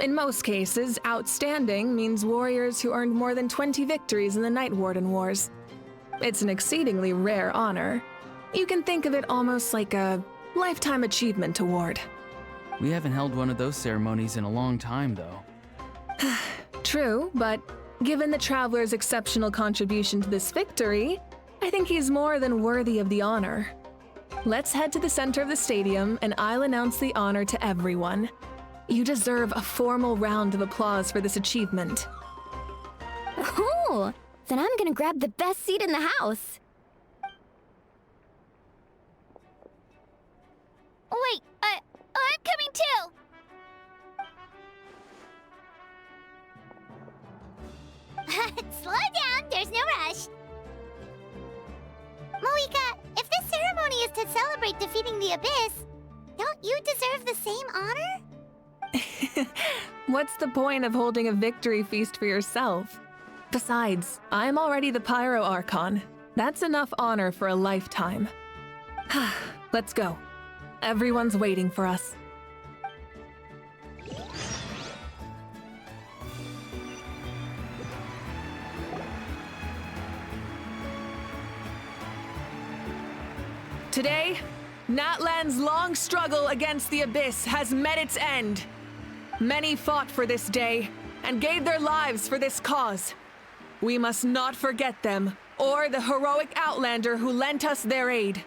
In most cases, outstanding means warriors who earned more than 20 victories in the Night Warden Wars. It's an exceedingly rare honor. You can think of it almost like a lifetime achievement award. We haven't held one of those ceremonies in a long time, though. True, but given the Traveler's exceptional contribution to this victory, I think he's more than worthy of the honor. Let's head to the center of the stadium and I'll announce the honor to everyone. You deserve a formal round of applause for this achievement. Ooh, then I'm gonna grab the best seat in the house. Wait, I'm coming too! Slow down, there's no rush. Moika, if this ceremony is to celebrate defeating the Abyss, don't you deserve the same honor? What's the point of holding a victory feast for yourself? Besides, I'm already the Pyro Archon. That's enough honor for a lifetime. Let's go. Everyone's waiting for us. Today, Natlan's long struggle against the Abyss has met its end. Many fought for this day and gave their lives for this cause. We must not forget them or the heroic outlander who lent us their aid.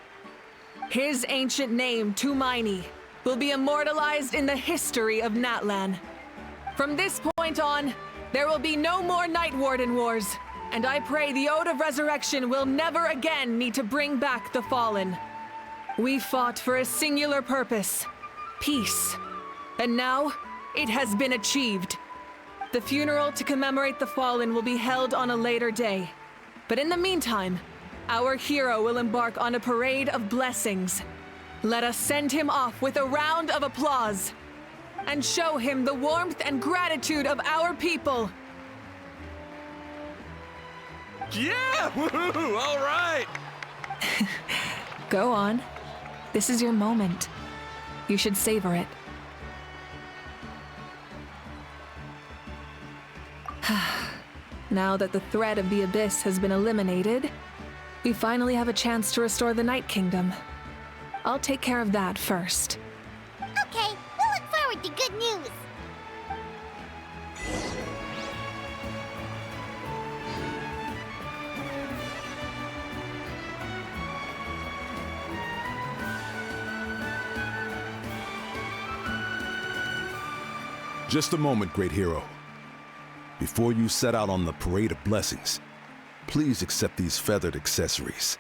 His ancient name, Tumaini, will be immortalized in the history of Natlan. From this point on, there will be no more Night Warden wars, and I pray the Ode of Resurrection will never again need to bring back the fallen. We fought for a singular purpose, peace, and now it has been achieved. The funeral to commemorate the fallen will be held on a later day, but in the meantime, our hero will embark on a parade of blessings. Let us send him off with a round of applause and show him the warmth and gratitude of our people. Yeah! Woohoo! All right! Go on. This is your moment. You should savor it. Now that the threat of the Abyss has been eliminated, we finally have a chance to restore the Night Kingdom. I'll take care of that first. Okay, we'll look forward to good news. Just a moment, great hero. Before you set out on the Parade of Blessings, please accept these feathered accessories.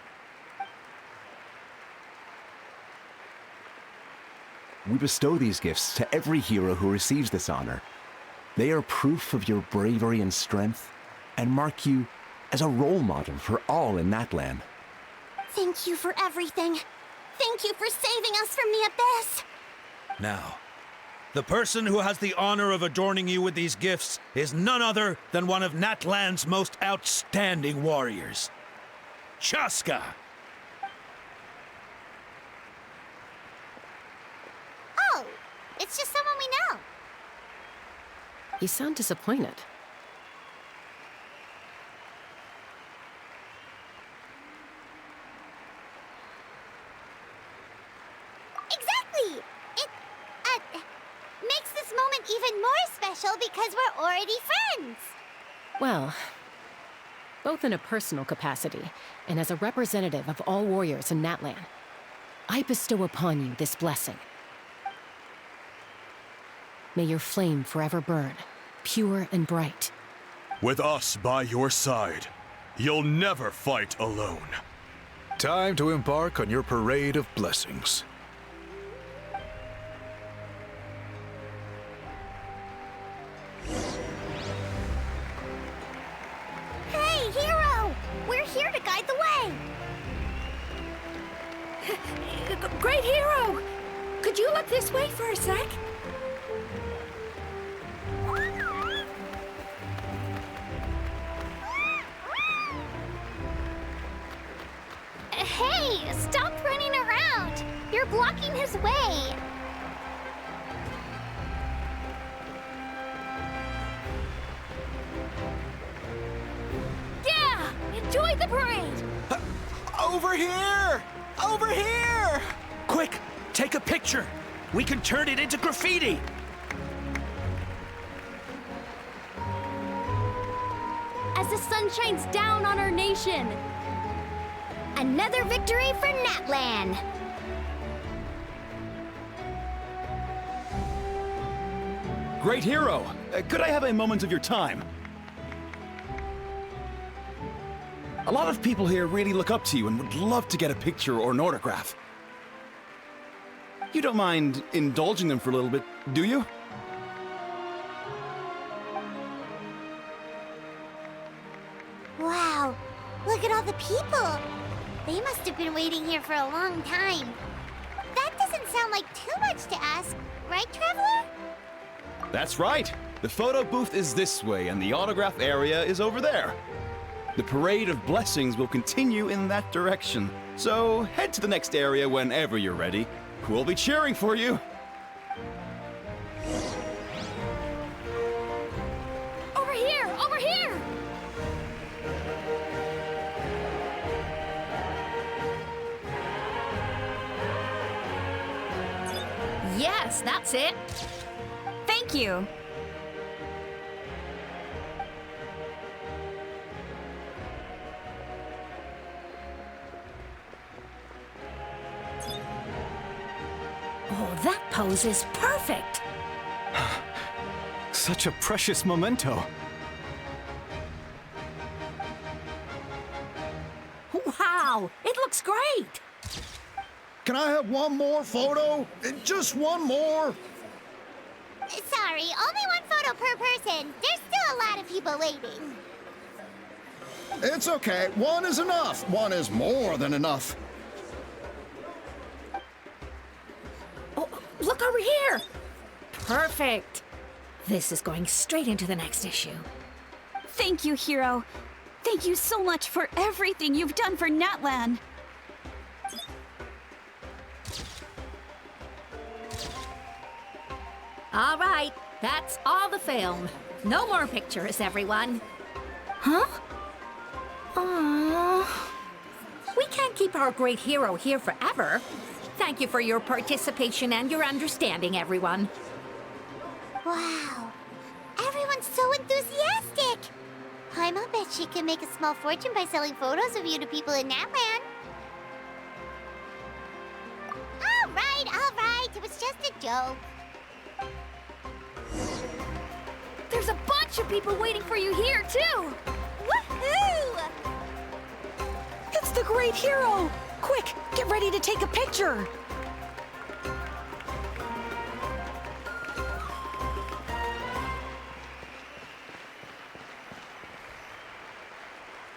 We bestow these gifts to every hero who receives this honor. They are proof of your bravery and strength, and mark you as a role model for all in Natlan. Thank you for everything. Thank you for saving us from the Abyss. Now, the person who has the honor of adorning you with these gifts is none other than one of Natlan's most outstanding warriors, Chaska. Oh, it's just someone we know. You sound disappointed. Exactly! It, makes this moment even more special because we're already friends. Well, both in a personal capacity and as a representative of all warriors in Natlan, I bestow upon you this blessing. May your flame forever burn, pure and bright. With us by your side, you'll never fight alone. Time to embark on your Parade of Blessings. Hey, hero! We're here to guide the way! Great hero! Could you look this way for a sec? Hey, stop running around! You're blocking his way! Yeah! Enjoy the parade! Over here! Over here! Quick, take a picture. We can turn it into graffiti. As the sun shines down on our nation, another victory for Natlan! Great hero! Could I have a moment of your time? A lot of people here really look up to you and would love to get a picture or an autograph. You don't mind indulging them for a little bit, do you? Wow, look at all the people! They must have been waiting here for a long time. That doesn't sound like too much to ask, right, Traveler? That's right! The photo booth is this way and the autograph area is over there. The Parade of Blessings will continue in that direction, so head to the next area whenever you're ready. We'll be cheering for you! Over here! Over here! Yes, that's it. Thank you. pose is perfect. Such a precious memento. Wow, it looks great. Can I have one more photo? Just one more? Sorry, only one photo per person. There's still a lot of people waiting. It's okay. One is enough. One is more than enough. Oh, look over here. Perfect. This is going straight into the next issue. Thank you, Hero. Thank you so much for everything you've done for Natlan. All right, that's all the film. No more pictures, everyone. Huh? Aww. We can't keep our great hero here forever. Thank you for your participation and your understanding, everyone. Wow. Everyone's so enthusiastic. Paimon bet she can make a small fortune by selling photos of you to people in Natlan. All right. It was just a joke. There's a bunch of people waiting for you here, too! Woohoo! It's the great hero! Quick, get ready to take a picture!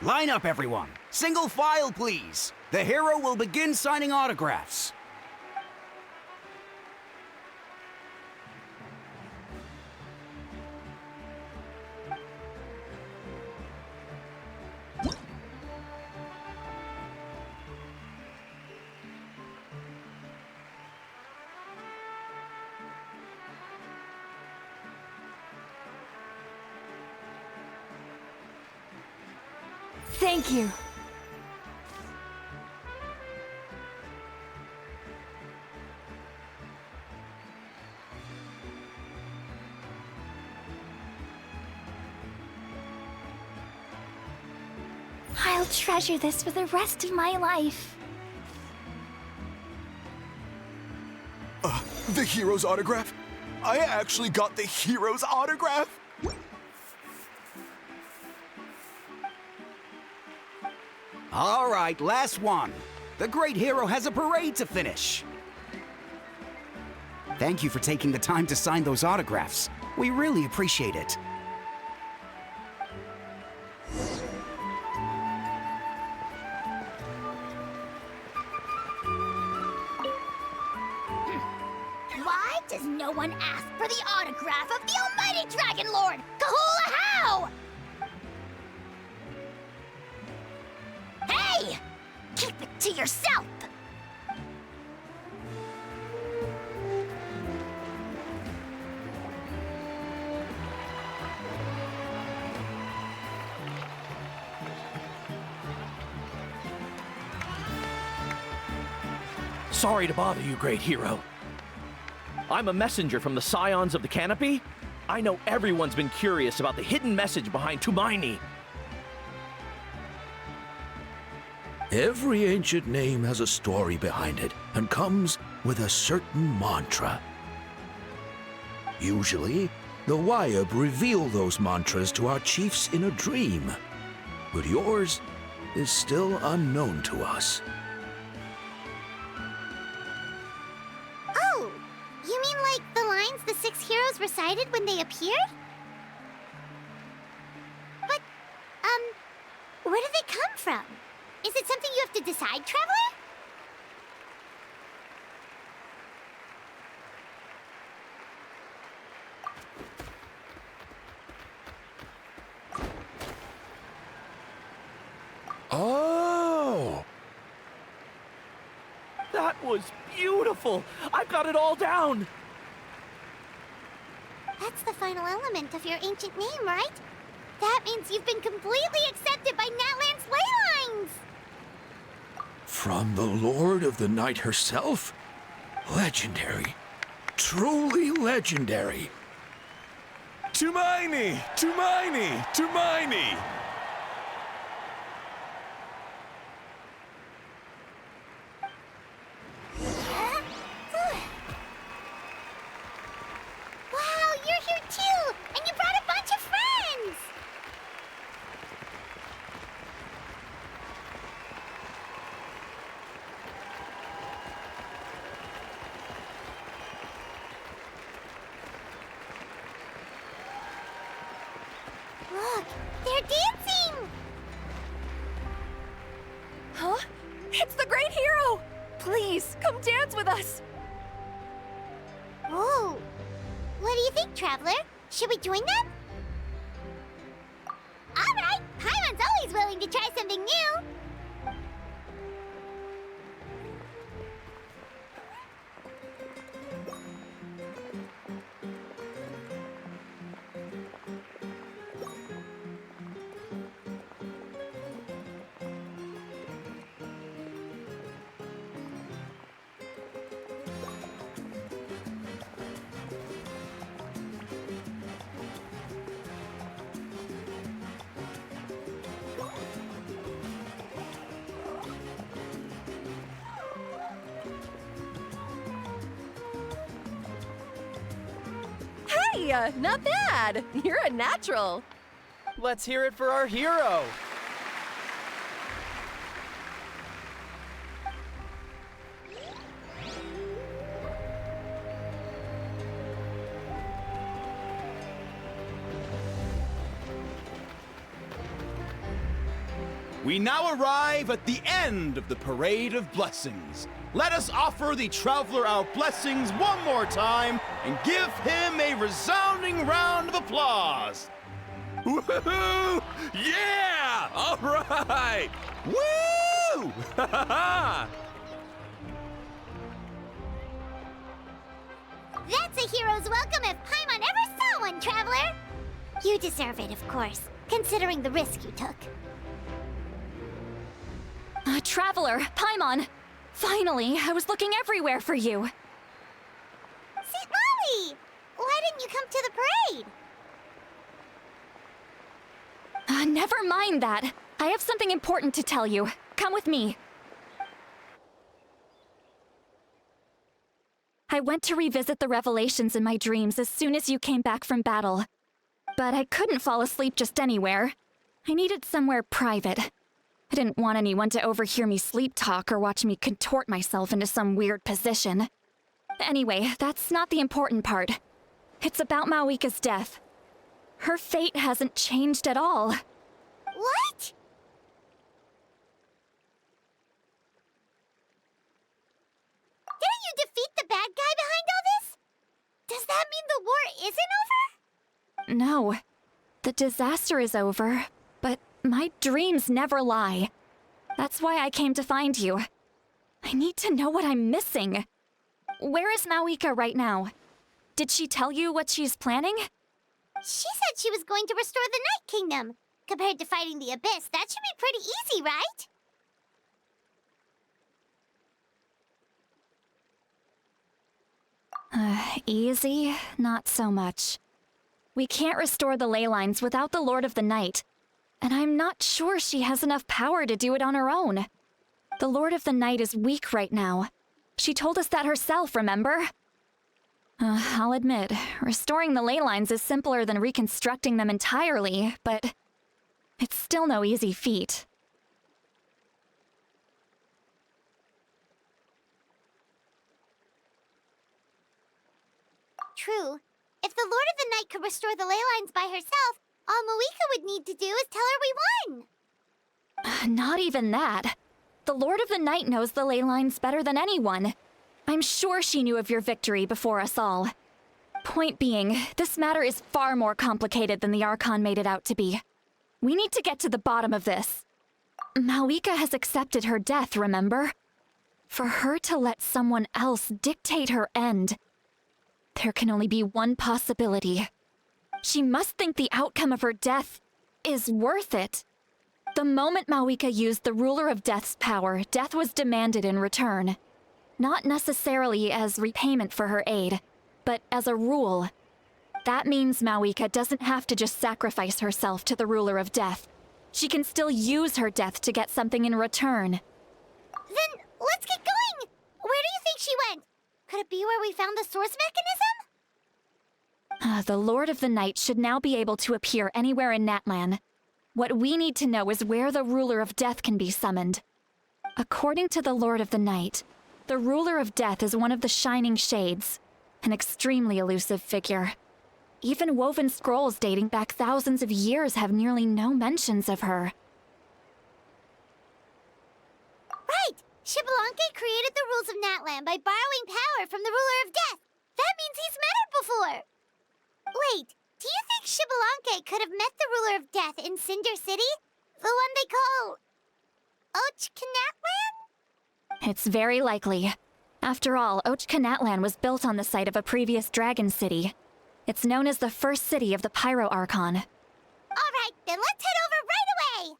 Line up, everyone. Single file, please. The hero will begin signing autographs. Thank you. I'll treasure this for the rest of my life. The hero's autograph? I actually got the hero's autograph? All right, last one. The great hero has a parade to finish. Thank you for taking the time to sign those autographs. We really appreciate it. Why does no one ask for the autograph of the almighty Dragon Lord, Kahula How? Hey! Keep it to yourself! Sorry to bother you, great hero. I'm a messenger from the Scions of the Canopy. I know everyone's been curious about the hidden message behind Tumaini. Every ancient name has a story behind it and comes with a certain mantra. Usually, the Wayab reveal those mantras to our chiefs in a dream, but yours is still unknown to us. Oh, you mean like the lines the 6 heroes recited when they appeared? But, where do they come from? Is it something you have to decide, Traveler? Oh! That was beautiful! I've got it all down! That's the final element of your ancient name, right? That means you've been completely accepted by Natlan's ley lines! From the Lord of the Night herself? Legendary. Truly legendary. Tumaini! Tumaini! Tumaini! dancing! Huh? It's the Great Hero! Please, come dance with us! Whoa! What do you think, Traveler? Should we join them? Alright! Paimon's always willing to try something new! Hey, not bad! You're a natural! Let's hear it for our hero! We now arrive at the end of the Parade of Blessings. Let us offer the Traveler our blessings one more time and give him a resounding round of applause. Woohoo! Yeah! All right! Woo! That's a hero's welcome if Paimon ever saw one, Traveler! You deserve it, of course, considering the risk you took. Traveler, Paimon! Finally, I was looking everywhere for you. St. Molly! Why didn't you come to the parade? Never mind that. I have something important to tell you. Come with me. I went to revisit the revelations in my dreams as soon as you came back from battle. But I couldn't fall asleep just anywhere. I needed somewhere private. I didn't want anyone to overhear me sleep talk or watch me contort myself into some weird position. Anyway, that's not the important part. It's about Mawika's death. Her fate hasn't changed at all. What? Didn't you defeat the bad guy behind all this? Does that mean the war isn't over? No. The disaster is over, but my dreams never lie. That's why I came to find you. I need to know what I'm missing. Where is Mawika right now? Did she tell you what she's planning? She said she was going to restore the Night Kingdom. Compared to fighting the Abyss, that should be pretty easy, right? Easy? Not so much. We can't restore the ley lines without the Lord of the Night. And I'm not sure she has enough power to do it on her own. The Lord of the Night is weak right now. She told us that herself, remember? I'll admit, restoring the ley lines is simpler than reconstructing them entirely, but it's still no easy feat. True. If the Lord of the Night could restore the ley lines by herself, all Mawika would need to do is tell her we won! Not even that. The Lord of the Night knows the ley lines better than anyone. I'm sure she knew of your victory before us all. Point being, this matter is far more complicated than the Archon made it out to be. We need to get to the bottom of this. Mawika has accepted her death, remember? For her to let someone else dictate her end, there can only be one possibility. She must think the outcome of her death is worth it. The moment Mawika used the Ruler of Death's power, death was demanded in return. Not necessarily as repayment for her aid, but as a rule. That means Mawika doesn't have to just sacrifice herself to the Ruler of Death. She can still use her death to get something in return. Then let's get going! Where do you think she went? Could it be where we found the source mechanism? The Lord of the Night should now be able to appear anywhere in Natlan. What we need to know is where the Ruler of Death can be summoned. According to the Lord of the Night, the Ruler of Death is one of the Shining Shades, an extremely elusive figure. Even woven scrolls dating back thousands of years have nearly no mentions of her. Right! Xbalanque created the rules of Natlan by borrowing power from the ruler of death. That means he's met her before. Wait, do you think Xbalanque could have met the ruler of death in Cinder City? The one they call... Natlan? It's very likely. After all, Natlan was built on the site of a previous dragon city. It's known as the first city of the Pyro Archon. Alright, then let's head over right away!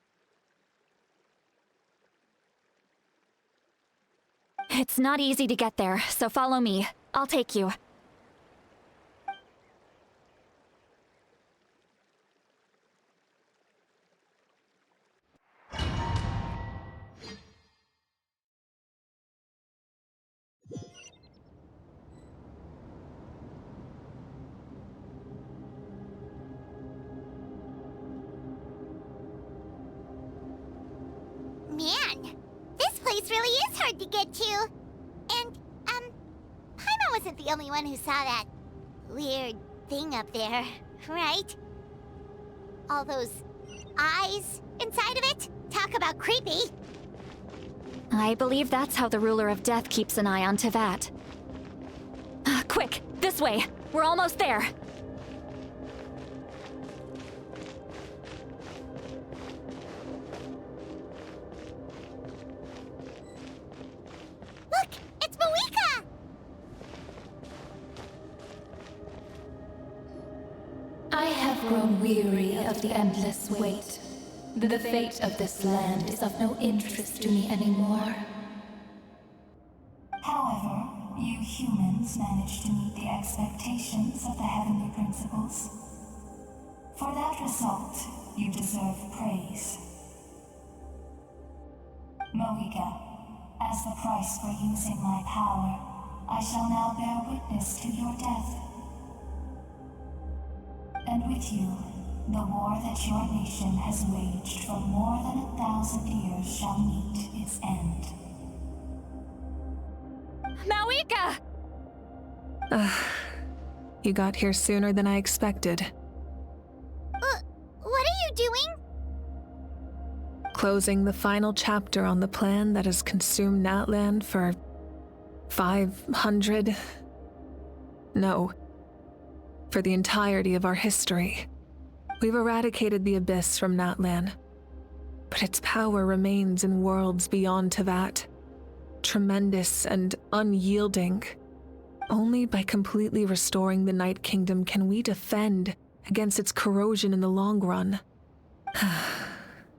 It's not easy to get there, so follow me. I'll take you. Man, this place really is hard to get to. And, Paimon wasn't the only one who saw that weird thing up there, right? All those eyes inside of it? Talk about creepy. I believe that's how the ruler of death keeps an eye on Tevat. Quick, this way! We're almost there! Look! It's Mawika! I have grown weary of the endless wait. The fate of this land is of no interest to me anymore. However, you humans managed to meet the expectations of the heavenly principles. For that result, you deserve praise. Mawika, as the price for using my power, I shall now bear witness to your death. And with you, the war that your nation has waged for more than 1,000 years shall meet its end. Mawika! You got here sooner than I expected. What are you doing? Closing the final chapter on the plan that has consumed Natlan for 500... No. For the entirety of our history. We've eradicated the Abyss from Natlan, but its power remains in worlds beyond Tevat. Tremendous and unyielding. Only by completely restoring the Night Kingdom can we defend against its corrosion in the long run.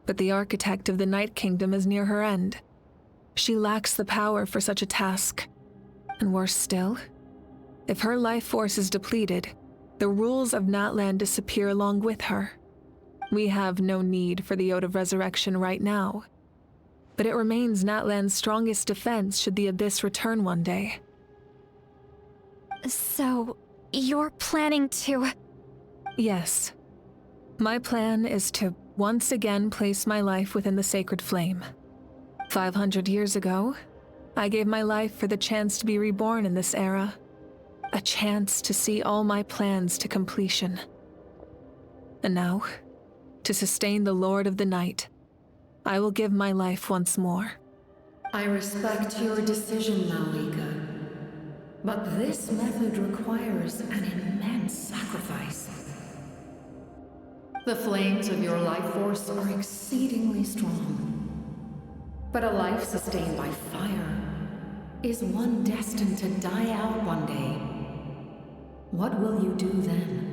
But the architect of the Night Kingdom is near her end. She lacks the power for such a task. And worse still, if her life force is depleted, the rules of Natlan disappear along with her. We have no need for the Ode of Resurrection right now, but it remains Natlan's strongest defense should the Abyss return one day. So, you're planning to... Yes. My plan is to once again place my life within the sacred flame. 500 years ago, I gave my life for the chance to be reborn in this era. A chance to see all my plans to completion. And now, to sustain the Lord of the Night, I will give my life once more. I respect your decision, Mawika. But this method requires an immense sacrifice. The flames of your life force are exceedingly strong. But a life sustained by fire is one destined to die out one day. What will you do then?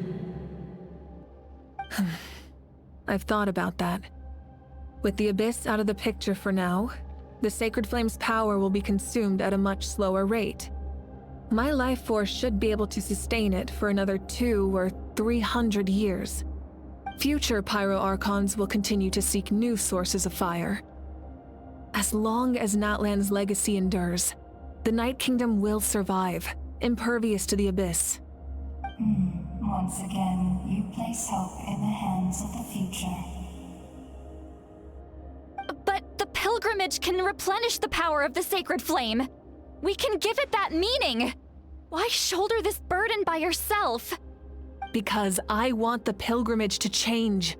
I've thought about that. With the Abyss out of the picture for now, the Sacred Flame's power will be consumed at a much slower rate. My life force should be able to sustain it for another 200 or 300 years. Future Pyro Archons will continue to seek new sources of fire. As long as Natlan's legacy endures, the Night Kingdom will survive, impervious to the Abyss. Once again, you place hope in the hands of the future. But the pilgrimage can replenish the power of the sacred flame. We can give it that meaning. Why shoulder this burden by yourself? Because I want the pilgrimage to change.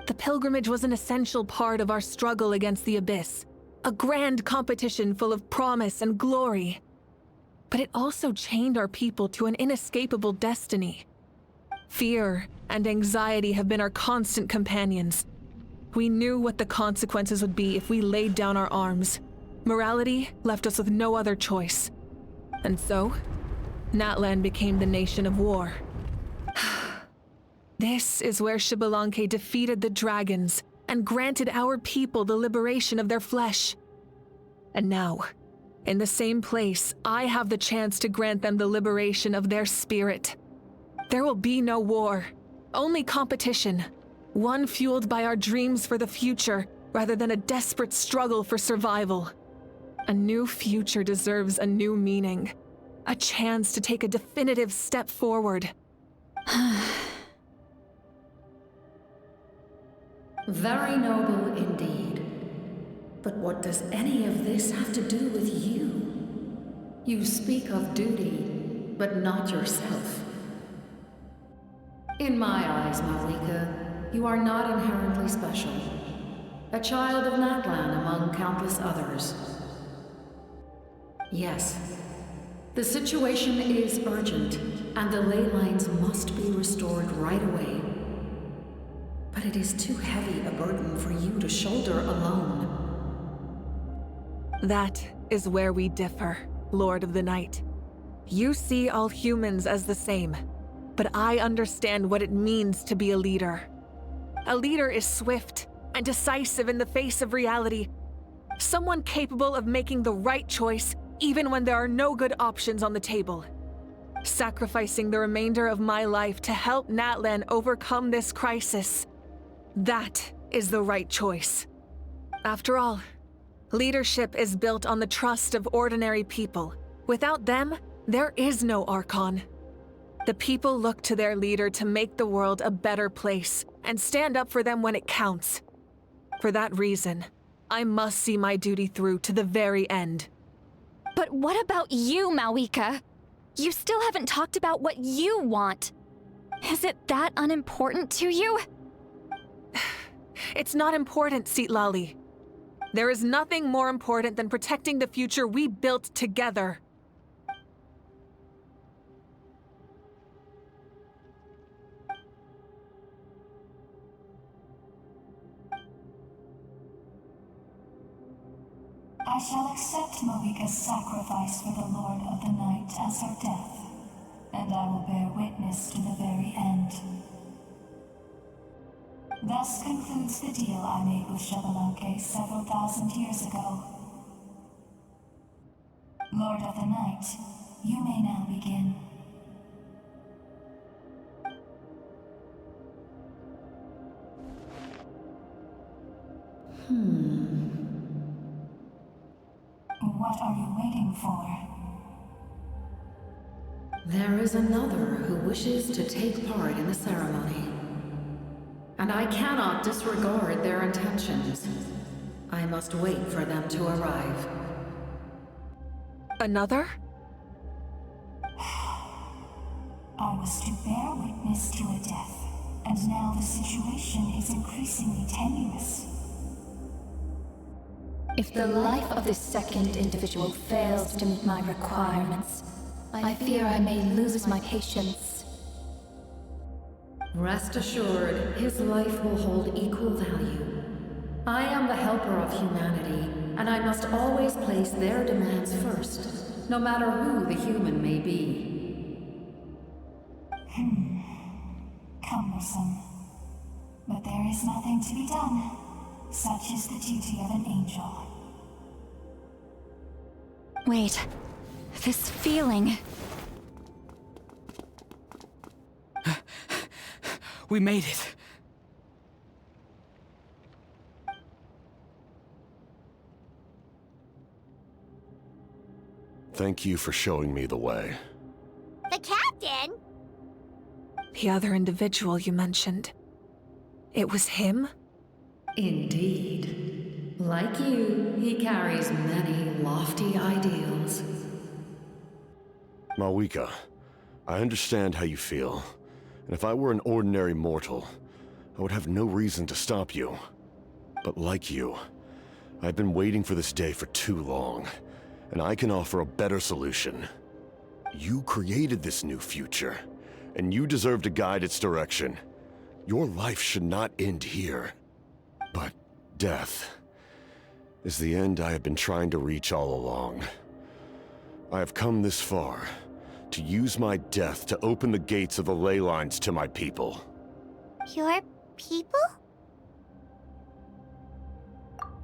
The pilgrimage was an essential part of our struggle against the Abyss, a grand competition full of promise and glory. But it also chained our people to an inescapable destiny. Fear and anxiety have been our constant companions. We knew what the consequences would be if we laid down our arms. Morality left us with no other choice. And so, Natlan became the nation of war. This is where Xbalanque defeated the dragons and granted our people the liberation of their flesh. And now, in the same place, I have the chance to grant them the liberation of their spirit. There will be no war, only competition, one fueled by our dreams for the future rather than a desperate struggle for survival. A new future deserves a new meaning, a chance to take a definitive step forward. Very noble indeed. But what does any of this have to do with you? You speak of duty, but not yourself. In my eyes, Malika, you are not inherently special. A child of Natlan among countless others. Yes, the situation is urgent, and the ley lines must be restored right away. But it is too heavy a burden for you to shoulder alone. That is where we differ, Lord of the Night. You see all humans as the same, but I understand what it means to be a leader. A leader is swift and decisive in the face of reality. Someone capable of making the right choice even when there are no good options on the table. Sacrificing the remainder of my life to help Natlan overcome this crisis. That is the right choice. After all, leadership is built on the trust of ordinary people. Without them, there is no Archon. The people look to their leader to make the world a better place and stand up for them when it counts. For that reason, I must see my duty through to the very end. But what about you, Malika? You still haven't talked about what you want. Is it that unimportant to you? It's not important, Citlali. There is nothing more important than protecting the future we built together. I shall accept Malika's sacrifice for the Lord of the Night as her death, and I will bear witness to the very end. Thus concludes the deal I made with Xbalanque several thousand years ago. Lord of the Night, you may now begin. What are you waiting for? There is another who wishes to take part in the ceremony. And I cannot disregard their intentions. I must wait for them to arrive. Another? I was to bear witness to a death, and now the situation is increasingly tenuous. If the life of this second individual fails to meet my requirements, I fear I may lose my patience. Rest assured, his life will hold equal value. I am the helper of humanity, and I must always place their demands first, no matter who the human may be. Cumbersome. But there is nothing to be done. Such is the duty of an angel. Wait, this feeling. We made it. Thank you for showing me the way. The captain? The other individual you mentioned. It was him? Indeed. Like you, he carries many lofty ideals. Malika, I understand how you feel, And if I were an ordinary mortal, I would have no reason to stop you. But like you, I've been waiting for this day for too long, and I can offer a better solution. You created this new future, and you deserve to guide its direction. Your life should not end here. But death is the end I have been trying to reach all along. I have come this far to use my death to open the gates of the ley lines to my people. Your people?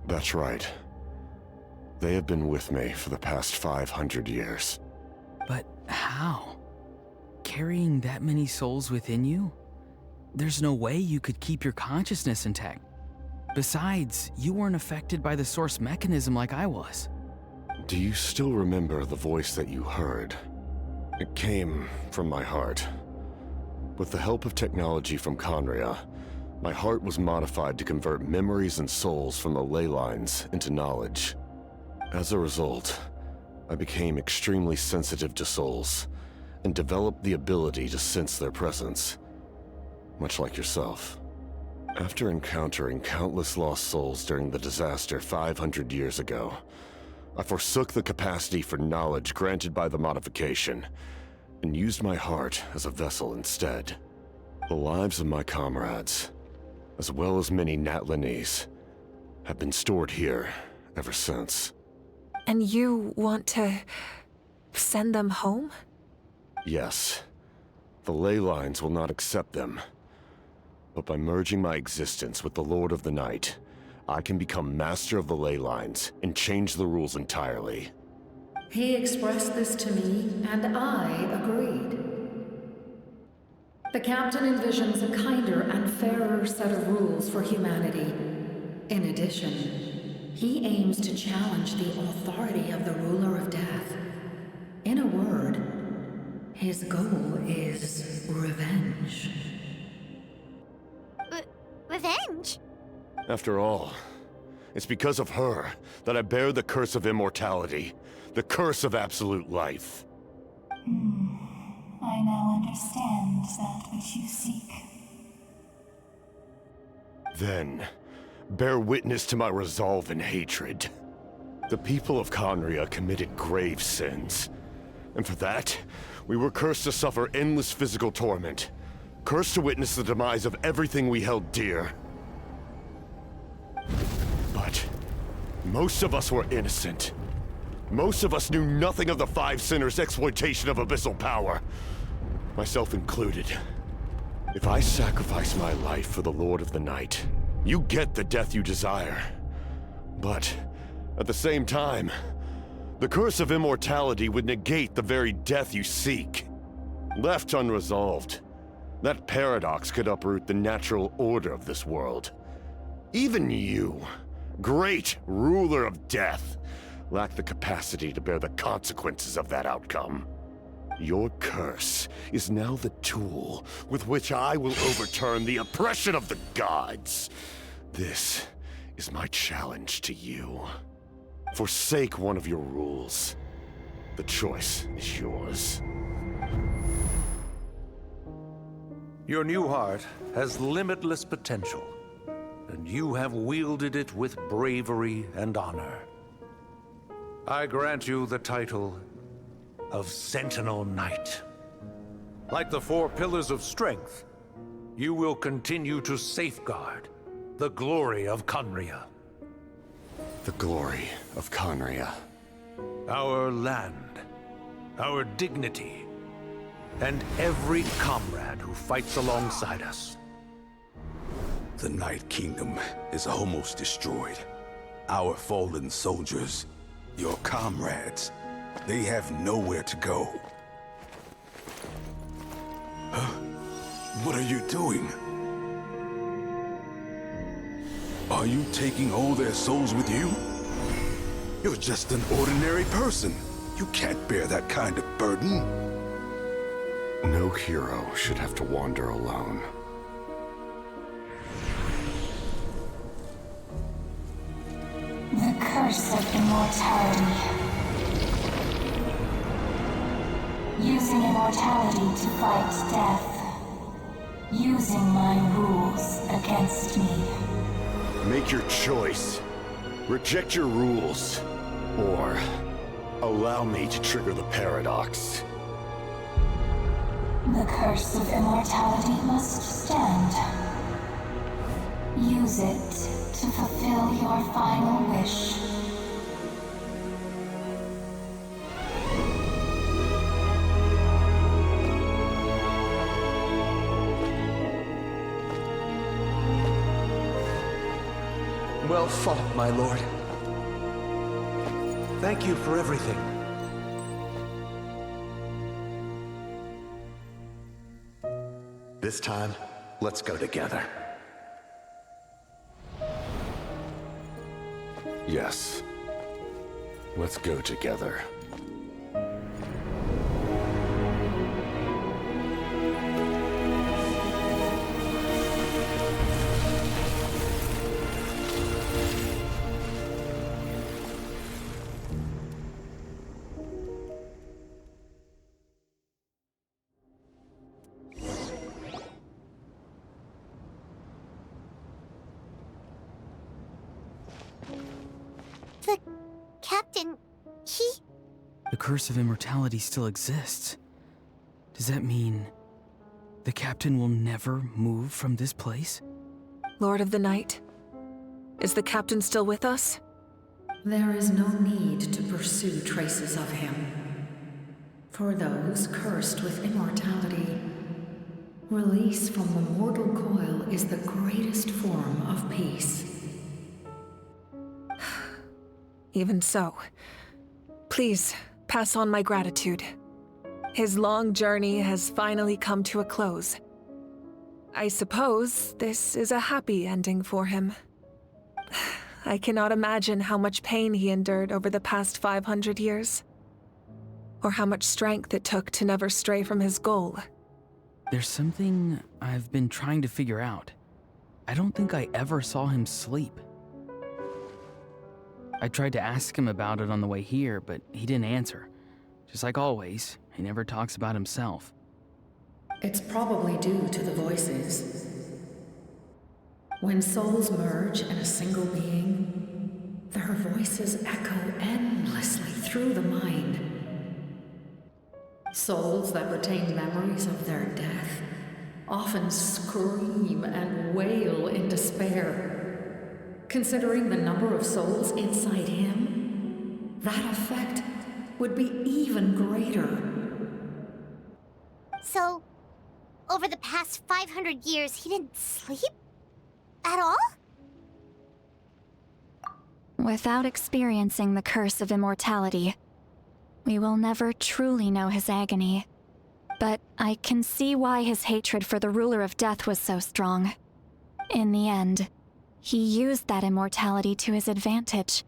That's right. They have been with me for the past 500 years. But how? Carrying that many souls within you? There's no way you could keep your consciousness intact. Besides, you weren't affected by the source mechanism like I was. Do you still remember the voice that you heard? It came from my heart. With the help of technology from Conria, my heart was modified to convert memories and souls from the ley lines into knowledge. As a result, I became extremely sensitive to souls, and developed the ability to sense their presence, much like yourself. After encountering countless lost souls during the disaster 500 years ago, I forsook the capacity for knowledge granted by the modification, and used my heart as a vessel instead. The lives of my comrades, as well as many Natlanese, have been stored here ever since. And you want to send them home? Yes. The ley lines will not accept them. But by merging my existence with the Lord of the Night, I can become master of the ley lines and change the rules entirely. He expressed this to me, and I agreed. The captain envisions a kinder and fairer set of rules for humanity. In addition, he aims to challenge the authority of the ruler of death. In a word, his goal is revenge. Revenge? After all, it's because of her that I bear the curse of immortality, the curse of absolute life. I now understand that which you seek. Then, bear witness to my resolve and hatred. The people of Conria committed grave sins, and for that, we were cursed to suffer endless physical torment, cursed to witness the demise of everything we held dear. But most of us were innocent. Most of us knew nothing of the Five Sinners' exploitation of abyssal power, myself included. If I sacrifice my life for the Lord of the Night, you get the death you desire. But at the same time, the curse of immortality would negate the very death you seek. Left unresolved, that paradox could uproot the natural order of this world. Even you, great ruler of death, lack the capacity to bear the consequences of that outcome. Your curse is now the tool with which I will overturn the oppression of the gods. This is my challenge to you. Forsake one of your rules. The choice is yours. Your new heart has limitless potential, and you have wielded it with bravery and honor. I grant you the title of Sentinel Knight. Like the four pillars of strength, you will continue to safeguard the glory of Conria. The glory of Conria. Our land, our dignity, and every comrade who fights alongside us. The Night Kingdom is almost destroyed. Our fallen soldiers, your comrades, they have nowhere to go. Huh? What are you doing? Are you taking all their souls with you? You're just an ordinary person. You can't bear that kind of burden. No hero should have to wander alone. The curse of immortality. Using immortality to fight death. using my rules against me. Make your choice. Reject your rules. Or allow me to trigger the paradox. The curse of immortality must stand. Use it to fulfill your final wish. Well fought, my lord. Thank you for everything. This time, let's go together. Yes. Let's go together. The captain, The curse of immortality still exists. Does that mean the captain will never move from this place? Lord of the Night, is the captain still with us? There is no need to pursue traces of him. For those cursed with immortality, release from the mortal coil is the greatest form of peace. Even so, please pass on my gratitude. His long journey has finally come to a close. I suppose this is a happy ending for him. I cannot imagine how much pain he endured over the past 500 years, or how much strength it took to never stray from his goal. There's something I've been trying to figure out. I don't think I ever saw him sleep. I tried to ask him about it on the way here, but he didn't answer. Just like always, he never talks about himself. It's probably due to the voices. When souls merge in a single being, their voices echo endlessly through the mind. Souls that retain memories of their death often scream and wail in despair. Considering the number of souls inside him, that effect would be even greater. So, over the past 500 years, he didn't sleep? At all? Without experiencing the curse of immortality, we will never truly know his agony. But I can see why his hatred for the ruler of death was so strong. In the end, he used that immortality to his advantage,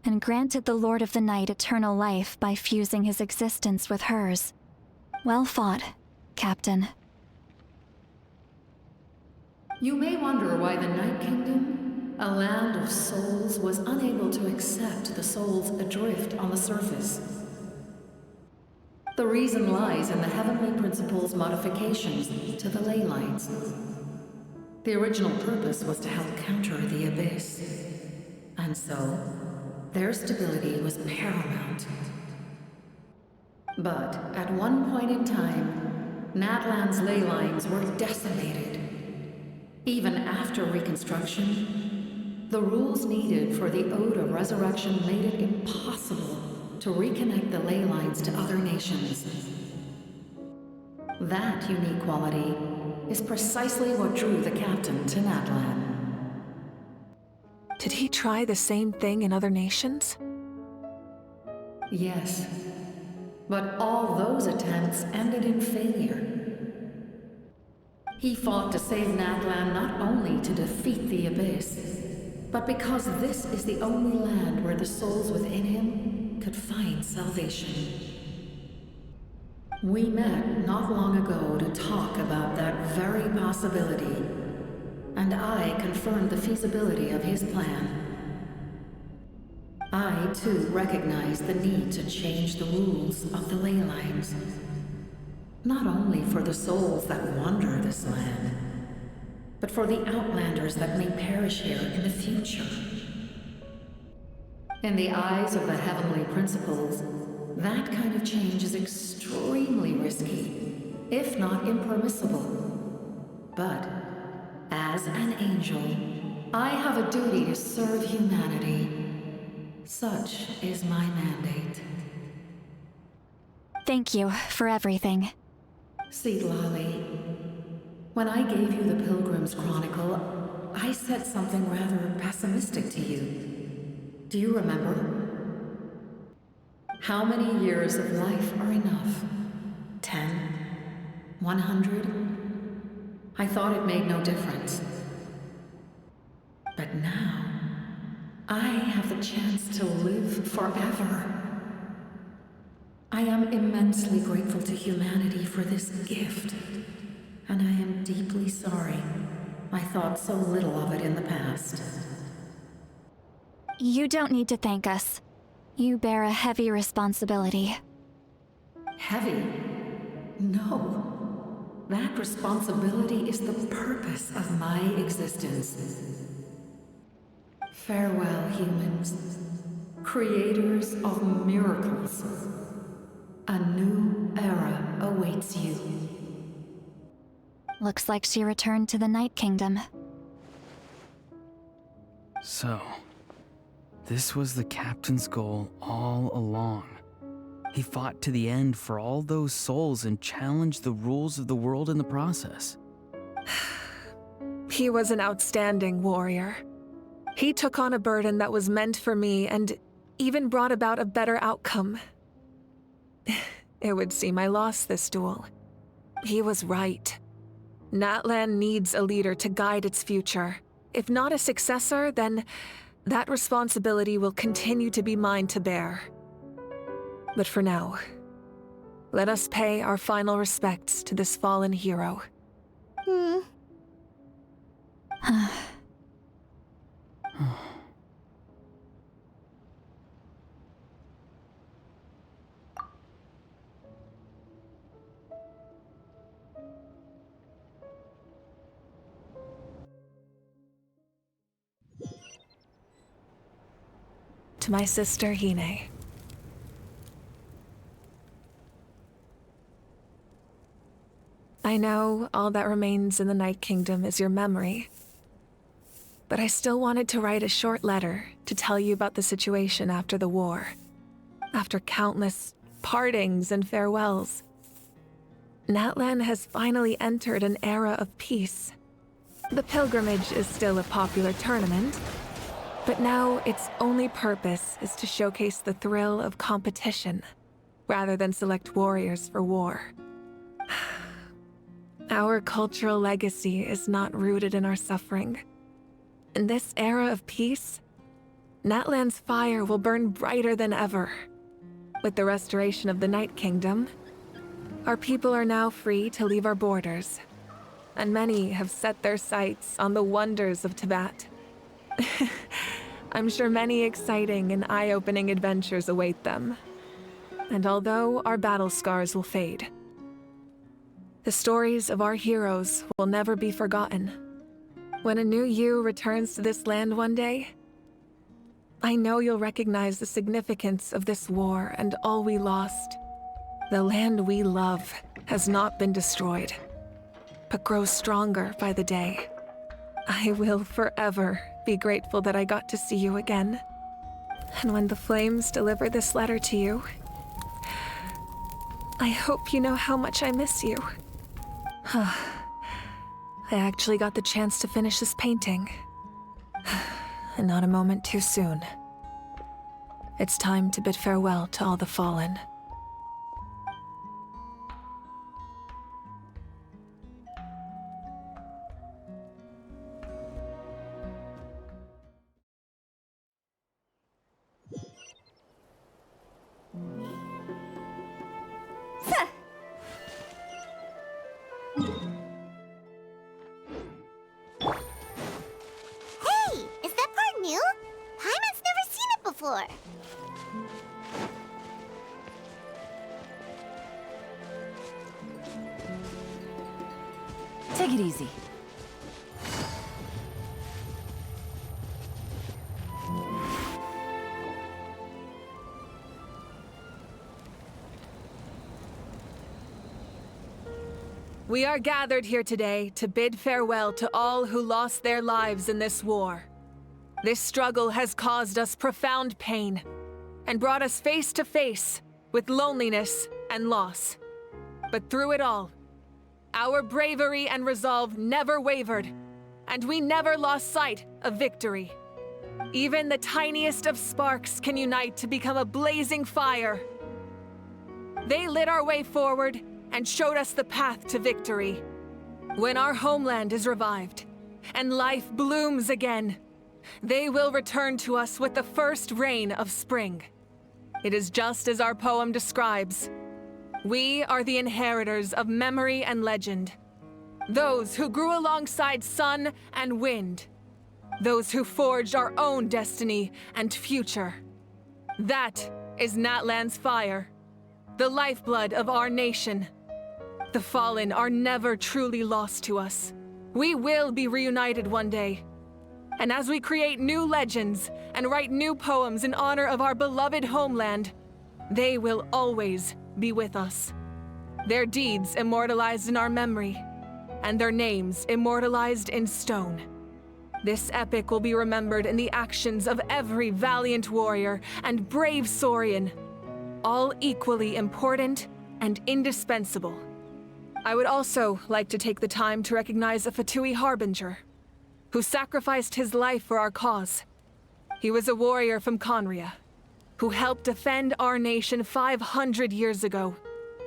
and granted the Lord of the Night eternal life by fusing his existence with hers. Well fought, Captain. You may wonder why the Night Kingdom, a land of souls, was unable to accept the souls adrift on the surface. The reason lies in the Heavenly Principle's modifications to the ley lines. The original purpose was to help counter the Abyss, and so their stability was paramount. But at one point in time, Natlan's ley lines were decimated. Even after reconstruction, the rules needed for the Ode of Resurrection made it impossible to reconnect the ley lines to other nations. That unique quality is precisely what drew the captain to Natlan. Did he try the same thing in other nations? Yes, but all those attempts ended in failure. He fought to save Natlan not only to defeat the Abyss, but because this is the only land where the souls within him could find salvation. We met not long ago to talk about that very possibility, and I confirmed the feasibility of his plan. I, too, recognize the need to change the rules of the ley lines. Not only for the souls that wander this land, but for the Outlanders that may perish here in the future. In the eyes of the Heavenly Principles, that kind of change is extremely risky, if not impermissible. But, as an angel, I have a duty to serve humanity. Such is my mandate. Thank you for everything. Lolly, when I gave you the Pilgrim's Chronicle, I said something rather pessimistic to you. Do you remember? How many years of life are enough? 10? 100? I thought it made no difference. But now, I have the chance to live forever. I am immensely grateful to humanity for this gift, and I am deeply sorry I thought so little of it in the past. You don't need to thank us. You bear a heavy responsibility. Heavy? No. That responsibility is the purpose of my existence. Farewell, humans. Creators of miracles. A new era awaits you. Looks like she returned to the Night Kingdom. So, this was the captain's goal all along. He fought to the end for all those souls and challenged the rules of the world in the process. He was an outstanding warrior. He took on a burden that was meant for me and even brought about a better outcome. It would seem I lost this duel. He was right. Natlan needs a leader to guide its future. If not a successor, then that responsibility will continue to be mine to bear. But for now, let us pay our final respects to this fallen hero. To my sister, Hine. I know all that remains in the Night Kingdom is your memory, but I still wanted to write a short letter to tell you about the situation after the war. After countless partings and farewells, Natlan has finally entered an era of peace. The pilgrimage is still a popular tournament, but now its only purpose is to showcase the thrill of competition, rather than select warriors for war. Our cultural legacy is not rooted in our suffering. In this era of peace, Natlan's fire will burn brighter than ever. With the restoration of the Night Kingdom, our people are now free to leave our borders, and many have set their sights on the wonders of Tibet. I'm sure many exciting and eye-opening adventures await them. And although our battle scars will fade, the stories of our heroes will never be forgotten. When a new you returns to this land one day, I know you'll recognize the significance of this war and all we lost. The land we love has not been destroyed, but grows stronger by the day. I will forever be grateful that I got to see you again. And when the flames deliver this letter to you, I hope you know how much I miss you. I actually got the chance to finish this painting. And not a moment too soon. It's time to bid farewell to all the fallen. Hey, is that part new? Paimon's never seen it before. Take it easy. We are gathered here today to bid farewell to all who lost their lives in this war. This struggle has caused us profound pain and brought us face to face with loneliness and loss. But through it all, our bravery and resolve never wavered, and we never lost sight of victory. Even the tiniest of sparks can unite to become a blazing fire. They lit our way forward and showed us the path to victory. When our homeland is revived and life blooms again, they will return to us with the first rain of spring. It is just as our poem describes. We are the inheritors of memory and legend. Those who grew alongside sun and wind. Those who forged our own destiny and future. That is Natlan's fire, the lifeblood of our nation. The fallen are never truly lost to us. We will be reunited one day. And as we create new legends and write new poems in honor of our beloved homeland, they will always be with us. Their deeds immortalized in our memory, and their names immortalized in stone. This epic will be remembered in the actions of every valiant warrior and brave Saurian, all equally important and indispensable. I would also like to take the time to recognize a Fatui Harbinger, who sacrificed his life for our cause. He was a warrior from Conria, who helped defend our nation 500 years ago,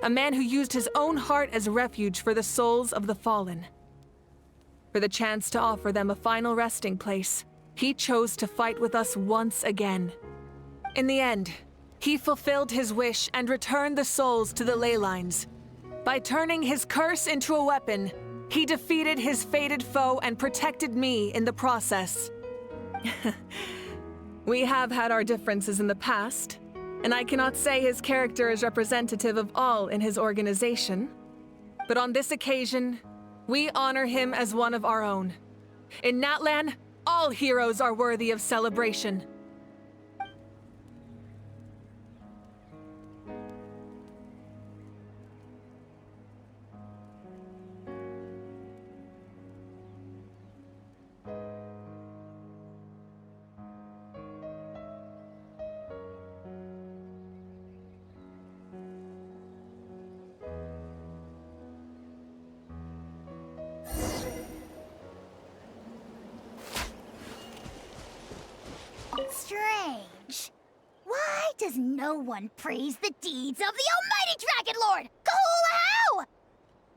a man who used his own heart as refuge for the souls of the fallen. For the chance to offer them a final resting place, he chose to fight with us once again. In the end, he fulfilled his wish and returned the souls to the ley lines. By turning his curse into a weapon, he defeated his fated foe and protected me in the process. We have had our differences in the past, and I cannot say his character is representative of all in his organization. But on this occasion, we honor him as one of our own. In Natlan, all heroes are worthy of celebration. Strange. Why does no one praise the deeds of the almighty Dragon Lord, Kahula?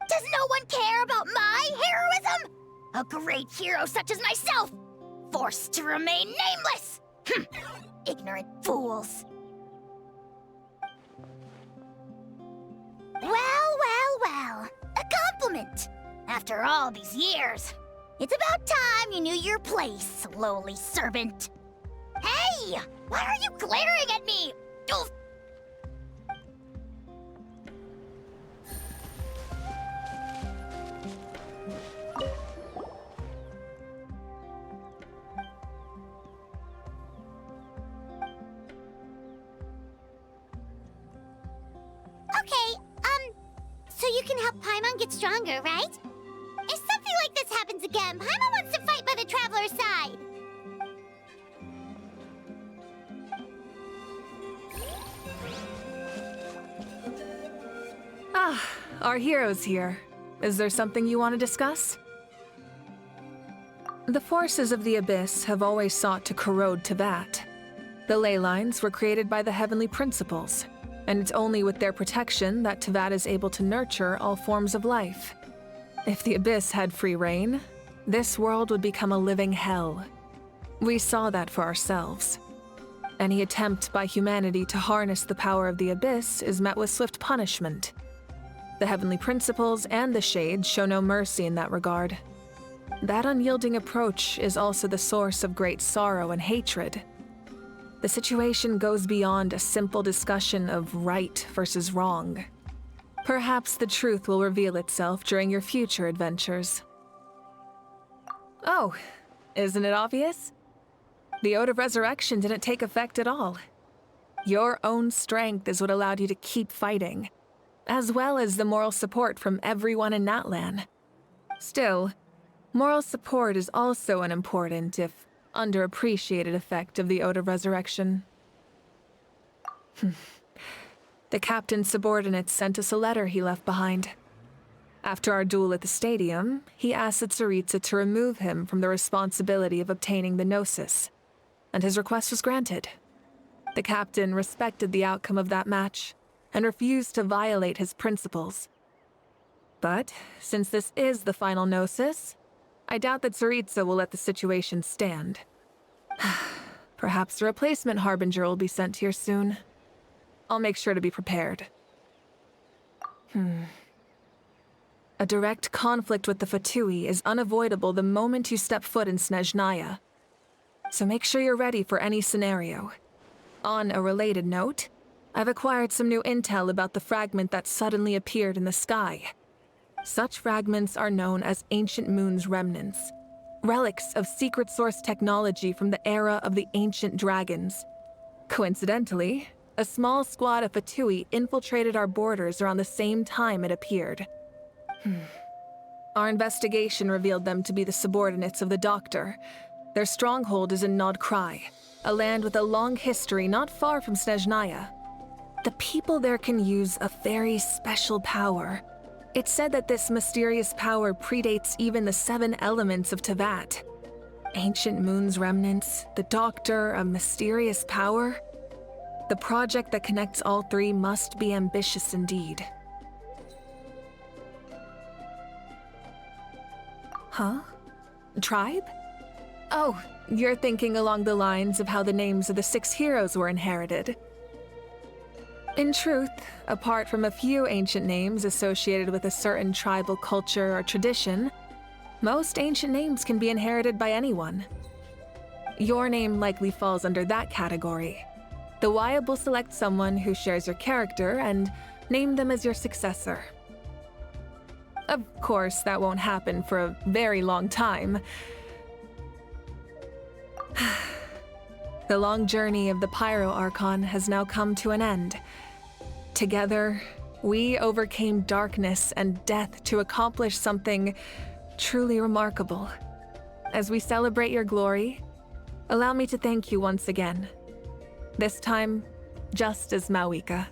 Does no one care about my heroism? A great hero such as myself, forced to remain nameless! Ignorant fools. Well, a compliment. After all these years, it's about time you knew your place, lowly servant. Hey! Why are you glaring at me? Oof. Okay, so you can help Paimon get stronger, right? If something like this happens again, Paimon wants to fight by the Traveler's side. Ah, our hero's here. Is there something you want to discuss? The forces of the Abyss have always sought to corrode Teyvat. The ley lines were created by the Heavenly Principles, and it's only with their protection that Teyvat is able to nurture all forms of life. If the Abyss had free reign, this world would become a living hell. We saw that for ourselves. Any attempt by humanity to harness the power of the Abyss is met with swift punishment. The Heavenly Principles and the Shades show no mercy in that regard. That unyielding approach is also the source of great sorrow and hatred. The situation goes beyond a simple discussion of right versus wrong. Perhaps the truth will reveal itself during your future adventures. Oh, isn't it obvious? The Ode of Resurrection didn't take effect at all. Your own strength is what allowed you to keep fighting. as well as the moral support from everyone in Natlan. Still, moral support is also an important, if underappreciated, effect of the Ode of Resurrection. The captain's subordinates sent us a letter he left behind. After our duel at the stadium, he asked Tsaritsa to remove him from the responsibility of obtaining the Gnosis, and his request was granted. The captain respected the outcome of that match and refused to violate his principles. But since this is the final Gnosis, I doubt that Tsaritsa will let the situation stand. Perhaps a replacement Harbinger will be sent here soon. I'll make sure to be prepared. A direct conflict with the Fatui is unavoidable the moment you step foot in Snezhnaya. So make sure you're ready for any scenario. On a related note, I've acquired some new intel about the fragment that suddenly appeared in the sky. Such fragments are known as Ancient Moon's remnants, relics of secret source technology from the era of the ancient dragons. Coincidentally, a small squad of Fatui infiltrated our borders around the same time it appeared. Our investigation revealed them to be the subordinates of the Doctor. Their stronghold is in Nod Krai, a land with a long history not far from Snezhnaya. The people there can use a very special power. It's said that this mysterious power predates even the 7 elements of Tevat. Ancient Moon's remnants, the Doctor, a mysterious power. The project that connects all 3 must be ambitious indeed. Huh? Tribe? Oh, you're thinking along the lines of how the names of the 6 heroes were inherited. In truth, apart from a few ancient names associated with a certain tribal culture or tradition, most ancient names can be inherited by anyone. Your name likely falls under that category. The Wyab will select someone who shares your character and name them as your successor. Of course, that won't happen for a very long time. The long journey of the Pyro Archon has now come to an end. Together, we overcame darkness and death to accomplish something truly remarkable. As we celebrate your glory, allow me to thank you once again. This time, just as Mawika.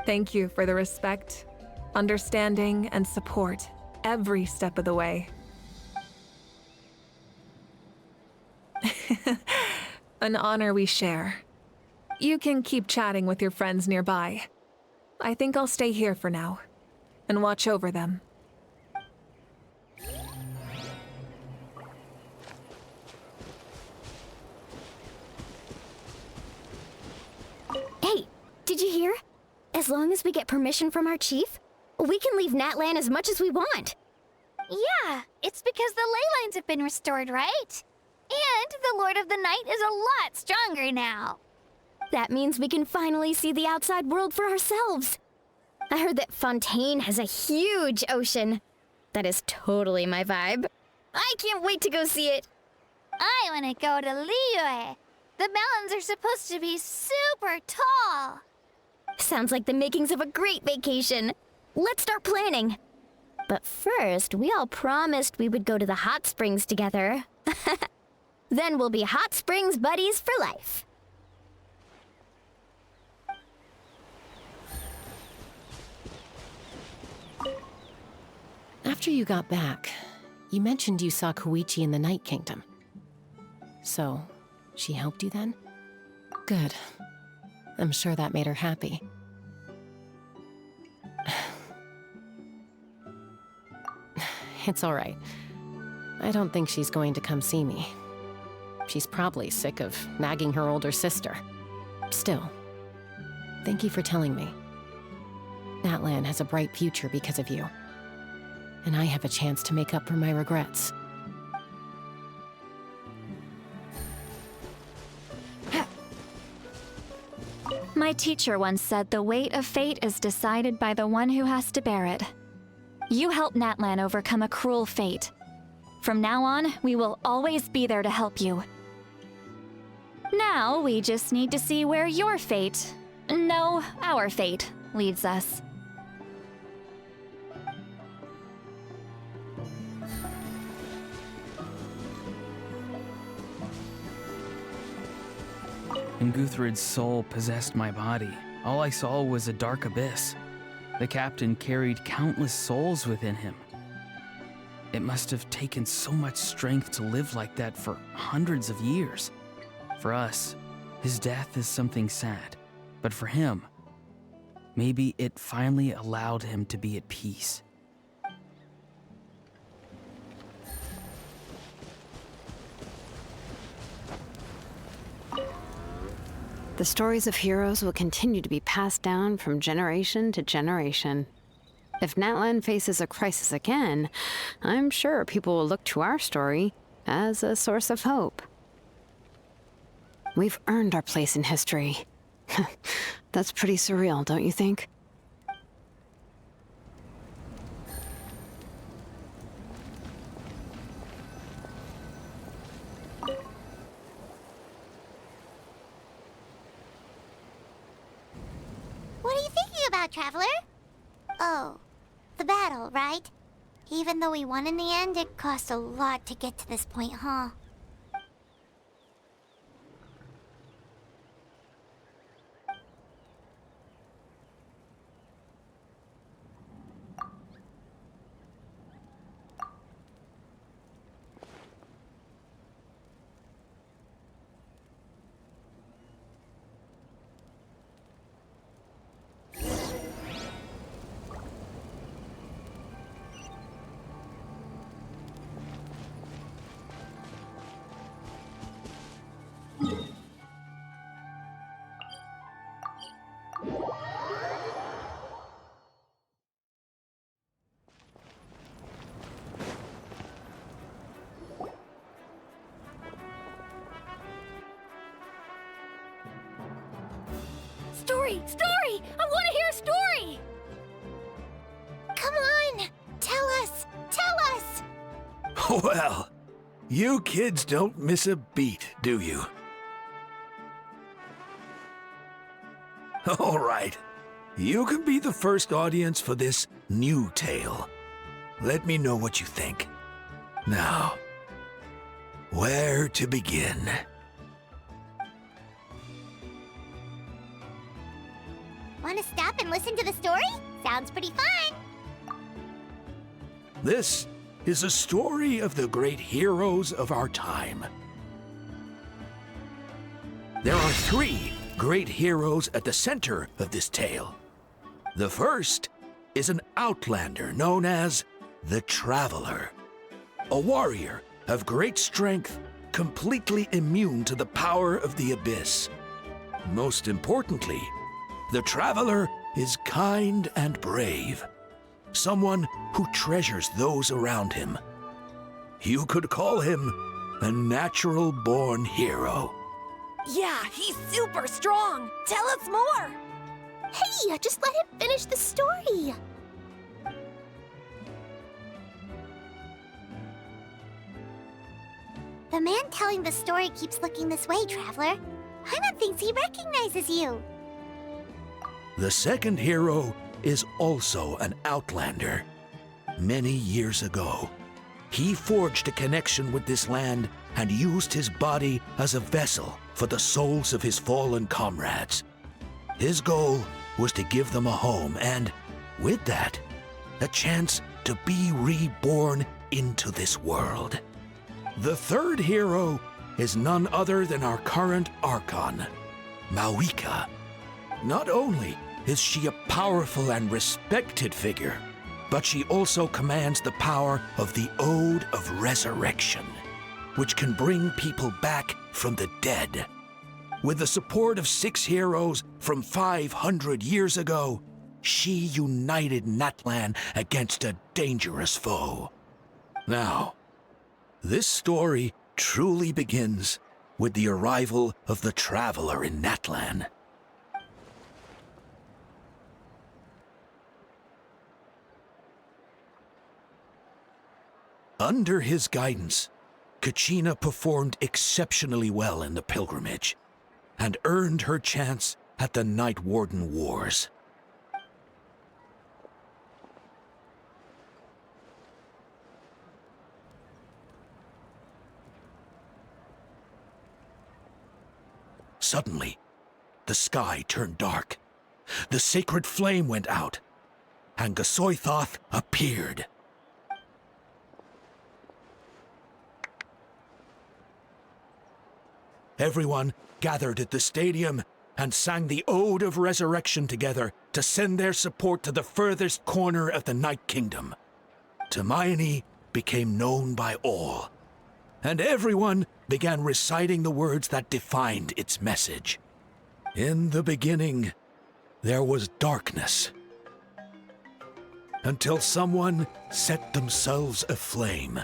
Thank you for the respect, understanding, and support every step of the way. An honor we share. You can keep chatting with your friends nearby. I think I'll stay here for now and watch over them. Hey, did you hear? As long as we get permission from our chief, we can leave Natlan as much as we want. Yeah, it's because the ley lines have been restored, right? And the Lord of the Night is a lot stronger now. That means we can finally see the outside world for ourselves. I heard that Fontaine has a huge ocean. That is totally my vibe. I can't wait to go see it. I want to go to Liyue. The mountains are supposed to be super tall. Sounds like the makings of a great vacation. Let's start planning. But first, we all promised we would go to the hot springs together. Then we'll be hot springs buddies for life. After you got back, you mentioned you saw Koichi in the Night Kingdom. So, she helped you then? Good. I'm sure that made her happy. It's all right. I don't think she's going to come see me. She's probably sick of nagging her older sister. Still, thank you for telling me. Natlan has a bright future because of you. And I have a chance to make up for my regrets. My teacher once said the weight of fate is decided by the one who has to bear it. You helped Natlan overcome a cruel fate. From now on, we will always be there to help you. Now, we just need to see where your fate, no, our fate, leads us. and Guthred's soul possessed my body, all I saw was a dark abyss. The captain carried countless souls within him. It must have taken so much strength to live like that for hundreds of years. For us, his death is something sad, but for him, maybe it finally allowed him to be at peace. The stories of heroes will continue to be passed down from generation to generation. If Natlan faces a crisis again, I'm sure people will look to our story as a source of hope. We've earned our place in history. That's pretty surreal, don't you think? What are you thinking about, Traveler? Oh, the battle, right? Even though we won in the end, it cost a lot to get to this point, huh? Story! Story! I want to hear a story! Come on! Tell us! Tell us! Well, you kids don't miss a beat, do you? All right. You can be the first audience for this new tale. Let me know what you think. Now, where to begin? Want to stop and listen to the story? Sounds pretty fun! This is a story of the great heroes of our time. There are 3 great heroes at the center of this tale. The first is an outlander known as the Traveler, a warrior of great strength, completely immune to the power of the Abyss. Most importantly, the Traveler is kind and brave, someone who treasures those around him. You could call him a natural-born hero. Yeah, he's super strong. Tell us more. Hey, just let him finish the story. The man telling the story keeps looking this way, Traveler. Paimon thinks he recognizes you. The second hero is also an outlander. Many years ago, he forged a connection with this land and used his body as a vessel for the souls of his fallen comrades. His goal was to give them a home and, with that, a chance to be reborn into this world. The third hero is none other than our current Archon, Mawika. Not only is she a powerful and respected figure, but she also commands the power of the Ode of Resurrection, which can bring people back from the dead. With the support of 6 heroes from 500 years ago, she united Natlan against a dangerous foe. Now, this story truly begins with the arrival of the Traveler in Natlan. Under his guidance, Kachina performed exceptionally well in the pilgrimage and earned her chance at the Night Warden Wars. suddenly, the sky turned dark. The sacred flame went out, and Gasoithoth appeared. Everyone gathered at the stadium and sang the Ode of Resurrection together to send their support to the furthest corner of the Night Kingdom. Hermione became known by all, and everyone began reciting the words that defined its message. In the beginning, there was darkness, until someone set themselves aflame.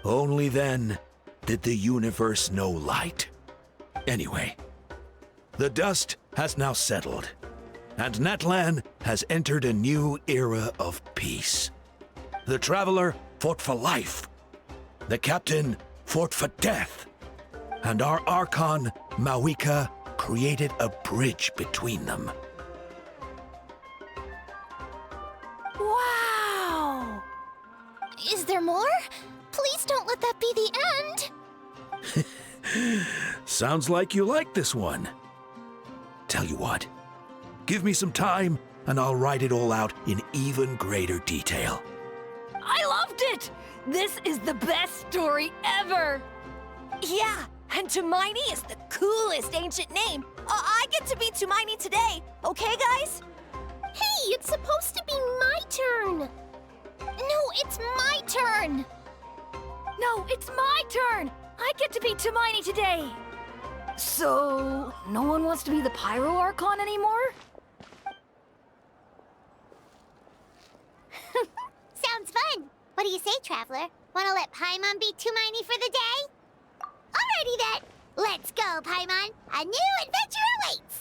Only then did the universe know light. Anyway, the dust has now settled, and Natlan has entered a new era of peace. The Traveler fought for life, the Captain fought for death, and our Archon, Mawika, created a bridge between them. Wow! Is there more? Please don't let that be the end! Sounds like you like this one. Tell you what, give me some time and I'll write it all out in even greater detail. I loved it! This is the best story ever! Yeah, and Tumaini is the coolest ancient name. I get to be Tumaini today, okay, guys? Hey, it's supposed to be my turn! No, it's my turn! No, it's my turn! I get to be Tumaini today! So, no one wants to be the Pyro Archon anymore? Sounds fun! What do you say, Traveler? Wanna let Paimon be Tumaini for the day? Alrighty then! Let's go, Paimon! A new adventure awaits!